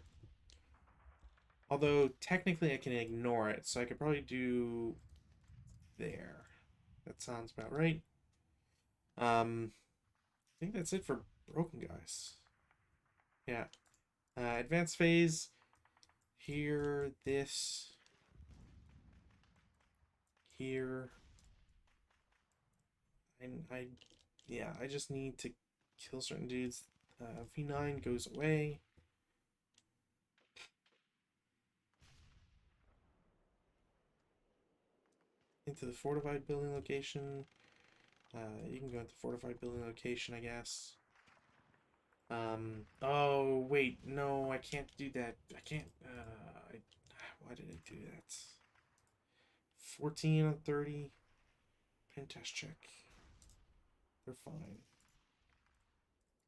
Although technically I can ignore it, so I could probably do there. That sounds about right. I think that's it for broken guys. Yeah. Advanced phase. Here, this. Here. And yeah, I just need to kill certain dudes. V9 goes away. Into the fortified building location. You can go into fortified building location, I guess. Oh, wait, no, I can't do that. I can't, why did I do that? 14 on 30. Pen test check. They're fine.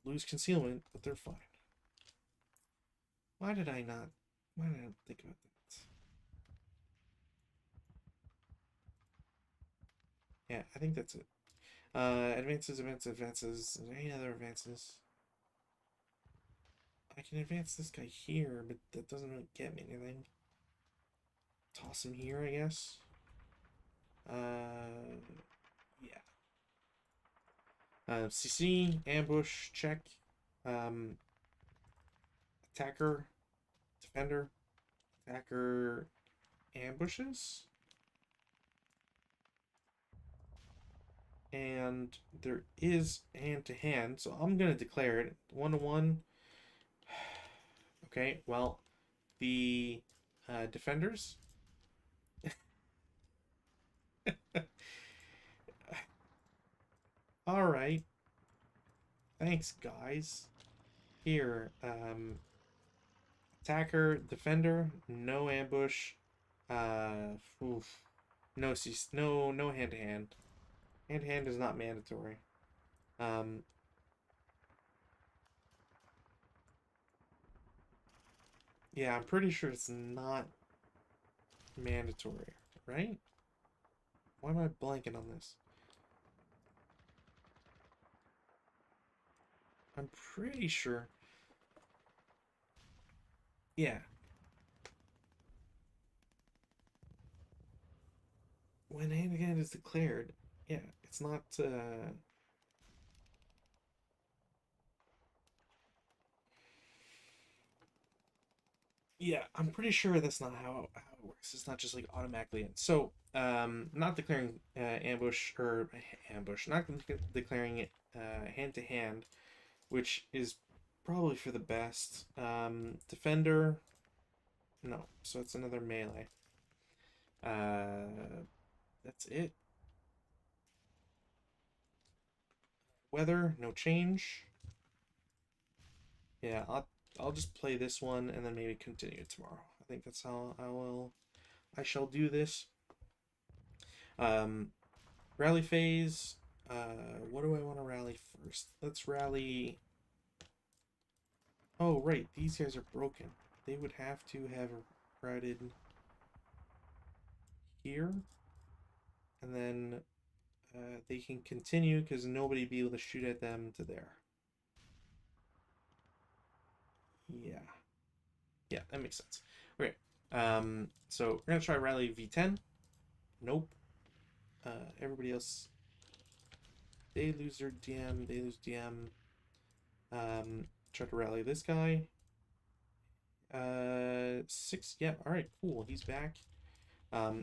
lose concealment, but they're fine. Why did I not think about that? Yeah, I think that's it. Advances. Is there any other advances? I can advance this guy here, but that doesn't really get me anything. Toss him here, I guess. Yeah. CC, ambush, check. Um, attacker, defender, attacker, ambushes. And there is hand to hand, so I'm gonna declare it 1-1. Okay, well, the defenders. All right, thanks, guys. Here, attacker, defender, no ambush. Oof. No hand to hand. Hand to hand is not mandatory. Yeah, I'm pretty sure it's not mandatory, right? Why am I blanking on this? I'm pretty sure. Yeah. When hand to hand is declared, yeah, it's not. Yeah, I'm pretty sure that's not how it works. It's not just like automatically in. So, not declaring ambush or ambush, not declaring it hand to hand, which is probably for the best. Defender, no. So it's another melee. That's it. Weather, no change. Yeah, I'll just play this one and then maybe continue tomorrow. I think that's how I shall do this. Um, Rally phase. What do I want to rally first? Let's rally. Oh, right. These guys are broken. They would have to have routed here. And then they can continue because nobody be able to shoot at them to there. Yeah. Yeah, that makes sense. Okay. So we're going to try rally V10. Nope. Everybody else, they lose their DM. They lose DM. Try to rally this guy. 6. Yeah, alright, cool. He's back.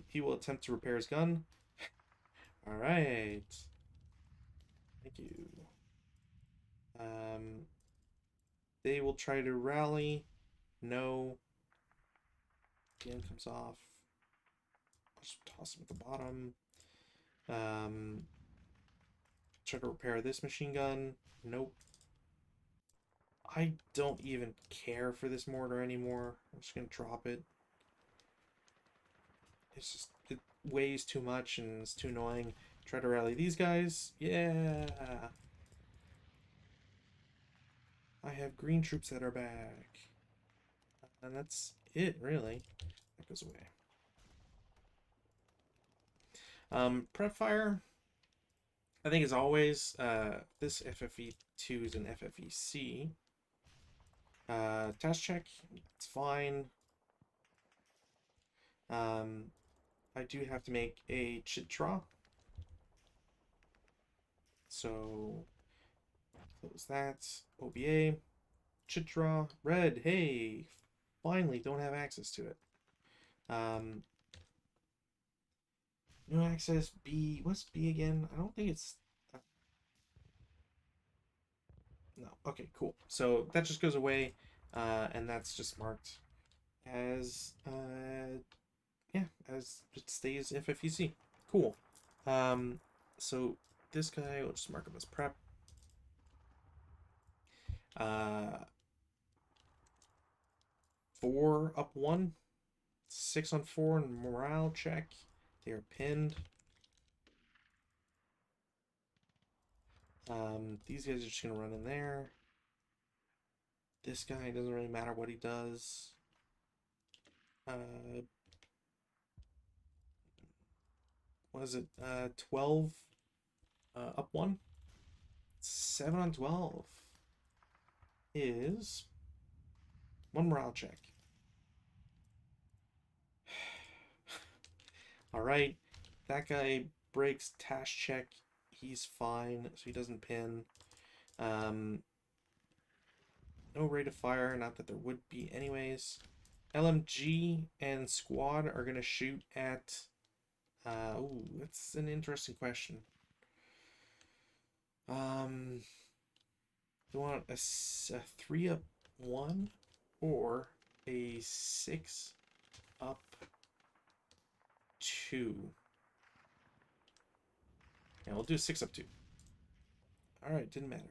He will attempt to repair his gun. Alright. Thank you. They will try to rally. No. DM comes off. I'll just toss him at the bottom. Try to repair this machine gun. Nope. I don't even care for this mortar anymore. I'm just gonna drop it. It's just, it weighs too much and it's too annoying. Try to rally these guys. Yeah. I have green troops that are back. And that's it, really. That goes away. Prep fire. I think as always, this FFE2 is an FFEC. Task check, it's fine. I do have to make a chitra. So close that. OBA. Chitra. Red. Hey. Finally don't have access to it. No access. B. What's B again? I don't think it's... No. Okay, cool. So that just goes away. And that's just marked as... yeah, as it stays FFEC. Cool. So this guy, we'll just mark him as prep. 4 up 1, 6 on 4 and morale check. They are pinned. These guys are just gonna run in there. This guy doesn't really matter what he does. Uh, what is it? 12 up 1. 7 on 12 is 1 morale check. Alright, that guy breaks task check. He's fine, so he doesn't pin. No rate of fire, not that there would be anyways. LMG and squad are going to shoot at... ooh, that's an interesting question. Do you want a 3 up 1 or a 6 up 2? Yeah, we'll do a 6 up 2. Alright, didn't matter.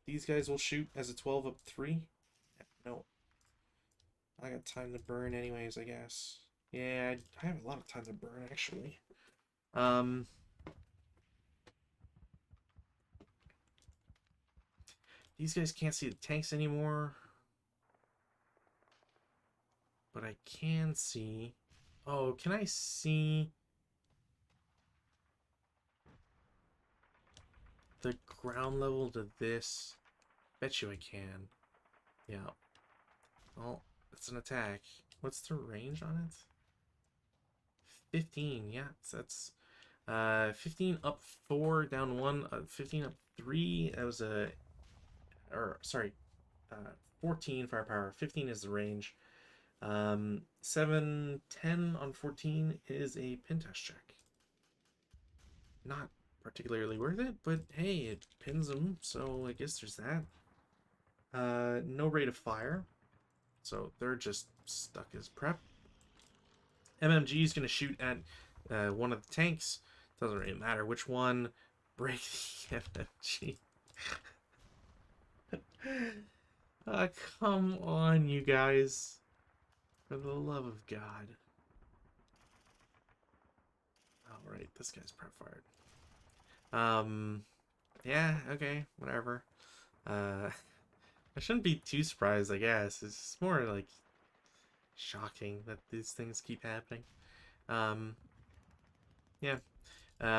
These guys will shoot as a 12 up 3. No. I got time to burn anyways, I guess. Yeah, I have a lot of time to burn, actually. These guys can't see the tanks anymore. But I can see... Oh, can I see... the ground level to this? Bet you I can. Yeah. Well, it's an attack. What's the range on it? 15, yeah. So that's 15 up 4, down 1, 15 up 3. That was a... Or, sorry, 14 firepower. 15 is the range. 7, 10 on 14 is a pin test check. Not particularly worth it, but hey, it pins them, so I guess there's that. No rate of fire, so they're just stuck as prep. MMG is going to shoot at one of the tanks. Doesn't really matter which one. Break the MMG. Come on, you guys. For the love of God. Alright, this guy's prep fired. Yeah, okay, whatever. I shouldn't be too surprised, I guess. It's more like shocking that these things keep happening. Yeah.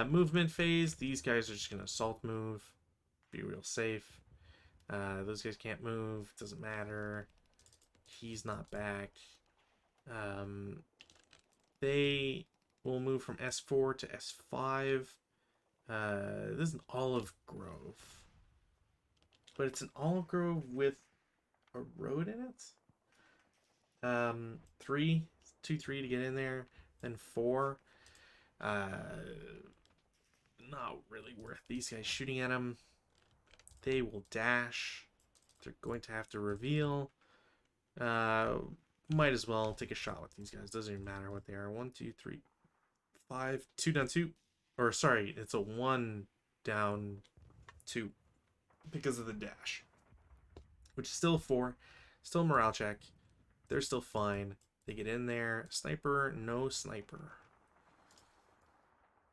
Movement phase, these guys are just gonna assault move. Be real safe. Those guys can't move, doesn't matter. He's not back. They will move from S4 to S5. This is an olive grove. But it's an olive grove with a road in it. 3, 2, 3 to get in there. Then 4. Not really worth these guys shooting at them. They will dash. They're going to have to reveal. Might as well take a shot with these guys. Doesn't even matter what they are. 1, 2, 3, 5. 2 down 2. Or sorry, it's a 1 down 2 because of the dash. Which is still 4. Still morale check. They're still fine. They get in there. Sniper, no sniper.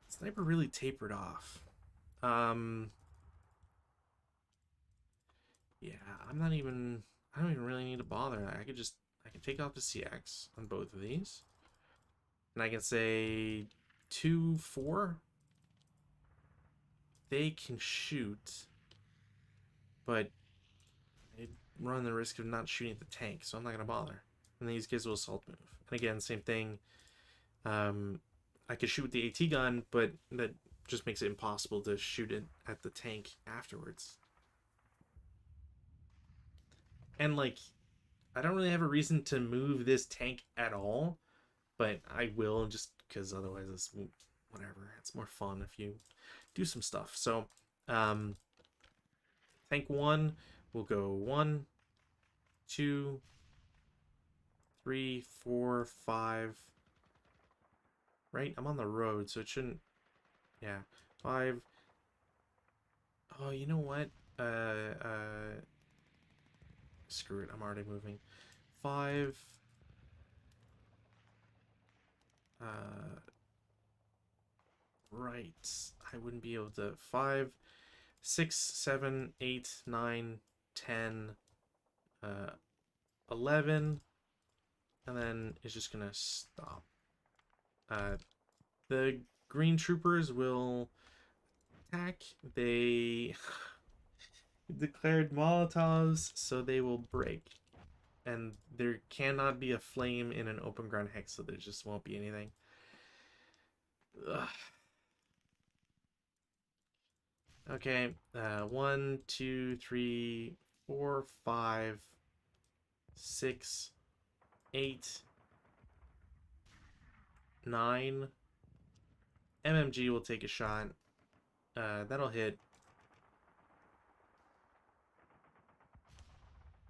Sniper really tapered off. Yeah, I don't even really need to bother. I can take out the CX on both of these. And I can say 2, 4. They can shoot, but they run the risk of not shooting at the tank, so I'm not going to bother. And these guys will assault move. And again, same thing. I could shoot with the AT gun, but that just makes it impossible to shoot it at the tank afterwards. And, like, I don't really have a reason to move this tank at all, but I will just because otherwise it's whatever. It's more fun if you do some stuff. So, tank 1 will go 1, 2, 3, 4, 5. Right? I'm on the road, so it shouldn't... Yeah. 5. Oh, you know what? Screw it. I'm already moving. 5. right. I wouldn't be able to. 5, 6, 7, 8, 9, 10, 11, and then it's just gonna stop. Uh, the green troopers will attack. They declared Molotovs, so they will break. And there cannot be a flame in an open ground hex, so there just won't be anything. Ugh. Okay, 1, 2, 3, 4, 5, 6, 8, 9. MMG will take a shot. That'll hit.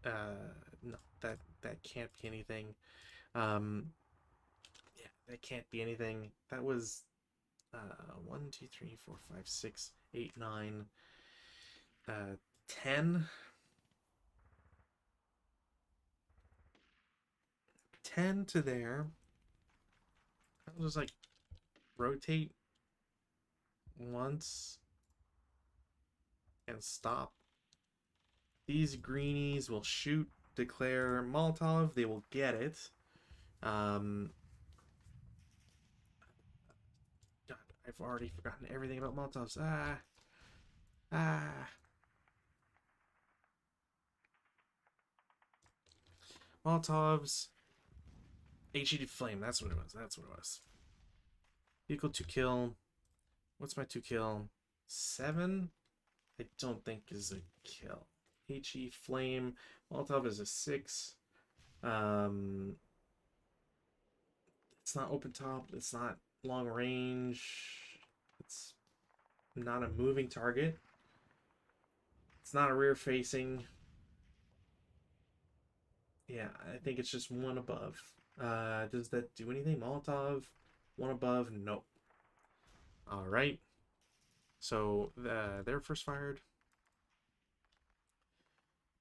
No, that can't be anything. Yeah, that can't be anything. That was 1, 2, 3, 4, 5, 6, 8, 9, 10. 10 to there. I'll just like rotate once and stop. These greenies will shoot, declare Molotov. They will get it. God, I've already forgotten everything about Molotovs. Ah. Molotovs. HED Flame. That's what it was. That's what it was. Equal to kill. What's my 2 kill? 7? I don't think is a kill. HE Flame. Molotov is a 6. It's not open top. It's not long range. It's not a moving target. It's not a rear facing. Yeah, I think it's just one above. Does that do anything? Molotov, one above? Nope. All right. So they're first fired.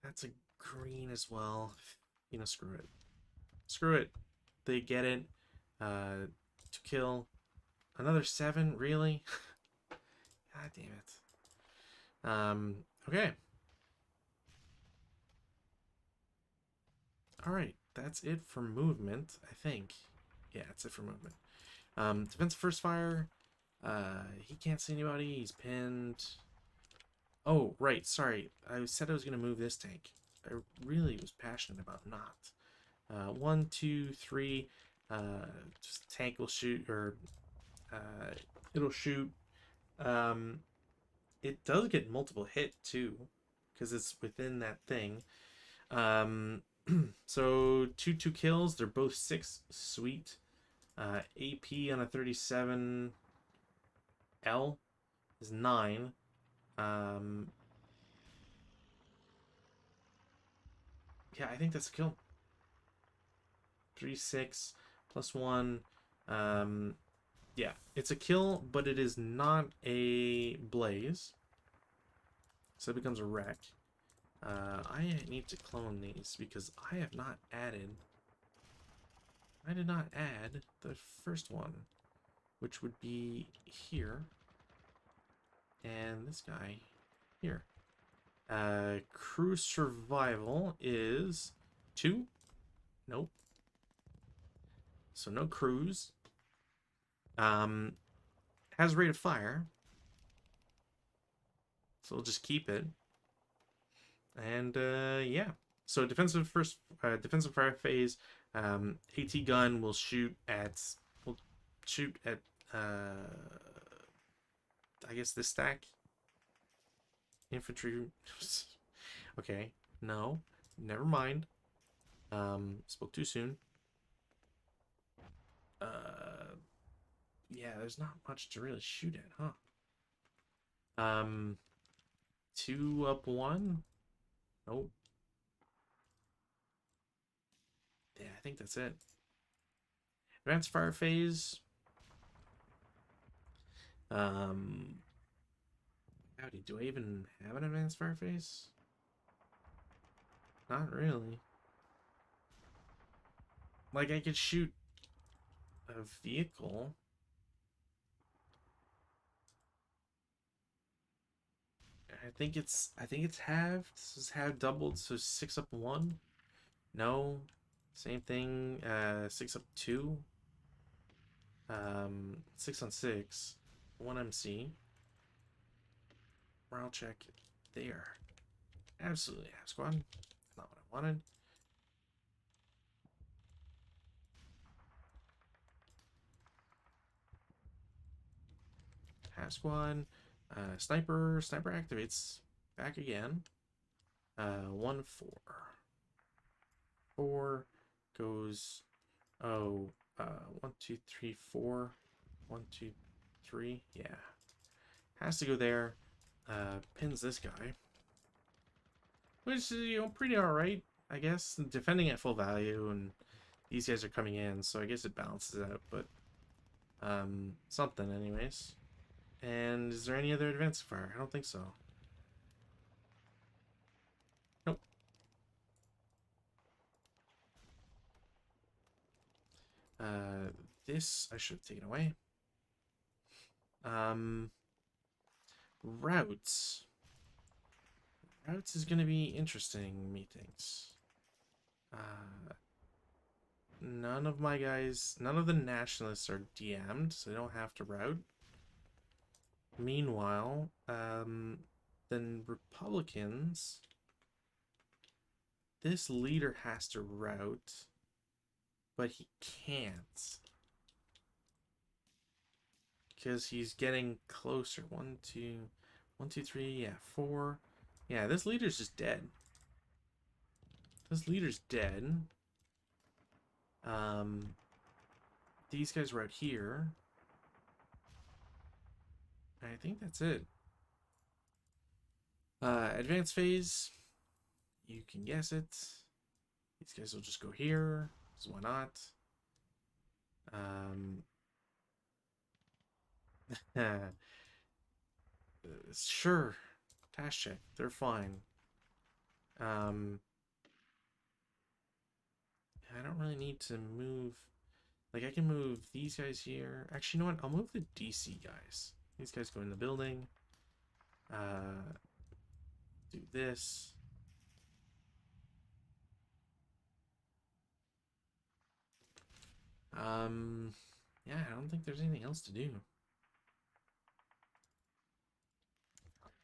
That's a green as well. You know, screw it. Screw it. They get it. To kill. Another 7, really? God damn it. Okay. Alright, that's it for movement, I think. Yeah, that's it for movement. Defensive first fire. He can't see anybody. He's pinned. Oh, right. Sorry. I said I was going to move this tank. I really was passionate about not. 1, 2, 3. Just tank will shoot, or it'll shoot. It does get multiple hit too, because it's within that thing. So 2 kills. They're both 6. Sweet. AP on a 37L is 9. Yeah, I think that's a kill. 3, 6 plus 1. Yeah, it's a kill, but it is not a blaze, so it becomes a wreck. I need to clone these because I have not added. I did not add the first one, which would be here, and this guy here. Crew survival is 2. Nope. So no crews. Has rate of fire, so we'll just keep it. And yeah. So defensive fire phase. AT gun will shoot at. I guess this stack. Infantry. Okay. No. Never mind. Spoke too soon. Yeah, there's not much to really shoot at, huh? 2 up 1. Nope. Yeah, I think that's it. Advanced fire phase. Howdy, do I even have an advanced fire phase? Not really. Like, I could shoot a vehicle. I think it's halved. This is half doubled, so 6 up 1. No. Same thing. 6 up 2. 6 on 6. 1 MC. Morale check. There. Absolutely half squad. Not what I wanted. Half squad. Sniper activates back again. 1 4. 4 goes 1 2 3 4. 1 2 3. Yeah. Has to go there. Pins this guy. Which is, pretty alright, I guess. Defending at full value, and these guys are coming in, so I guess it balances out, but something anyways. And is there any other advanced fire? I don't think so. Nope. This I should have taken away. Routes. Routes is going to be interesting, methinks. None of my guys, none of the nationalists are DM'd, so they don't have to route. Meanwhile, then Republicans, this leader has to route, but he can't. Because he's getting closer. 1 2 1 2 3, yeah, 4. Yeah, this leader's just dead. This leader's dead. These guys are out here. I think that's it. Advanced phase. You can guess it. These guys will just go here. So why not? Sure. Task check. They're fine. I don't really need to move. Like, I can move these guys here. Actually, you know what? I'll move the DC guys. These guys go in the building. Do this. Yeah, I don't think there's anything else to do.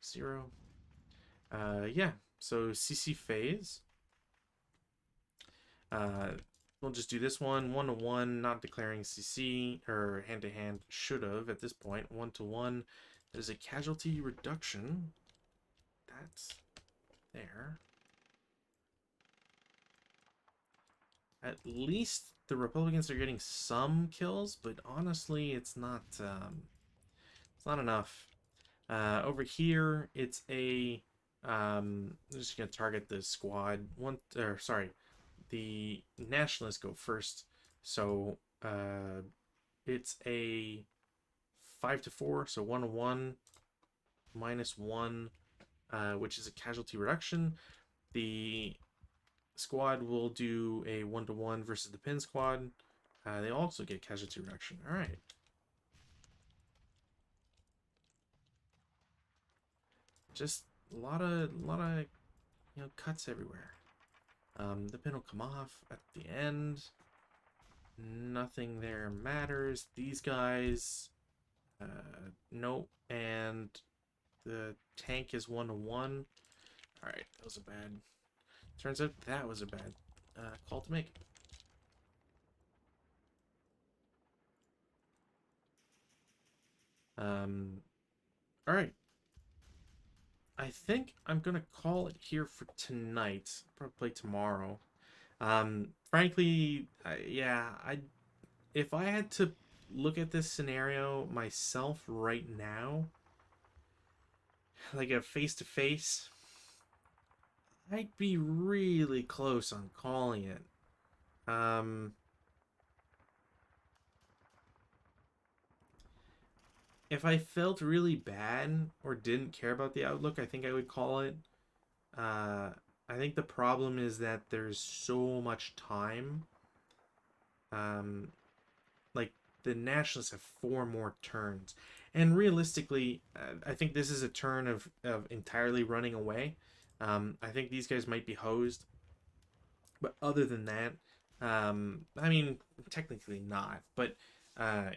0. Yeah, so CC phase. We'll just do this one. 1 to 1, not declaring CC, or hand to hand, should have at this point. 1 to 1. There's a casualty reduction. That's there. At least the Republicans are getting some kills, but honestly, it's not enough. Over here, it's a I'm just gonna target the squad. The nationalists go first. So it's a 5 to 4, so 1 to 1 -1, which is a casualty reduction. The squad will do a 1 to 1 versus the pin squad. They also get casualty reduction. All right. Just a lot of cuts everywhere. The pin will come off at the end. Nothing there matters. These guys, nope. And the tank is 1 to 1. All right, that was a bad. Turns out that was a bad call to make. All right. I think I'm gonna call it here for tonight. Probably play tomorrow. Frankly, if I had to look at this scenario myself right now, like a face-to-face, I'd be really close on calling it. If I felt really bad or didn't care about the outlook, I think I would call it. I think the problem is that there's so much time. Like, the Nationalists have 4 more turns. And realistically, I think this is a turn of entirely running away. I think these guys might be hosed, but other than that, I mean, technically not. But I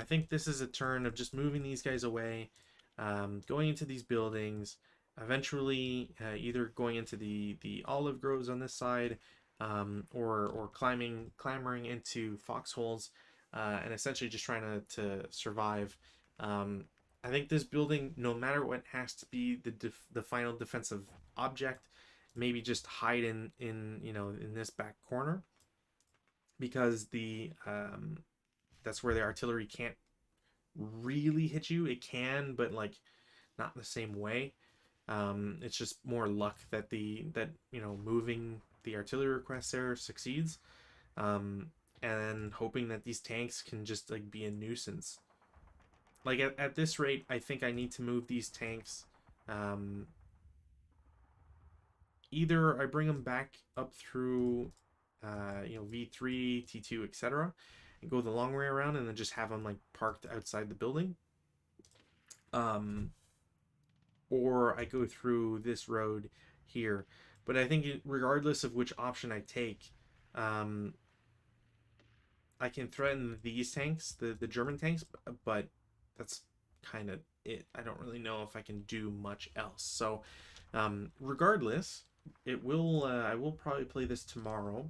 think this is a turn of just moving these guys away, going into these buildings, eventually either going into the olive groves on this side, or clambering into foxholes, and essentially just trying to survive. Um, I think this building, no matter what, has to be the final defensive object. Maybe just hide in this back corner, because the that's where the artillery can't really hit you. It can, but like not in the same way. It's just more luck that moving the artillery request there succeeds, and hoping that these tanks can just like be a nuisance. Like at this rate, I think I need to move these tanks. Either I bring them back up through, V3, T2, etc., and go the long way around, and then just have them like parked outside the building. Or I go through this road here. But I think regardless of which option I take, um, I can threaten these tanks, the German tanks, but that's kind of it. I don't really know if I can do much else. So, regardless, I will probably play this tomorrow,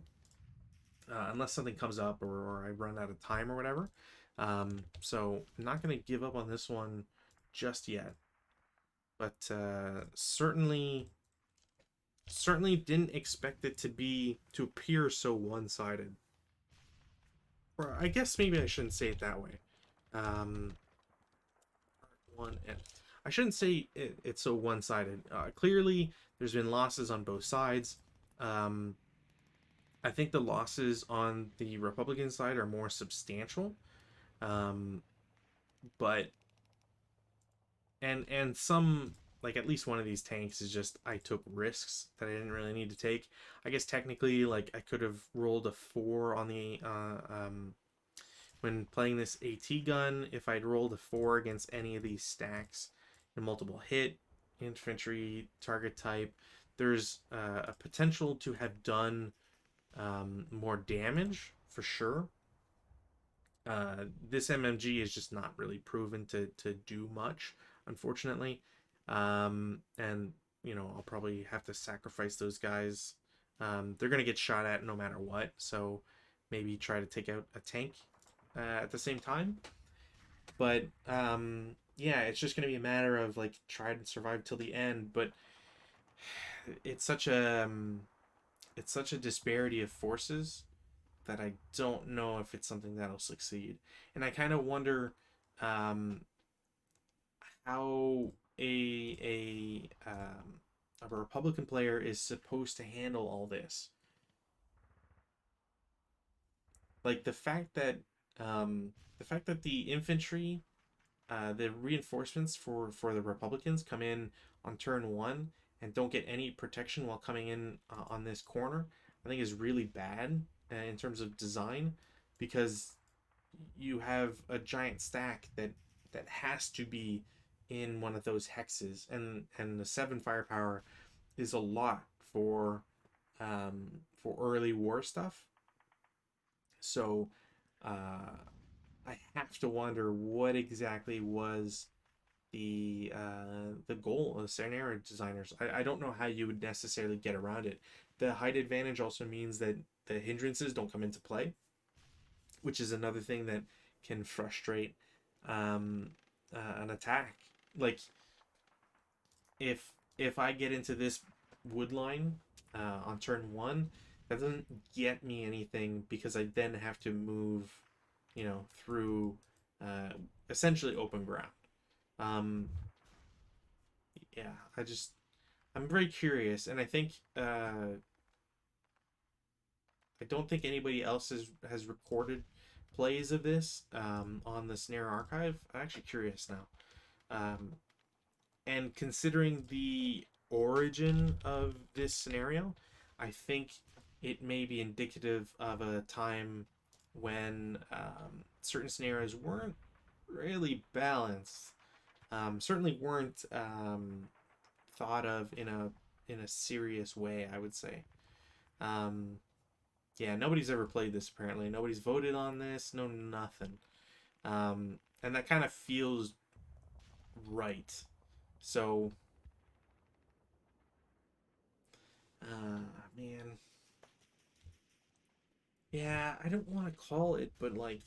unless something comes up, or I run out of time or whatever. So I'm not gonna give up on this one just yet, but certainly didn't expect it to appear so one-sided. Or I guess maybe I shouldn't say it that way. Um, one and I shouldn't say it's so one-sided. Clearly, there's been losses on both sides. Um, I think the losses on the Republican side are more substantial, um, but and some, like at least one of these tanks is just I took risks that I didn't really need to take. I guess technically, like I could have rolled a 4 on the when playing this AT gun. If I'd rolled a 4 against any of these stacks in multiple hit, infantry, target type, there's a potential to have done more damage for sure. This MMG is just not really proven to do much, unfortunately. And I'll probably have to sacrifice those guys. They're gonna get shot at no matter what, so maybe try to take out a tank at the same time. But yeah, it's just gonna be a matter of like try to survive till the end. But it's such a disparity of forces that I don't know if it's something that'll succeed. And I kind of wonder um, how a Republican player is supposed to handle all this. Like the fact that the infantry, the reinforcements for the Republicans come in on turn one and don't get any protection while coming in on this corner, I think is really bad in terms of design, because you have a giant stack that has to be in one of those hexes, and the 7 firepower is a lot for early war stuff. So I have to wonder what exactly was the goal of scenario designers. I don't know how you would necessarily get around it. The height advantage also means that the hindrances don't come into play, which is another thing that can frustrate an attack. Like if I get into this wood line on turn one, that doesn't get me anything, because I then have to move, through essentially open ground. Um, yeah, I'm very curious, and I think I don't think anybody else has recorded plays of this on the Snare archive. I'm actually curious now. Um, and considering the origin of this scenario, I think it may be indicative of a time when certain scenarios weren't really balanced. Certainly weren't thought of in a serious way, I would say. Um, yeah, nobody's ever played this apparently. Nobody's voted on this. No, nothing. And that kind of feels right. So, man, yeah, I don't want to call it, but like,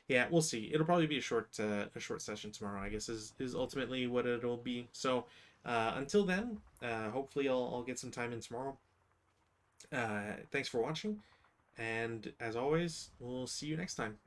yeah, we'll see. It'll probably be a short session tomorrow. I guess is ultimately what it'll be. So, until then, hopefully I'll get some time in tomorrow. Thanks for watching, and as always, we'll see you next time.